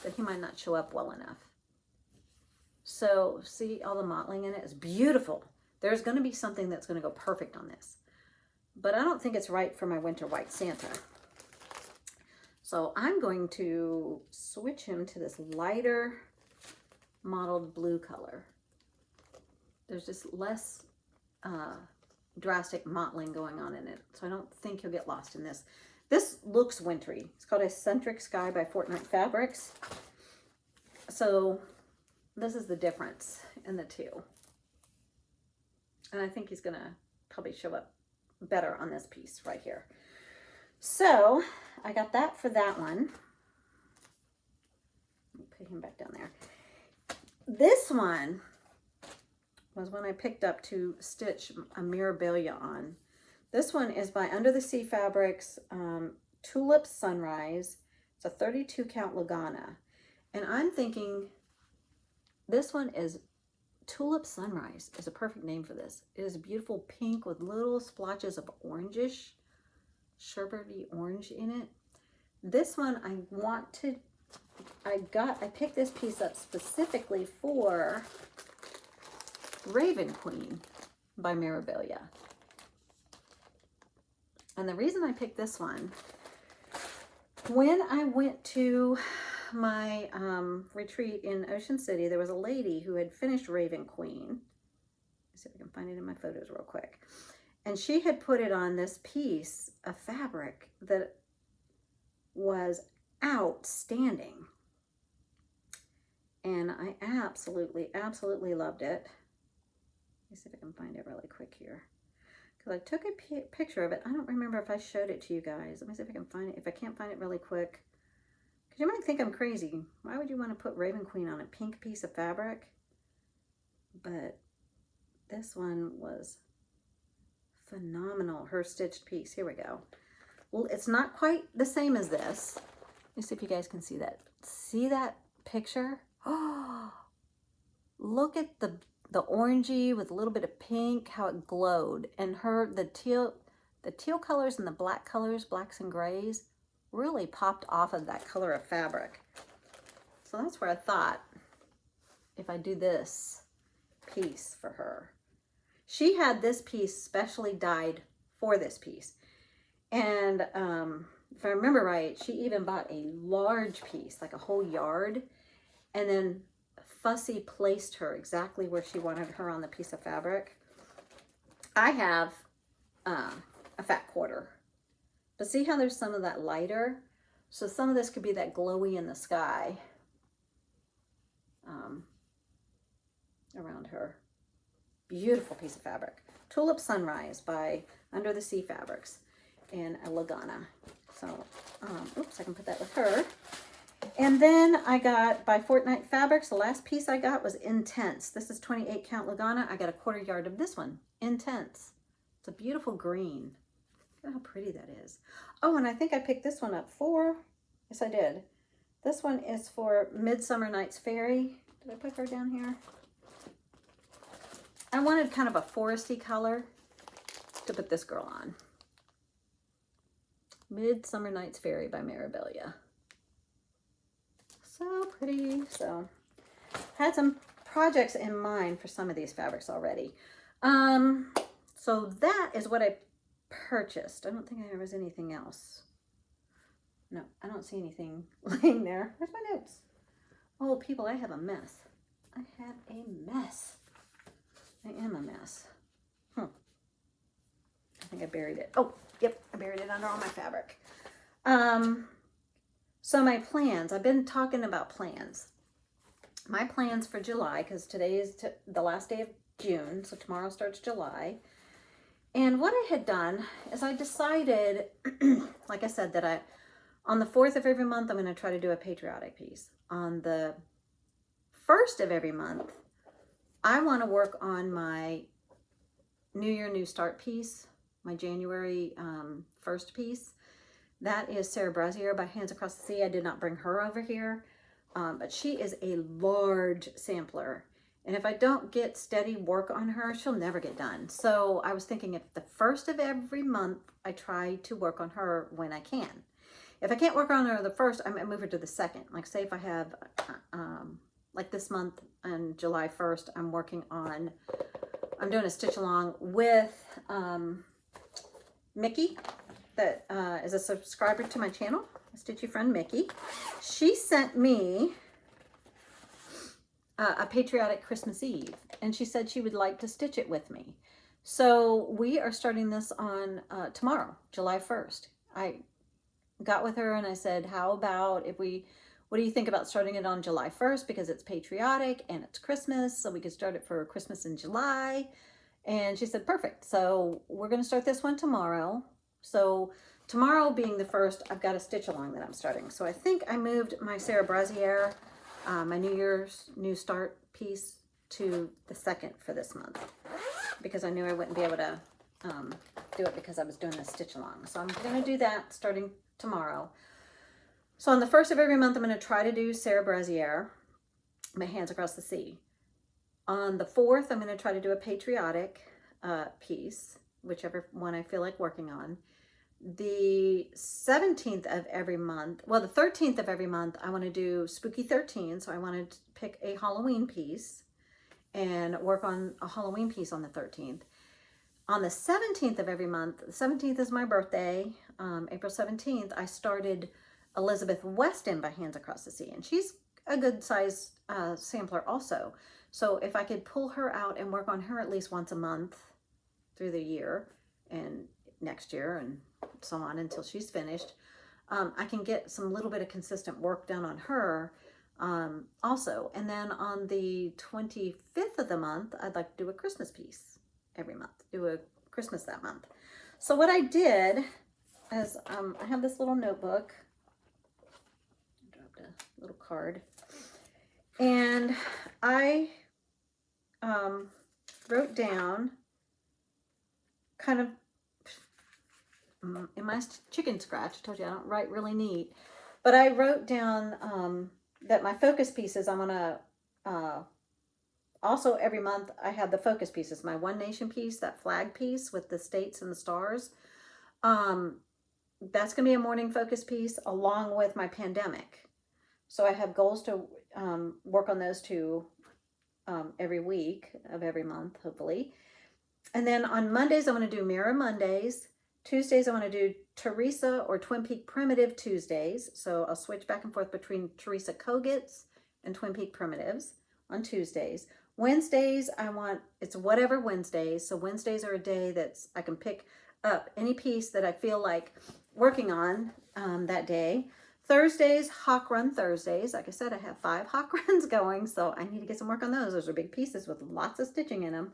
That he might not show up well enough. So see all the mottling in it? It's beautiful. There's going to be something that's going to go perfect on this. But I don't think it's right for my Winter White Santa. So I'm going to switch him to this lighter mottled blue color. There's just less drastic mottling going on in it. So I don't think you'll get lost in this. This looks wintry. It's called Eccentric Sky by Fortnite Fabrics. So this is the difference in the two. And I think he's going to probably show up better on this piece right here. So I got that for that one. Let me put him back down there. This one was one I picked up to stitch a Mirabilia on. This one is by Under the Sea Fabrics, Tulip Sunrise. It's a 32 count Lugana. And I'm thinking this one is Tulip Sunrise is a perfect name for this. It is a beautiful pink with little splotches of orangish, sherbety orange in it. This one I picked this piece up specifically for Raven Queen by Mirabilia. And the reason I picked this one, when I went to my retreat in Ocean City, there was a lady who had finished Raven Queen. Let's see if I can find it in my photos real quick. And she had put it on this piece of fabric that was outstanding. And I absolutely, absolutely loved it. Let me see if I can find it really quick here. Because I took a picture of it. I don't remember if I showed it to you guys. Let me see if I can find it. If I can't find it really quick. Because you might think I'm crazy. Why would you want to put Raven Queen on a pink piece of fabric? But this one was phenomenal. Her stitched piece. Here we go. Well, it's not quite the same as this. Let me see if you guys can see that. See that picture? Oh, look at the orangey with a little bit of pink, how it glowed. And the teal colors and the black colors, blacks and grays, really popped off of that color of fabric. So that's where I thought, if I do this piece for her. She had this piece specially dyed for this piece. And if I remember right, she even bought a large piece, like a whole yard, and then Fussy placed her exactly where she wanted her on the piece of fabric. I have a fat quarter. But see how there's some of that lighter? So some of this could be that glowy in the sky around her. Beautiful piece of fabric. Tulip Sunrise by Under the Sea Fabrics in a Lagana. So, oops, I can put that with her. And then I got, by Fortnite Fabrics, the last piece I got was Intense. This is 28 count Lagana. I got a 1/4 yard of this one, Intense. It's a beautiful green. Look at how pretty that is. Oh, and I think I picked this one up for, yes I did. This one is for Midsummer Night's Fairy. Did I put her down here? I wanted kind of a foresty color to put this girl on. Midsummer Night's Fairy by Mirabilia. So pretty. So had some projects in mind for some of these fabrics already. So that is what I purchased. I don't think there was anything else. No, I don't see anything laying there. Where's my notes? Oh, people, I have a mess. I have a mess. I am a mess. I think I buried it. Oh, yep, I buried it under all my fabric. So my plans, I've been talking about plans. My plans for July, because today is the last day of June, so tomorrow starts July. And what I had done is I decided, like I said, that on the 4th of every month, I'm going to try to do a patriotic piece. On the 1st of every month, I want to work on my New Year, New Start piece, my January 1st piece. That is Sarah Brazier by Hands Across the Sea. I did not bring her over here, but she is a large sampler. And if I don't get steady work on her, she'll never get done. So I was thinking if the 1st of every month, I try to work on her when I can. If I can't work on her the 1st, I might move her to the 2nd. Like say if I have, like this month on July 1st, I'm doing a stitch along with Mickey, that is a subscriber to my channel, a stitchy friend Mickey. She sent me a patriotic Christmas Eve, and she said she would like to stitch it with me. So we are starting this on tomorrow, July 1st. I got with her and I said, how about what do you think about starting it on July 1st, because it's patriotic and it's Christmas, so we could start it for Christmas in July. And she said, perfect. So we're going to start this one tomorrow. So tomorrow being the 1st, I've got a stitch along that I'm starting. So I think I moved my Sarah Brazier, my New Year's New Start piece, to the 2nd for this month, because I knew I wouldn't be able to do it because I was doing a stitch along. So I'm going to do that starting tomorrow. So on the 1st of every month, I'm going to try to do Sarah Brazier, my Hands Across the Sea. On the 4th, I'm going to try to do a patriotic piece, whichever one I feel like working on. The 17th of every month, well, the 13th of every month, I want to do Spooky 13. So I wanted to pick a Halloween piece and work on a Halloween piece on the 13th. On the 17th of every month, the 17th is my birthday, April 17th, I started Elizabeth Weston by Hands Across the Sea. And she's a good size sampler also. So if I could pull her out and work on her at least once a month through the year and next year and so on until she's finished, I can get some little bit of consistent work done on her also. And then on the 25th of the month, I'd like to do a Christmas piece every month, do a Christmas that month. So what I did is I have this little notebook. I dropped a little card. And I wrote down kind of in my chicken scratch, I told you I don't write really neat, but I wrote down that my focus pieces, I'm going to also every month I have the focus pieces, my One Nation piece, that flag piece with the states and the stars. That's going to be a morning focus piece along with my pandemic. So I have goals to work on those two every week of every month, hopefully. And then on Mondays, I want to do Mirror Mondays. Tuesdays, I want to do Teresa or Twin Peak Primitive Tuesdays. So I'll switch back and forth between Teresa Kogets and Twin Peak Primitives on Tuesdays. Wednesdays, it's whatever Wednesdays. So Wednesdays are a day that's, I can pick up any piece that I feel like working on that day. Thursdays, Hawk Run Thursdays. Like I said, I have 5 Hawk Runs going, so I need to get some work on those. Those are big pieces with lots of stitching in them.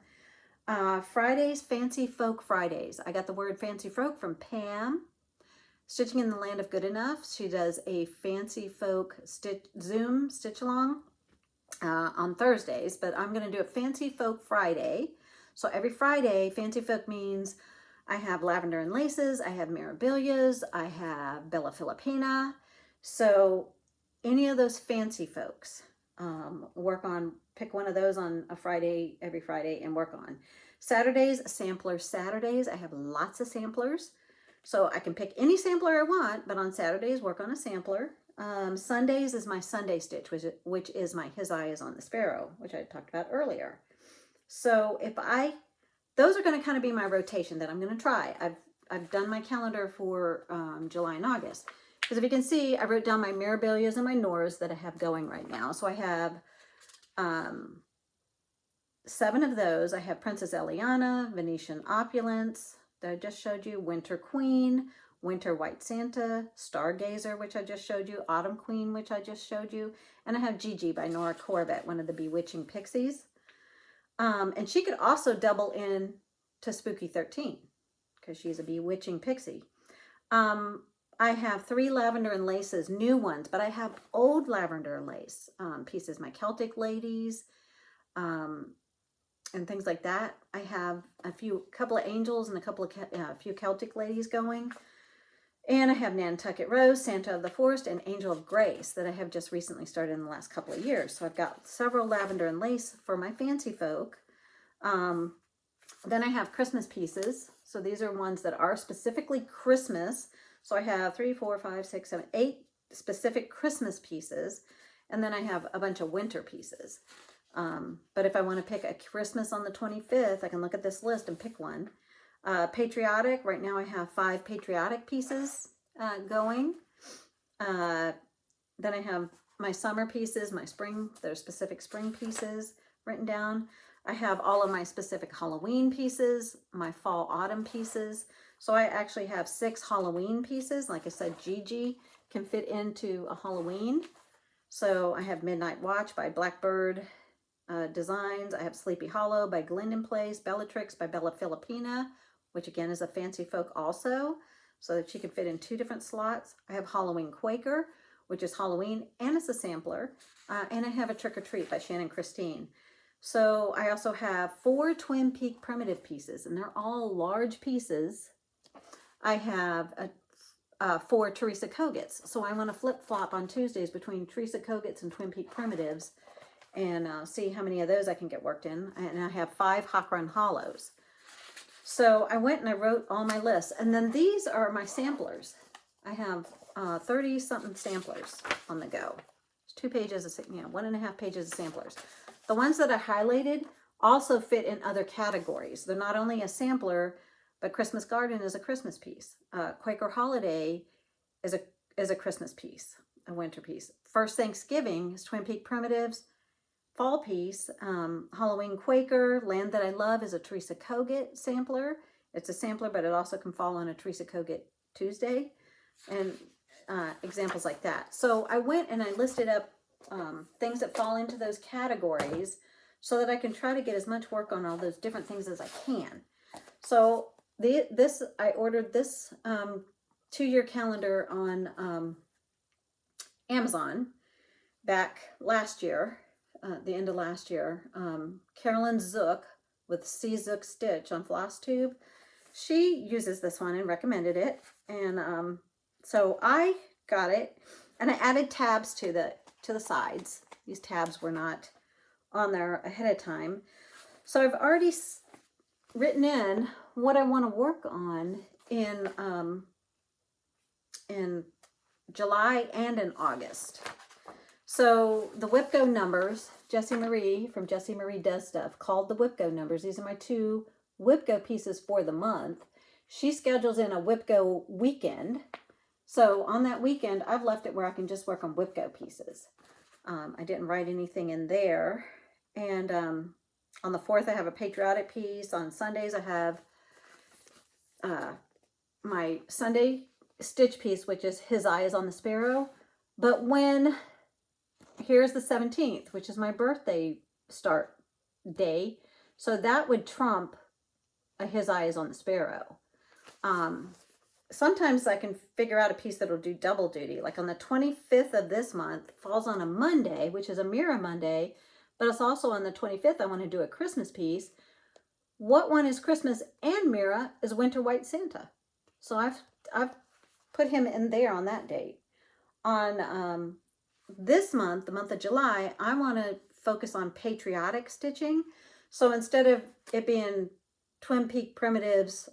Fridays, Fancy Folk Fridays. I got the word Fancy Folk from Pam. Stitching in the Land of Good Enough. She does a Fancy Folk Zoom stitch along on Thursdays, but I'm going to do a Fancy Folk Friday. So every Friday, Fancy Folk means I have lavender and laces, I have mirabilias, I have Bella Filipina. So any of those fancy folks, pick one of those on a Friday, every Friday, and work on. Saturdays, sampler Saturdays. I have lots of samplers. So I can pick any sampler I want, but on Saturdays, work on a sampler. Sundays is my Sunday stitch, which is my His Eye is on the Sparrow, which I talked about earlier. So those are going to kind of be my rotation that I'm going to try. I've done my calendar for July and August. Because if you can see, I wrote down my mirabilias and my Noras that I have going right now. So I have 7 of those. I have Princess Eliana, Venetian Opulence that I just showed you, Winter Queen, Winter White Santa, Stargazer, which I just showed you, Autumn Queen, which I just showed you, and I have Gigi by Nora Corbett, one of the Bewitching Pixies. And she could also double in to Spooky 13 because she's a Bewitching Pixie. I have 3 lavender and laces, new ones, but I have old lavender and lace pieces, my Celtic Ladies, and things like that. I have a couple of angels and a few Celtic Ladies going. And I have Nantucket Rose, Santa of the Forest, and Angel of Grace that I have just recently started in the last couple of years. So I've got several lavender and lace for my fancy folk. Then I have Christmas pieces. So these are ones that are specifically Christmas. So I have 3, 4, 5, 6, 7, 8 specific Christmas pieces. And then I have a bunch of winter pieces. But if I want to pick a Christmas on the 25th, I can look at this list and pick one. Patriotic, right now I have 5 patriotic pieces going. Then I have my summer pieces, my spring, there's specific spring pieces written down. I have all of my specific Halloween pieces, my fall autumn pieces. So I actually have 6 Halloween pieces. Like I said, Gigi can fit into a Halloween. So I have Midnight Watch by Blackbird Designs. I have Sleepy Hollow by Glendon Place, Bellatrix by Bella Filipina, which again is a fancy folk also, so that she can fit in 2 different slots. I have Halloween Quaker, which is Halloween, and it's a sampler. And I have a Trick or Treat by Shannon Christine. So I also have 4 Twin Peak primitive pieces, and they're all large pieces. I have 4 Teresa Kogets. So I want to flip-flop on Tuesdays between Teresa Kogets and Twin Peak primitives and see how many of those I can get worked in. And I have 5 Hawk Run Hollows. So I went and I wrote all my lists. And then these are my samplers. I have 30-something samplers on the go. It's 2 pages, 1.5 pages of samplers. The ones that I highlighted also fit in other categories. They're not only a sampler, but Christmas Garden is a Christmas piece. Quaker Holiday is a Christmas piece, a winter piece. First Thanksgiving is Twin Peak Primitives. Fall piece, Halloween Quaker, Land That I Love is a Teresa Koget sampler. It's a sampler, but it also can fall on a Teresa Koget Tuesday, and examples like that. So I went and I listed up things that fall into those categories so that I can try to get as much work on all those different things as I can. So I ordered this 2-year calendar on Amazon back last year. The end of last year. Carolyn Zook with C Zook Stitch on Flosstube. She uses this one and recommended it. And so I got it and I added tabs to the sides. These tabs were not on there ahead of time. So I've already written in what I want to work on in July and in August. So the WIP Go numbers, Jessie Marie from Jessie Marie Does Stuff called the WIP Go numbers. These are my 2 WIP Go pieces for the month. She schedules in a WIP Go weekend. So on that weekend, I've left it where I can just work on WIP Go pieces. I didn't write anything in there. And on the 4th, I have a patriotic piece. On Sundays, I have my Sunday stitch piece, which is His Eye is on the Sparrow. But here's the 17th, which is my birthday start day. So that would trump a His Eye is on the Sparrow. sometimes I can figure out a piece that'll do double duty. Like on the 25th of this month falls on a Monday, which is a Mira Monday, but it's also on the 25th I want to do a Christmas piece. What one is Christmas and Mira is Winter White Santa. So I've put him in there on that date. On this month, the month of July, I want to focus on patriotic stitching. So instead of it being Twin Peak Primitives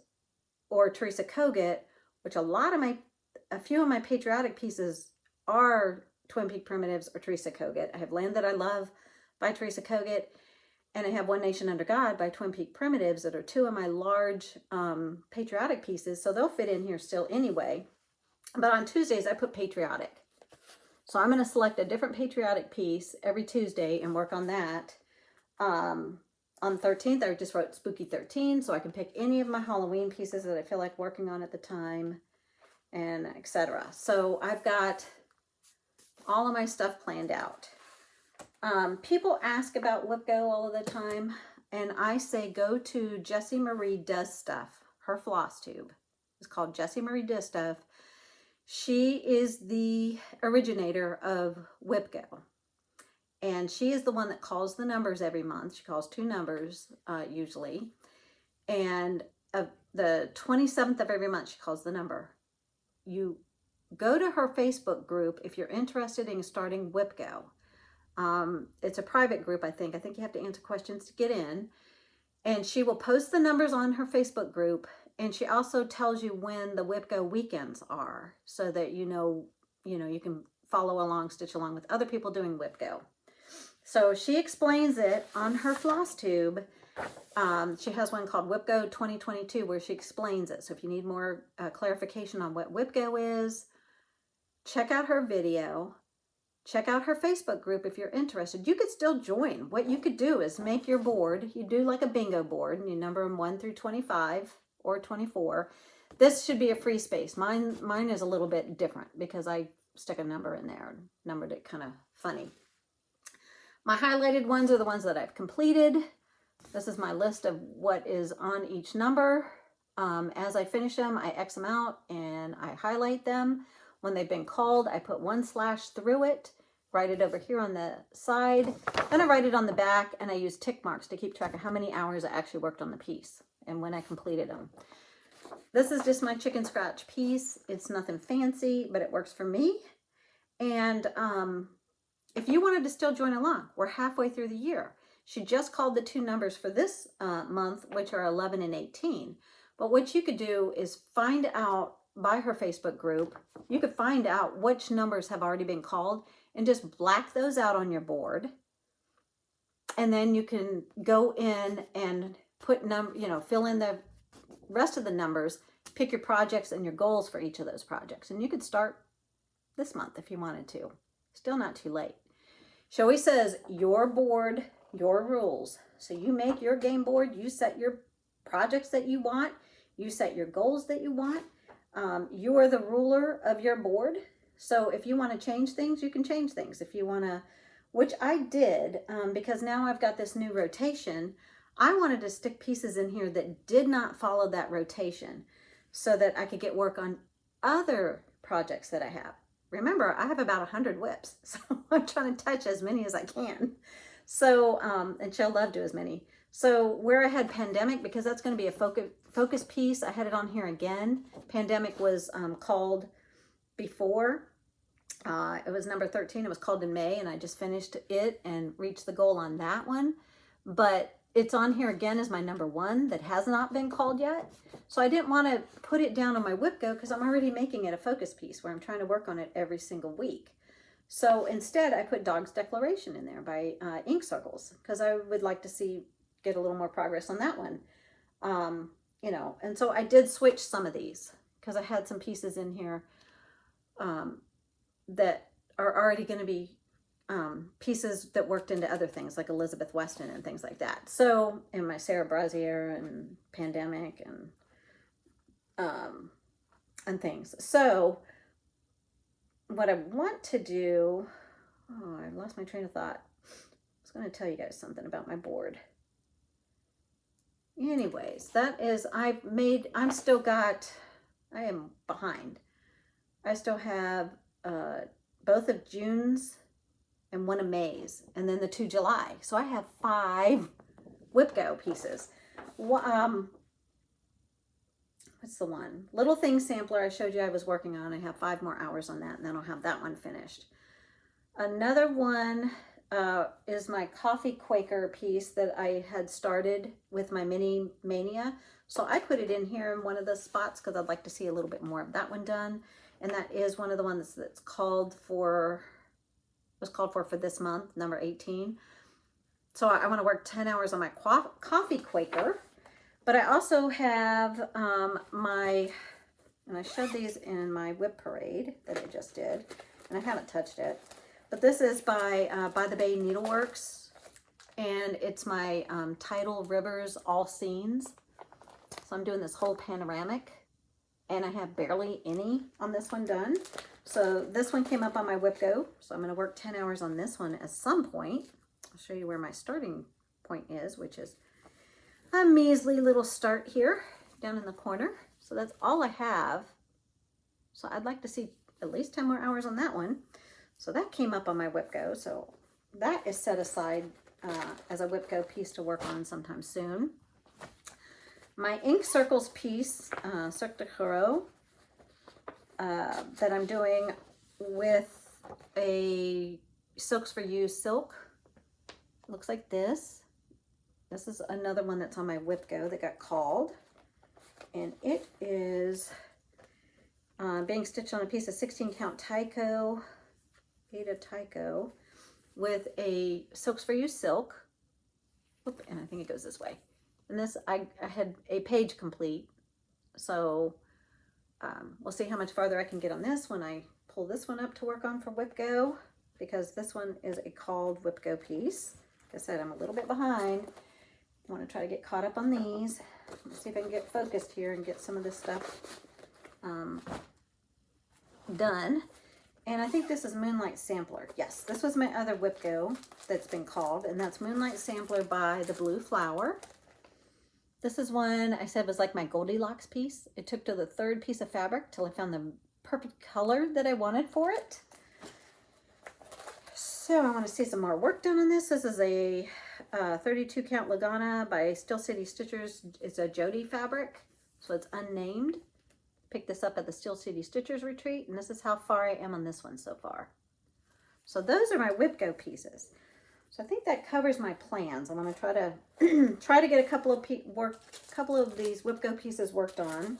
or Teresa Kogut, which a few of my patriotic pieces are Twin Peak Primitives or Teresa Kogut. I have Land That I Love by Teresa Kogut, and I have One Nation Under God by Twin Peak Primitives that are two of my large patriotic pieces, so they'll fit in here still anyway. But on Tuesdays, I put patriotic. So I'm going to select a different patriotic piece every Tuesday and work on that. On the 13th, I just wrote Spooky 13, so I can pick any of my Halloween pieces that I feel like working on at the time, and etc. So I've got all of my stuff planned out. People ask about WIP Go all of the time, and I say go to Jessie Marie Does Stuff. Her Flosstube is called Jessie Marie Does Stuff. She is the originator of WIP Go. And she is the one that calls the numbers every month. She calls 2 numbers usually. And the 27th of every month, she calls the number. You go to her Facebook group if you're interested in starting WIP Go. It's a private group, I think. I think you have to answer questions to get in. And she will post the numbers on her Facebook group. And she also tells you when the WIP Go weekends are, so that you know you can follow along, stitch along with other people doing WIP Go. So she explains it on her Flosstube. She has one called WIP Go 2022 where she explains it. So if you need more clarification on what WIP Go is, check out her video. Check out her Facebook group if you're interested. You could still join. What you could do is make your board. You do like a bingo board, and you number them 1 through 25 or 24. This should be a free space. Mine is a little bit different because I stuck a number in there and numbered it kind of funny. My highlighted ones are the ones that I've completed. This is my list of what is on each number. As I finish them, I X them out and I highlight them. When they've been called, I put 1/ through it, write it over here on the side, then I write it on the back, and I use tick marks to keep track of how many hours I actually worked on the piece and when I completed them. This is just my chicken scratch piece. It's nothing fancy, but it works for me. And if you wanted to still join along, we're halfway through the year. She just called the 2 numbers for this month, which are 11 and 18. But what you could do is find out by her Facebook group, you could find out which numbers have already been called and just black those out on your board. And then you can go in and put fill in the rest of the numbers, pick your projects and your goals for each of those projects. And you could start this month if you wanted to. Still not too late. She always says, your board, your rules. So you make your game board, you set your projects that you want, you set your goals that you want. You are the ruler of your board. So if you want to change things, you can change things. If you want to, which I did, because now I've got this new rotation, I wanted to stick pieces in here that did not follow that rotation so that I could get work on other projects that I have. Remember, I have about 100 WIPs, so I'm trying to touch as many as I can. So, and she'll love to as many. So where I had Pandemic, because that's going to be a focus piece, I had it on here again. Pandemic was called before. It was number 13. It was called in May, and I just finished it and reached the goal on that one. But it's on here again as my number 1 that has not been called yet. So I didn't want to put it down on my WIP Go because I'm already making it a focus piece where I'm trying to work on it every single week. So instead, I put Dog's Declaration in there by Ink Circles because I would like to get a little more progress on that one. And so I did switch some of these because I had some pieces in here that are already going to be pieces that worked into other things like Elizabeth Weston and things like that. So, and my Sarah Brazier and Pandemic and things. So what I want to do, I lost my train of thought. I was going to tell you guys something about my board. Anyways, that is, I'm still got I am behind. I still have both of June's and one of May's, and then the 2 July. So I have 5 WIP Go pieces. What's the one? Little Thing Sampler I showed you I was working on. I have 5 more hours on that, and then I'll have that one finished. Another one is my Coffee Quaker piece that I had started with my mini mania. So I put it in here in one of the spots because I'd like to see a little bit more of that one done. And that is one of the ones that's called for, was called for this month, number 18. So I want to work 10 hours on my Coffee Quaker. But I also have and I showed these in my WIP Parade that I just did, and I haven't touched it. But this is by the Bay Needleworks, and it's my Tidal Rivers All Scenes. So I'm doing this whole panoramic, and I have barely any on this one done. So this one came up on my WIP Go, so I'm going to work 10 hours on this one at some point. I'll show you where my starting point is, which is a measly little start here down in the corner. So that's all I have. So I'd like to see at least 10 more hours on that one. So that came up on my WIP Go. So that is set aside as a WIP Go piece to work on sometime soon. My ink circles piece, Cirque de Hero, that I'm doing with a Silks for You silk. Looks like this. This is another one that's on my WIP Go that got called. And it is being stitched on a piece of 16 count Tyco, Beta Tyco, with a Silks for You silk. Oop, and I think it goes this way. And this, I had a page complete. So we'll see how much farther I can get on this when I pull this one up to work on for WIP Go, because this one is a called WIP Go piece. Like I said, I'm a little bit behind. I want to try to get caught up on these. Let's see if I can get focused here and get some of this stuff done. And I think this is Moonlight Sampler. Yes, this was my other WIP Go that's been called, and that's Moonlight Sampler by the Blue Flower. This is one I said was like my Goldilocks piece. It took to the 3rd piece of fabric till I found the perfect color that I wanted for it. So I want to see some more work done on this. This is a 32 count Lagana by Steel City Stitchers. It's a Jody fabric, so it's unnamed. Picked this up at the Steel City Stitchers retreat, and this is how far I am on this one so far. So those are my WIP Go pieces. So I think that covers my plans. I'm going to try to get a couple of these WIP Go pieces worked on.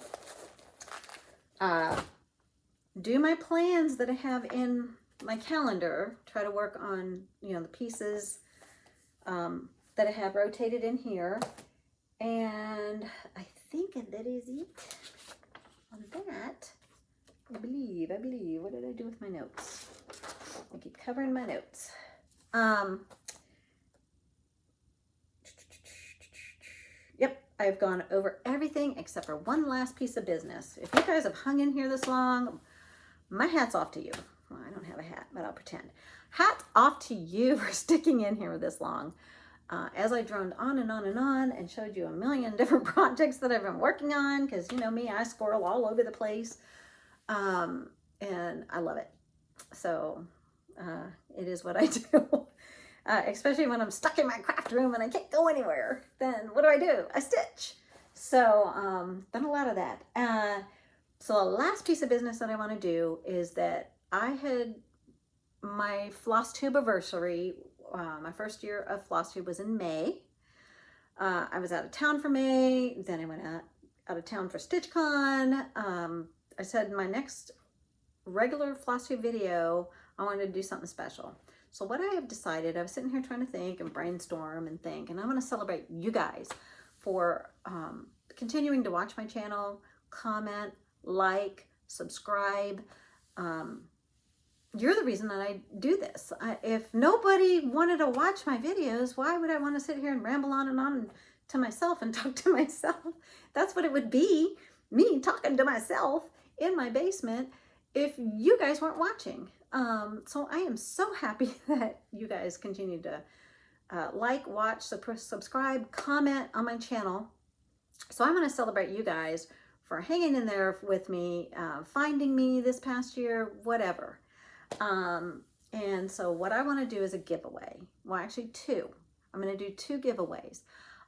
Do my plans that I have in my calendar. Try to work on, you know, the pieces that I have rotated in here. And I think that is it on that. I believe. What did I do with my notes? I keep covering my notes. Yep, I've gone over everything except for one last piece of business. If you guys have hung in here this long, my hat's off to you. Well, I don't have a hat, but I'll pretend. Hats off to you for sticking in here this long. As I droned on and on and on and showed you a million different projects that I've been working on, because you know me, I squirrel all over the place, and I love it. So it is what I do. Especially when I'm stuck in my craft room and I can't go anywhere, then what do? I stitch. So done a lot of that. So the last piece of business that I want to do is that I had my Flosstube anniversary. My first year of Flosstube was in May. I was out of town for May. Then I went out of town for StitchCon. I said in my next regular Flosstube video, I wanted to do something special. So what I have decided, I was sitting here trying to think and brainstorm and think, and I'm going to celebrate you guys for continuing to watch my channel, comment, like, subscribe. You're the reason that I do this. If nobody wanted to watch my videos, why would I want to sit here and ramble on and on to myself and talk to myself? That's what it would be, me talking to myself in my basement, if you guys weren't watching. So I am so happy that you guys continue to like, watch, subscribe, comment on my channel. So I'm going to celebrate you guys for hanging in there with me, finding me this past year, whatever. And so what I want to do is a giveaway. Well, actually two. I'm going to do two giveaways.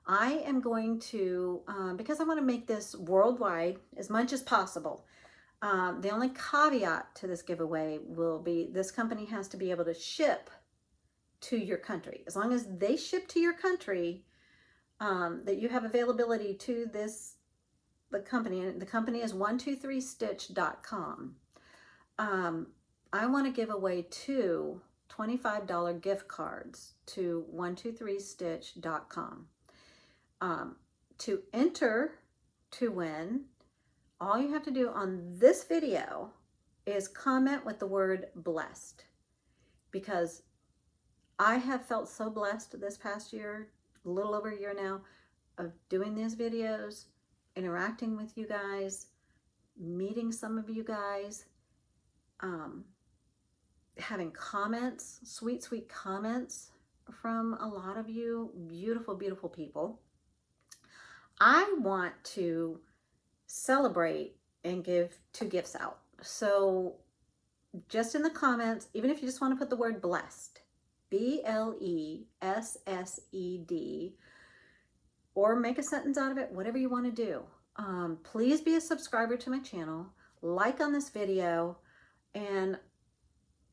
I am going to, because I want to make this worldwide as much as possible. The only caveat to this giveaway will be this company has to be able to ship to your country. As long as they ship to your country, that you have availability to the company, and the company is 123stitch.com. I want to give away two $25 gift cards to 123stitch.com. To enter to win, all you have to do on this video is comment with the word blessed, because I have felt so blessed this past year, a little over a year now, of doing these videos, interacting with you guys, meeting some of you guys, having comments, sweet, sweet comments from a lot of you, beautiful, beautiful people. I want to celebrate and give two gifts out. So just in the comments, even if you just want to put the word blessed, BLESSED, or make a sentence out of it, whatever you want to do. Please be a subscriber to my channel, like on this video, and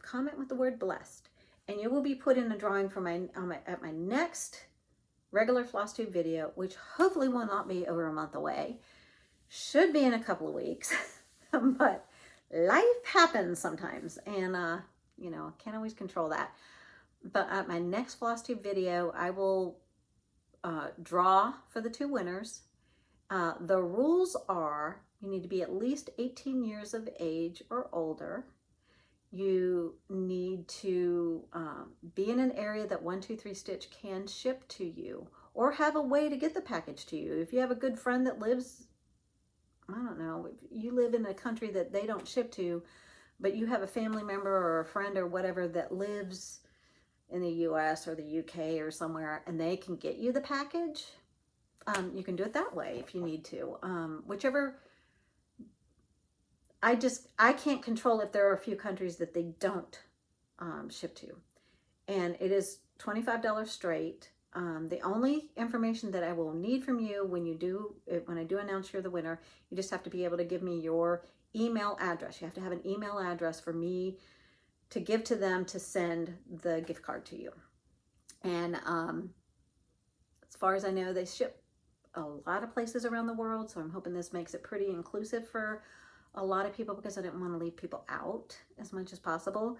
comment with the word blessed. And you will be put in a drawing for at my next regular Flosstube video, which hopefully will not be over a month away. Should be in a couple of weeks, but life happens sometimes, and you know, can't always control that. But at my next Flosstube video, I will draw for the two winners. The rules are you need to be at least 18 years of age or older. You need to be in an area that 123 Stitch can ship to you, or have a way to get the package to you. If you have a good friend that lives, I don't know, if you live in a country that they don't ship to, but you have a family member or a friend or whatever that lives in the US or the UK or somewhere, and they can get you the package, you can do it that way if you need to. Whichever, I can't control if there are a few countries that they don't ship to. And it is $25 straight. The only information that I will need from you when I do announce you're the winner, you just have to be able to give me your email address. You have to have an email address for me to give to them to send the gift card to you. And as far as I know, they ship a lot of places around the world, so I'm hoping this makes it pretty inclusive for a lot of people, because I didn't want to leave people out as much as possible.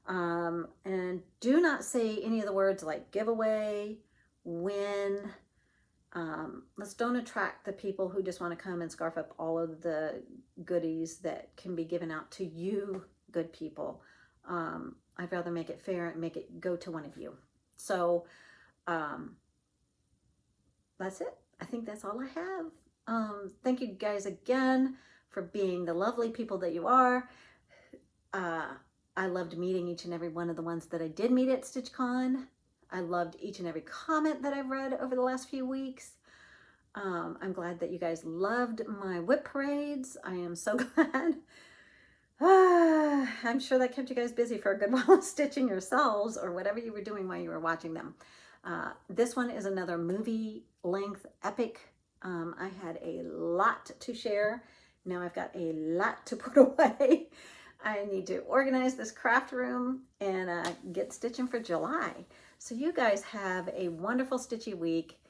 And do not say any of the words like giveaway, win. Let's don't attract the people who just want to come and scarf up all of the goodies that can be given out to you, good people. I'd rather make it fair and make it go to one of you. So that's it. I think that's all I have. Thank you guys again for being the lovely people that you are. I loved meeting each and every one of the ones that I did meet at StitchCon. I loved each and every comment that I've read over the last few weeks. I'm glad that you guys loved my WIP parades. I am so glad. I'm sure that kept you guys busy for a good while stitching yourselves or whatever you were doing while you were watching them. This one is another movie length epic. I had a lot to share. Now I've got a lot to put away. I need to organize this craft room and get stitching for July. So you guys have a wonderful stitchy week.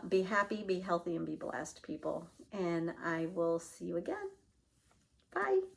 Be happy, be healthy, and be blessed, people. And I will see you again. Bye.